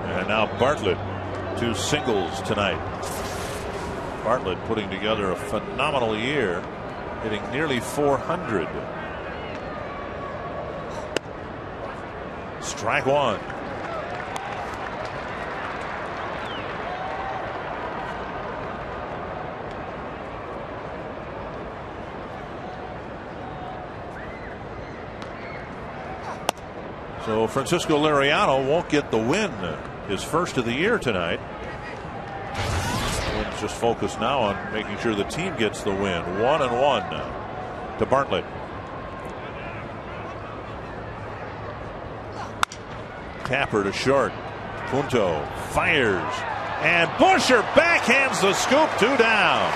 And now Bartlett, 2 singles tonight. Bartlett putting together a phenomenal year, hitting nearly 400. Strike 1. So Francisco Liriano won't get the win, his first of the year tonight. Twins just focused now on making sure the team gets the win. 1-1 now to Bartlett. Tapper to short. Punto fires, and Busher backhands the scoop. 2 down.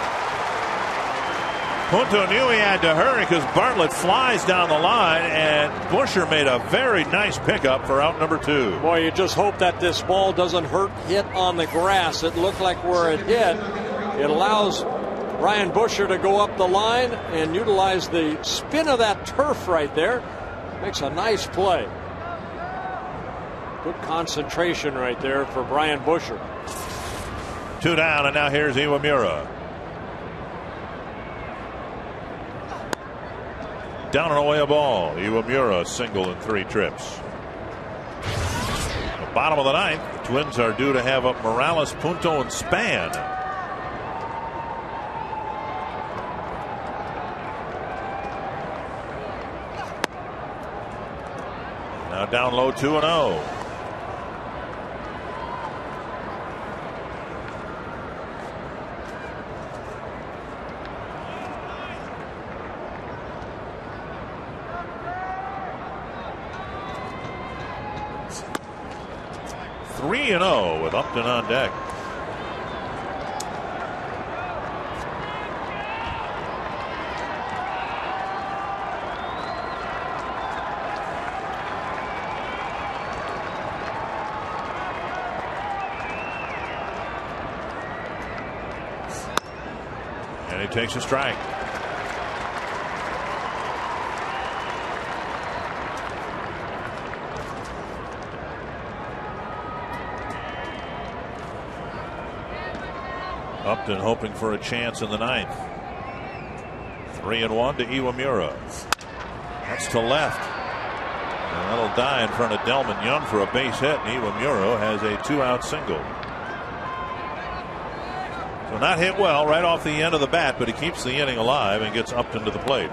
Punto knew he had to hurry because Bartlett flies down the line, and Busher made a very nice pickup for out number 2. Boy, you just hope that this ball doesn't hit on the grass. It looked like where it hit. It allows Ryan Busher to go up the line and utilize the spin of that turf right there. Makes a nice play. Good concentration right there for Brian Busher. 2 down, and now here's Iwamura. Down and away a ball. Iwamura single in 3 trips. The bottom of the 9th, the Twins are due to have up Morales, Punto, and Span. Now down low, 2-0. With Upton on deck. And he takes a strike. Upton hoping for a chance in the 9th. 3-1 to Iwamura. That's to left. And that'll die in front of Delman Young for a base hit. And Iwamura has a 2-out single. So not hit well right off the end of the bat, but he keeps the inning alive and gets Upton to the plate.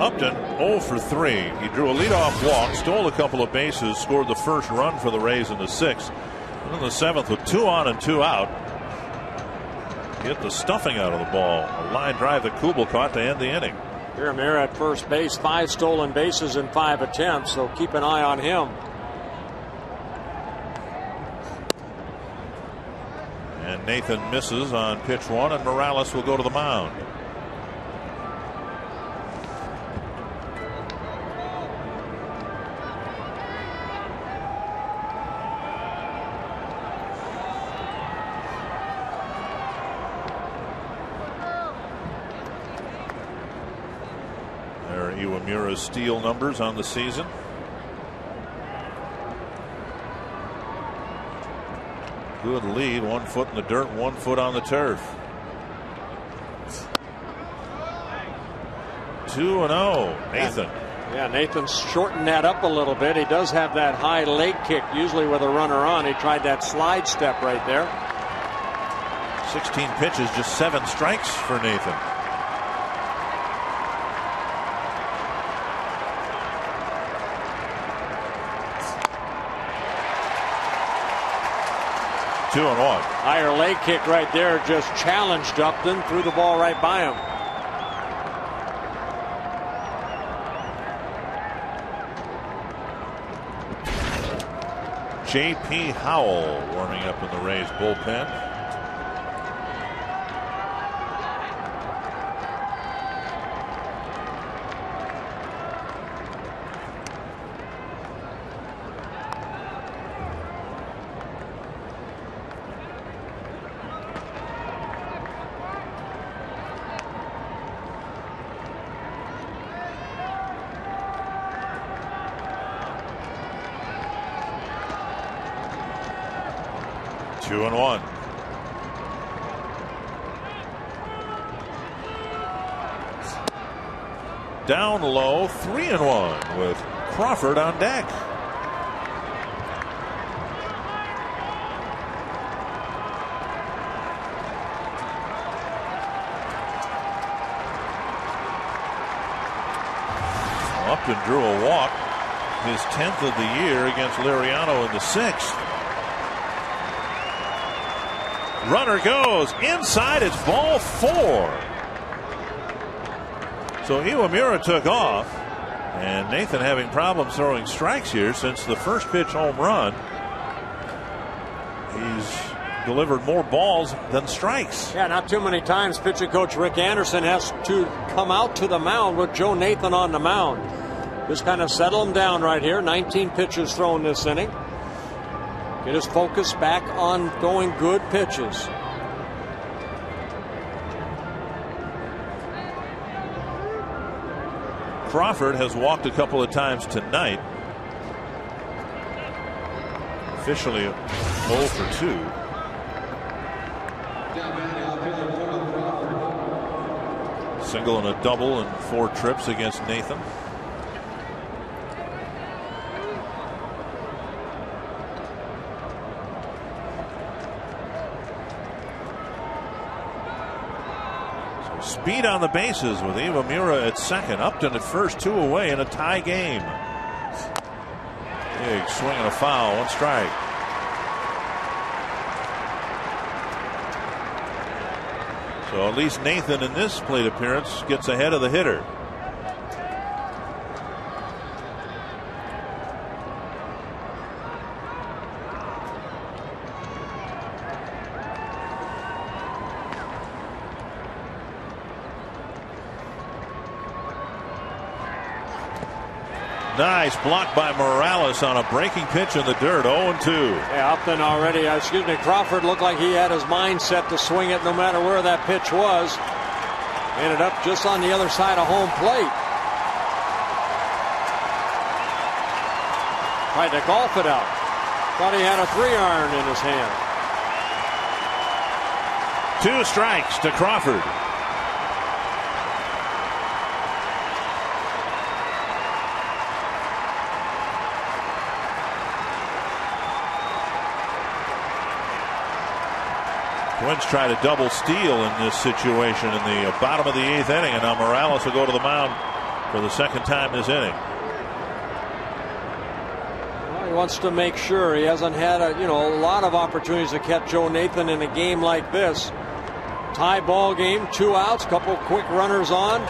Upton 0 for 3. He drew a leadoff walk, stole a couple of bases, scored the first run for the Rays in the 6th. And in the 7th, with 2 on and 2 out, hit the stuffing out of the ball. A line drive that Kubel caught to end the inning. Iwamura at first base, 5 stolen bases in 5 attempts, so keep an eye on him. And Nathan misses on pitch 1, and Morales will go to the mound. Iwamura's steal numbers on the season. Good lead, 1 foot in the dirt, 1 foot on the turf. 2-0, Nathan. Yeah, Nathan's shortened that up a little bit. He does have that high leg kick, usually with a runner on. He tried that slide step right there. 16 pitches, just 7 strikes for Nathan. Two and one. Higher leg kick right there, just challenged Upton, threw the ball right by him. J.P. Howell warming up in the Rays bullpen. Two and one. Down low, 3-1 with Crawford on deck. Upton drew a walk, his 10th of the year against Liriano in the 6th. Runner goes inside, it's ball 4. So Iwamura took off, and Nathan having problems throwing strikes here since the first pitch home run. He's delivered more balls than strikes. Yeah, not too many times pitching coach Rick Anderson has to come out to the mound with Joe Nathan on the mound. Just kind of settle him down right here. 19 pitches thrown this inning. Get his focus back on throwing good pitches. Crawford has walked a couple of times tonight. Officially 0 for 2. Single and a double and 4 trips against Nathan. Speed on the bases with Iwamura at second. Upton at first, 2 away in a tie game. Big swing and a foul, 1 strike. So at least Nathan in this plate appearance gets ahead of the hitter. Nice block by Morales on a breaking pitch in the dirt. 0-2. Yeah, Upton already, Crawford looked like he had his mind set to swing it no matter where that pitch was. Ended up just on the other side of home plate. Tried to golf it out. Thought he had a 3-iron in his hand. 2 strikes to Crawford. Twins try to double steal in this situation in the bottom of the 8th inning, and now Morales will go to the mound for the 2nd time this inning. Well, he wants to make sure he hasn't had a lot of opportunities to catch Joe Nathan in a game like this. Tie ball game, 2 outs, couple quick runners on.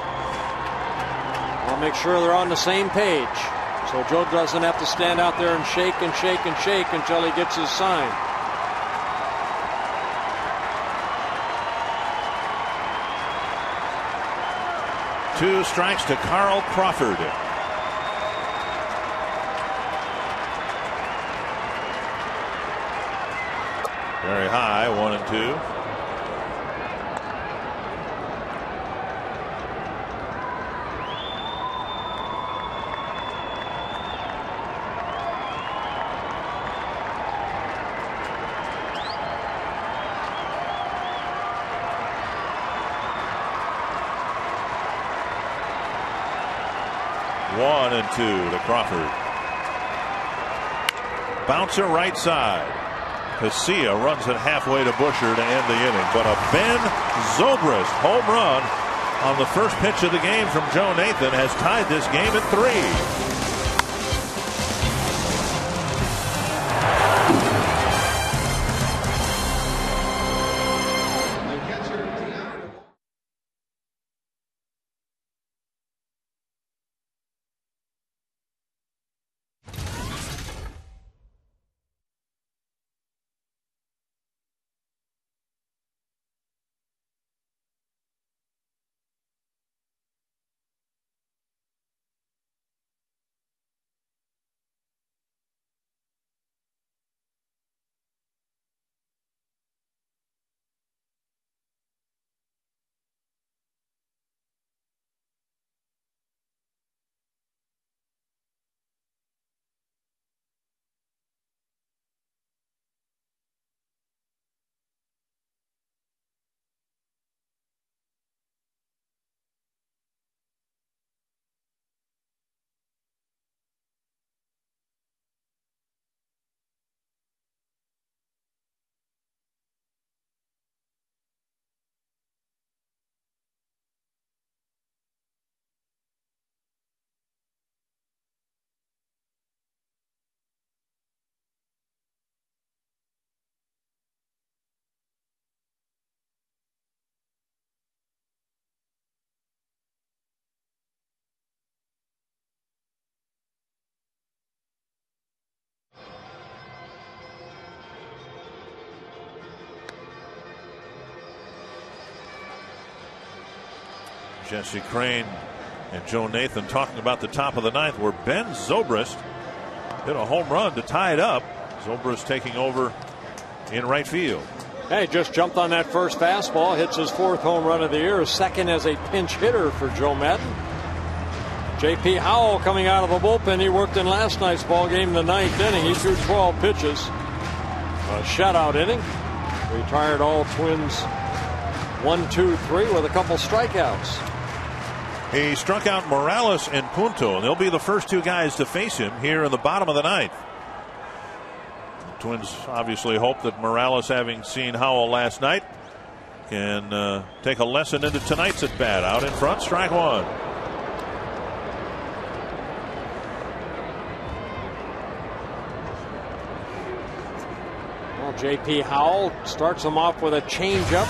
I'll make sure they're on the same page, so Joe doesn't have to stand out there and shake and shake and shake until he gets his sign. Two strikes to Carl Crawford. Very high, 1-2. 1-2 to Crawford. Bouncer right side. Casilla runs it halfway to Busher to end the inning. But a Ben Zobrist home run on the first pitch of the game from Joe Nathan has tied this game at 3. Jesse Crain and Joe Nathan talking about the top of the ninth, where Ben Zobrist hit a home run to tie it up. Zobrist taking over in right field. Hey, just jumped on that first fastball, hits his 4th home run of the year, second as a pinch hitter for Joe Madden. J.P. Howell coming out of the bullpen. He worked in last night's ball game in the 9th inning. He threw 12 pitches. A shutout inning. Retired all Twins 1, 2, 3 with a couple strikeouts. He struck out Morales and Punto, and they'll be the first 2 guys to face him here in the bottom of the 9th. The Twins obviously hope that Morales, having seen Howell last night, can take a lesson into tonight's at bat. Out in front, strike 1. Well, J.P. Howell starts him off with a changeup.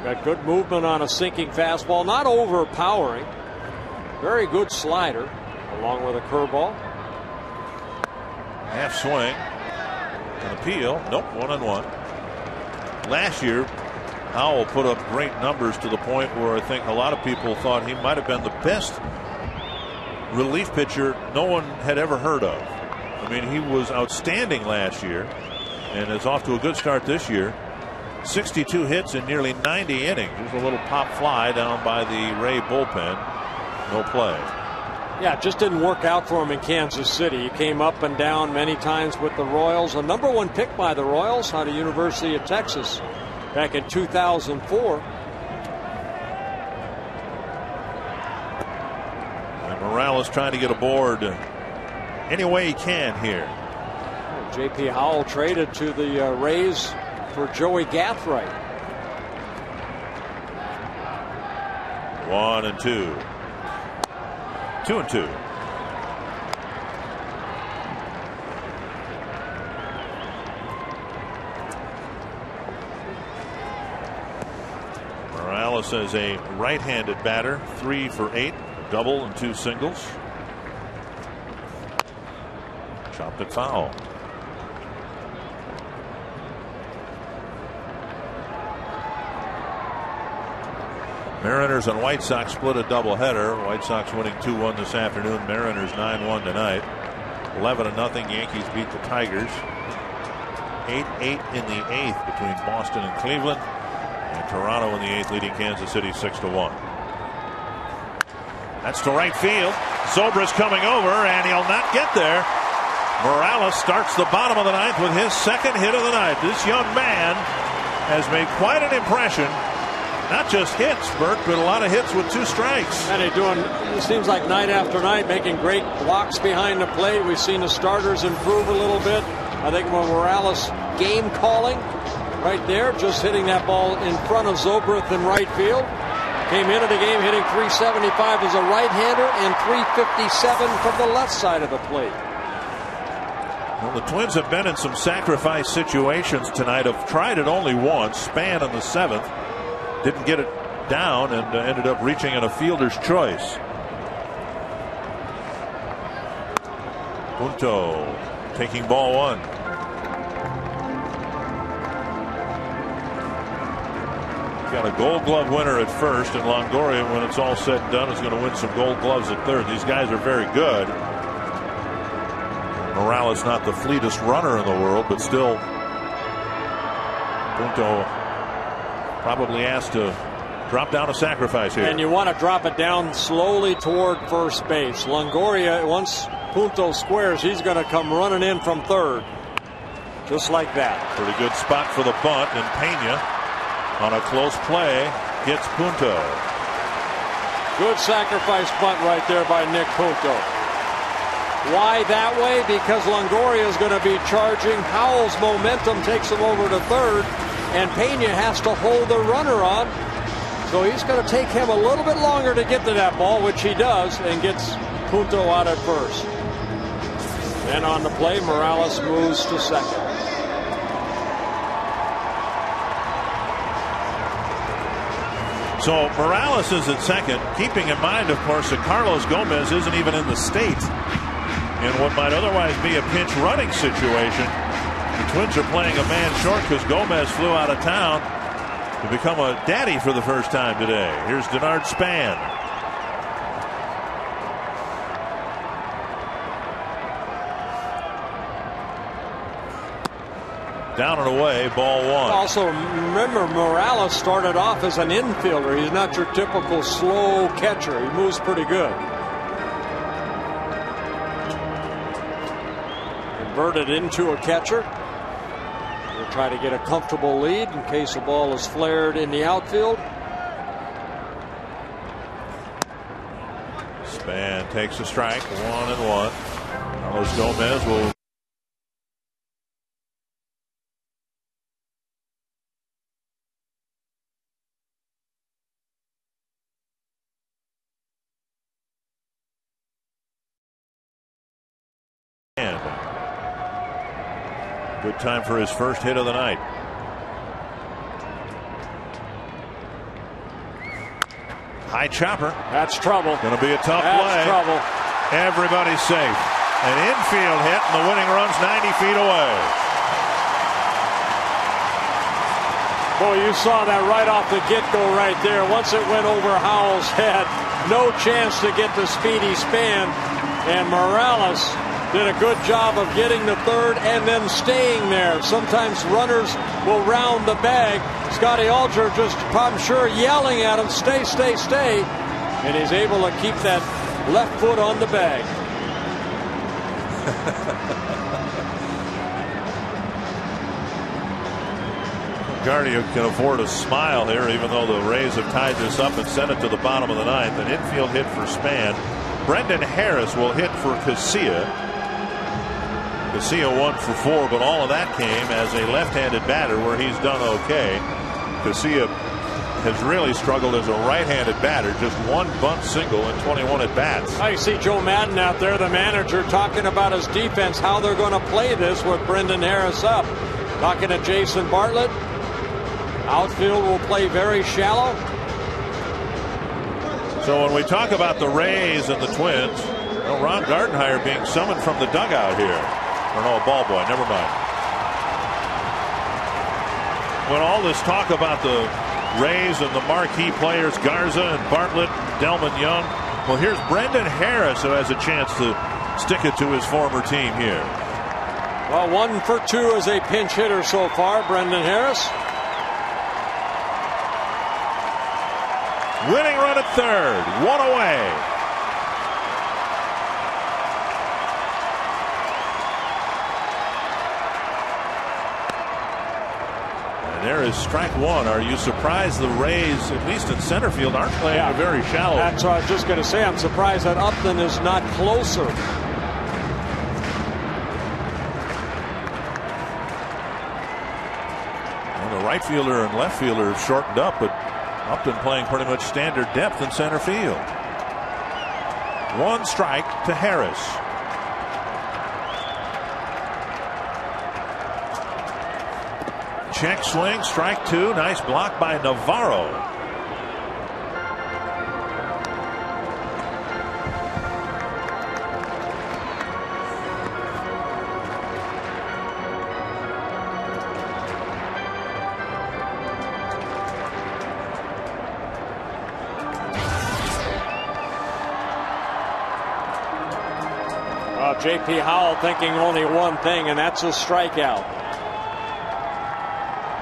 Got good movement on a sinking fastball, not overpowering. Very good slider, along with a curveball. Half swing, an appeal. Nope, 1-1. Last year, Howell put up great numbers to the point where I think a lot of people thought he might have been the best relief pitcher no one had ever heard of. I mean, he was outstanding last year and is off to a good start this year. 62 hits in nearly 90 innings. There's a little pop fly down by the Ray bullpen. No play. Yeah, it just didn't work out for him in Kansas City. He came up and down many times with the Royals. A #1 pick by the Royals out of University of Texas back in 2004. And Morales trying to get aboard any way he can here. J.P. Howell traded to the Rays for Joey Gathright. 1-2. 2-2. Morales as a right-handed batter, 3 for 8, a double and 2 singles. Chopped it foul. Mariners and White Sox split a doubleheader. White Sox winning 2-1 this afternoon. Mariners 9-1 tonight. 11-0 Yankees beat the Tigers. 8-8 in the 8th between Boston and Cleveland. And Toronto in the 8th leading Kansas City 6-1. That's to right field. Zobrist coming over, and he'll not get there. Morales starts the bottom of the 9th with his 2nd hit of the night. This young man has made quite an impression not just hits, Bert, but a lot of hits with 2 strikes. And he's doing, it seems like night after night, making great blocks behind the plate. We've seen the starters improve a little bit. I think Morales game calling right there, just hitting that ball in front of Zobrist in right field. Came into the game hitting .375 as a right-hander and .357 from the left side of the plate. Well, the Twins have been in some sacrifice situations tonight. Have tried it only once. Span in the 7th. Didn't get it down and ended up reaching in a fielder's choice. Punto taking ball 1. Got a Gold Glove winner at first, and Longoria, when it's all said and done, is going to win some Gold Gloves at third. These guys are very good. Morales not the fleetest runner in the world, but still Punto probably asked to drop down a sacrifice here. And you want to drop it down slowly toward first base. Longoria, once Punto squares, he's going to come running in from third. Just like that. Pretty good spot for the bunt, and Pena on a close play gets Punto. Good sacrifice bunt right there by Nick Punto. Why that way? Because Longoria is going to be charging. Howell's momentum takes him over to third, and Pena has to hold the runner on. So he's going to take him a little bit longer to get to that ball, which he does, and gets Punto out at first. Then on the play, Morales moves to second. So Morales is at second, keeping in mind, of course, that Carlos Gomez isn't even in the state in what might otherwise be a pinch running situation. The Twins are playing a man short because Gomez flew out of town to become a daddy for the first time today. Here's Denard Span. Down and away, ball 1. Also, remember, Morales started off as an infielder. He's not your typical slow catcher. He moves pretty good. Converted into a catcher. We'll try to get a comfortable lead in case the ball is flared in the outfield. Span takes a strike, 1-1. Carlos Gomez will. Good time for his first hit of the night. High chopper. That's trouble. Going to be a tough That's play. Trouble. Everybody's safe. An infield hit, and the winning run's 90 feet away. Boy, you saw that right off the get-go right there. Once it went over Howell's head, no chance to get the speedy Span. And Morales did a good job of getting the third and then staying there. Sometimes runners will round the bag. Scotty Alger just, I'm sure, yelling at him, stay, stay, stay. And he's able to keep that left foot on the bag. Guardia can afford a smile here, even though the Rays have tied this up and sent it to the bottom of the 9th. An infield hit for Span. Brendan Harris will hit for Casilla. Casilla 1 for 4, but all of that came as a left-handed batter where he's done okay. Casilla has really struggled as a right-handed batter. Just 1 bunt single in 21 at-bats. I see Joe Madden out there, the manager, talking about his defense, how they're going to play this with Brendan Harris up. Talking to Jason Bartlett. Outfield will play very shallow. So when we talk about the Rays and the Twins, well, Ron Gardenhire being summoned from the dugout here. Or no, a ball boy, never mind. When all this talk about the Rays and the marquee players, Garza and Bartlett, Delman Young, well, here's Brendan Harris, who has a chance to stick it to his former team here. Well, 1 for 2 as a pinch hitter so far, Brendan Harris. Winning run at third, 1 away. And there is strike one. Are you surprised the Rays, at least in center field, aren't playing a very shallow? That's what I was just going to say. I'm surprised that Upton is not closer. Well, the right fielder and left fielder have shortened up, but Upton playing pretty much standard depth in center field. One strike to Harris. Check swing, strike two. Nice block by Navarro. J.P. Howell thinking only one thing, and that's a strikeout.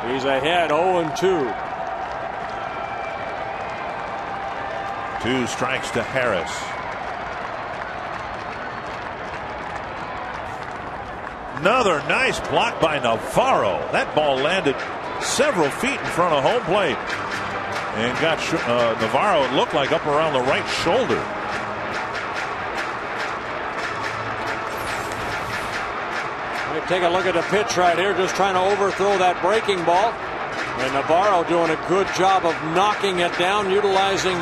He's ahead 0-2. 2 strikes to Harris. Another nice block by Navarro. That ball landed several feet in front of home plate and got Navarro, it looked like, up around the right shoulder. Take a look at the pitch right here, just trying to overthrow that breaking ball. And Navarro doing a good job of knocking it down, utilizing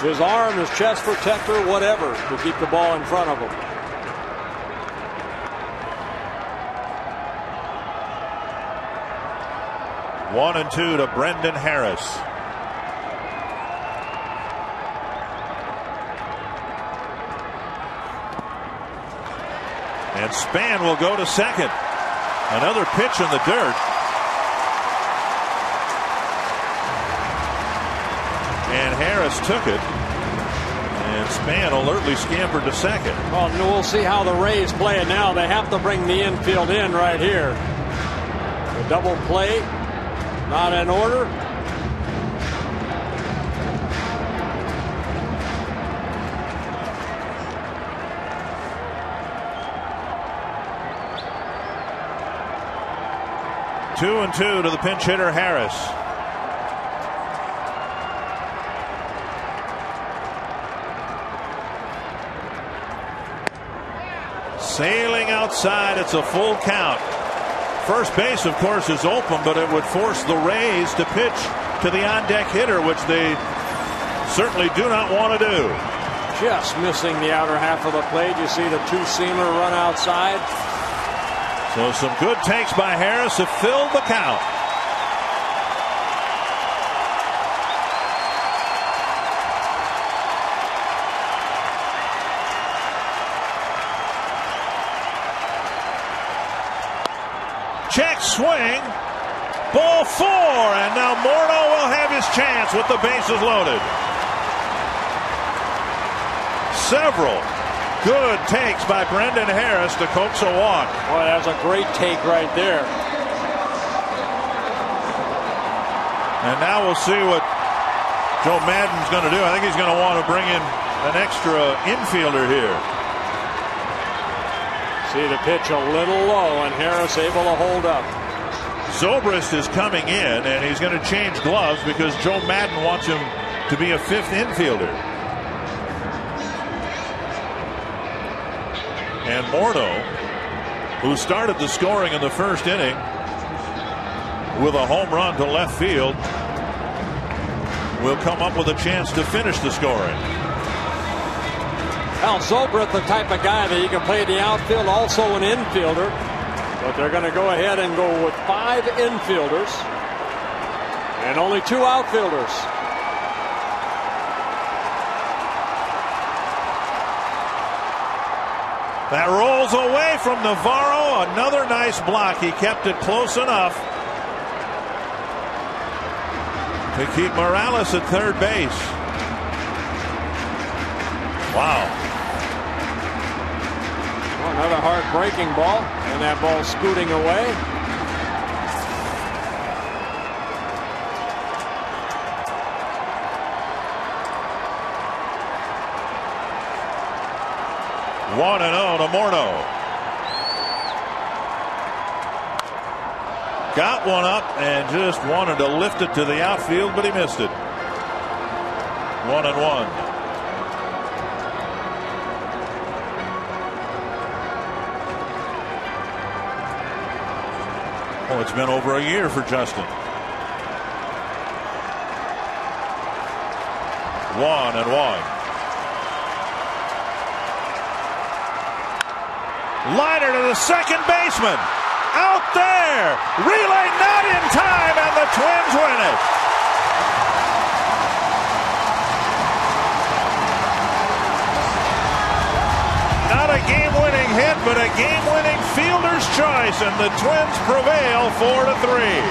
his arm, his chest protector, whatever, to keep the ball in front of him. One and two to Brendan Harris. And Span will go to second. Another pitch in the dirt. And Harris took it. And Span alertly scampered to second. Well, we'll see how the Rays play it now. They have to bring the infield in right here. The double play, not in order. Two and two to the pinch hitter Harris. Sailing outside, it's a full count. First base, of course, is open, but it would force the Rays to pitch to the on-deck hitter, which they certainly do not want to do. Just missing the outer half of the plate. You see the two-seamer run outside. So some good takes by Harris have filled the count. Check swing. Ball 4, and now Morneau will have his chance with the bases loaded. Several good takes by Brendan Harris to coax a walk. Boy, that was a great take right there. And now we'll see what Joe Maddon's going to do. I think he's going to want to bring in an extra infielder here. See the pitch a little low, and Harris able to hold up. Zobrist is coming in, and he's going to change gloves because Joe Maddon wants him to be a 5th infielder. And Morneau, who started the scoring in the first inning with a home run to left field, will come up with a chance to finish the scoring. Al Zobrist, the type of guy that you can play the outfield, also an infielder. But they're going to go ahead and go with 5 infielders and only 2 outfielders. That rolls away from Navarro. Another nice block. He kept it close enough to keep Morales at third base. Wow. Well, another hard breaking ball, and that ball scooting away. Got one up and just wanted to lift it to the outfield, but he missed it. 1-1. Oh, it's been over a year for Justin. 1-1. Liner to the second baseman. Out there. Relay not in time, and the Twins win it. Not a game-winning hit, but a game-winning fielder's choice, and the Twins prevail 4-3.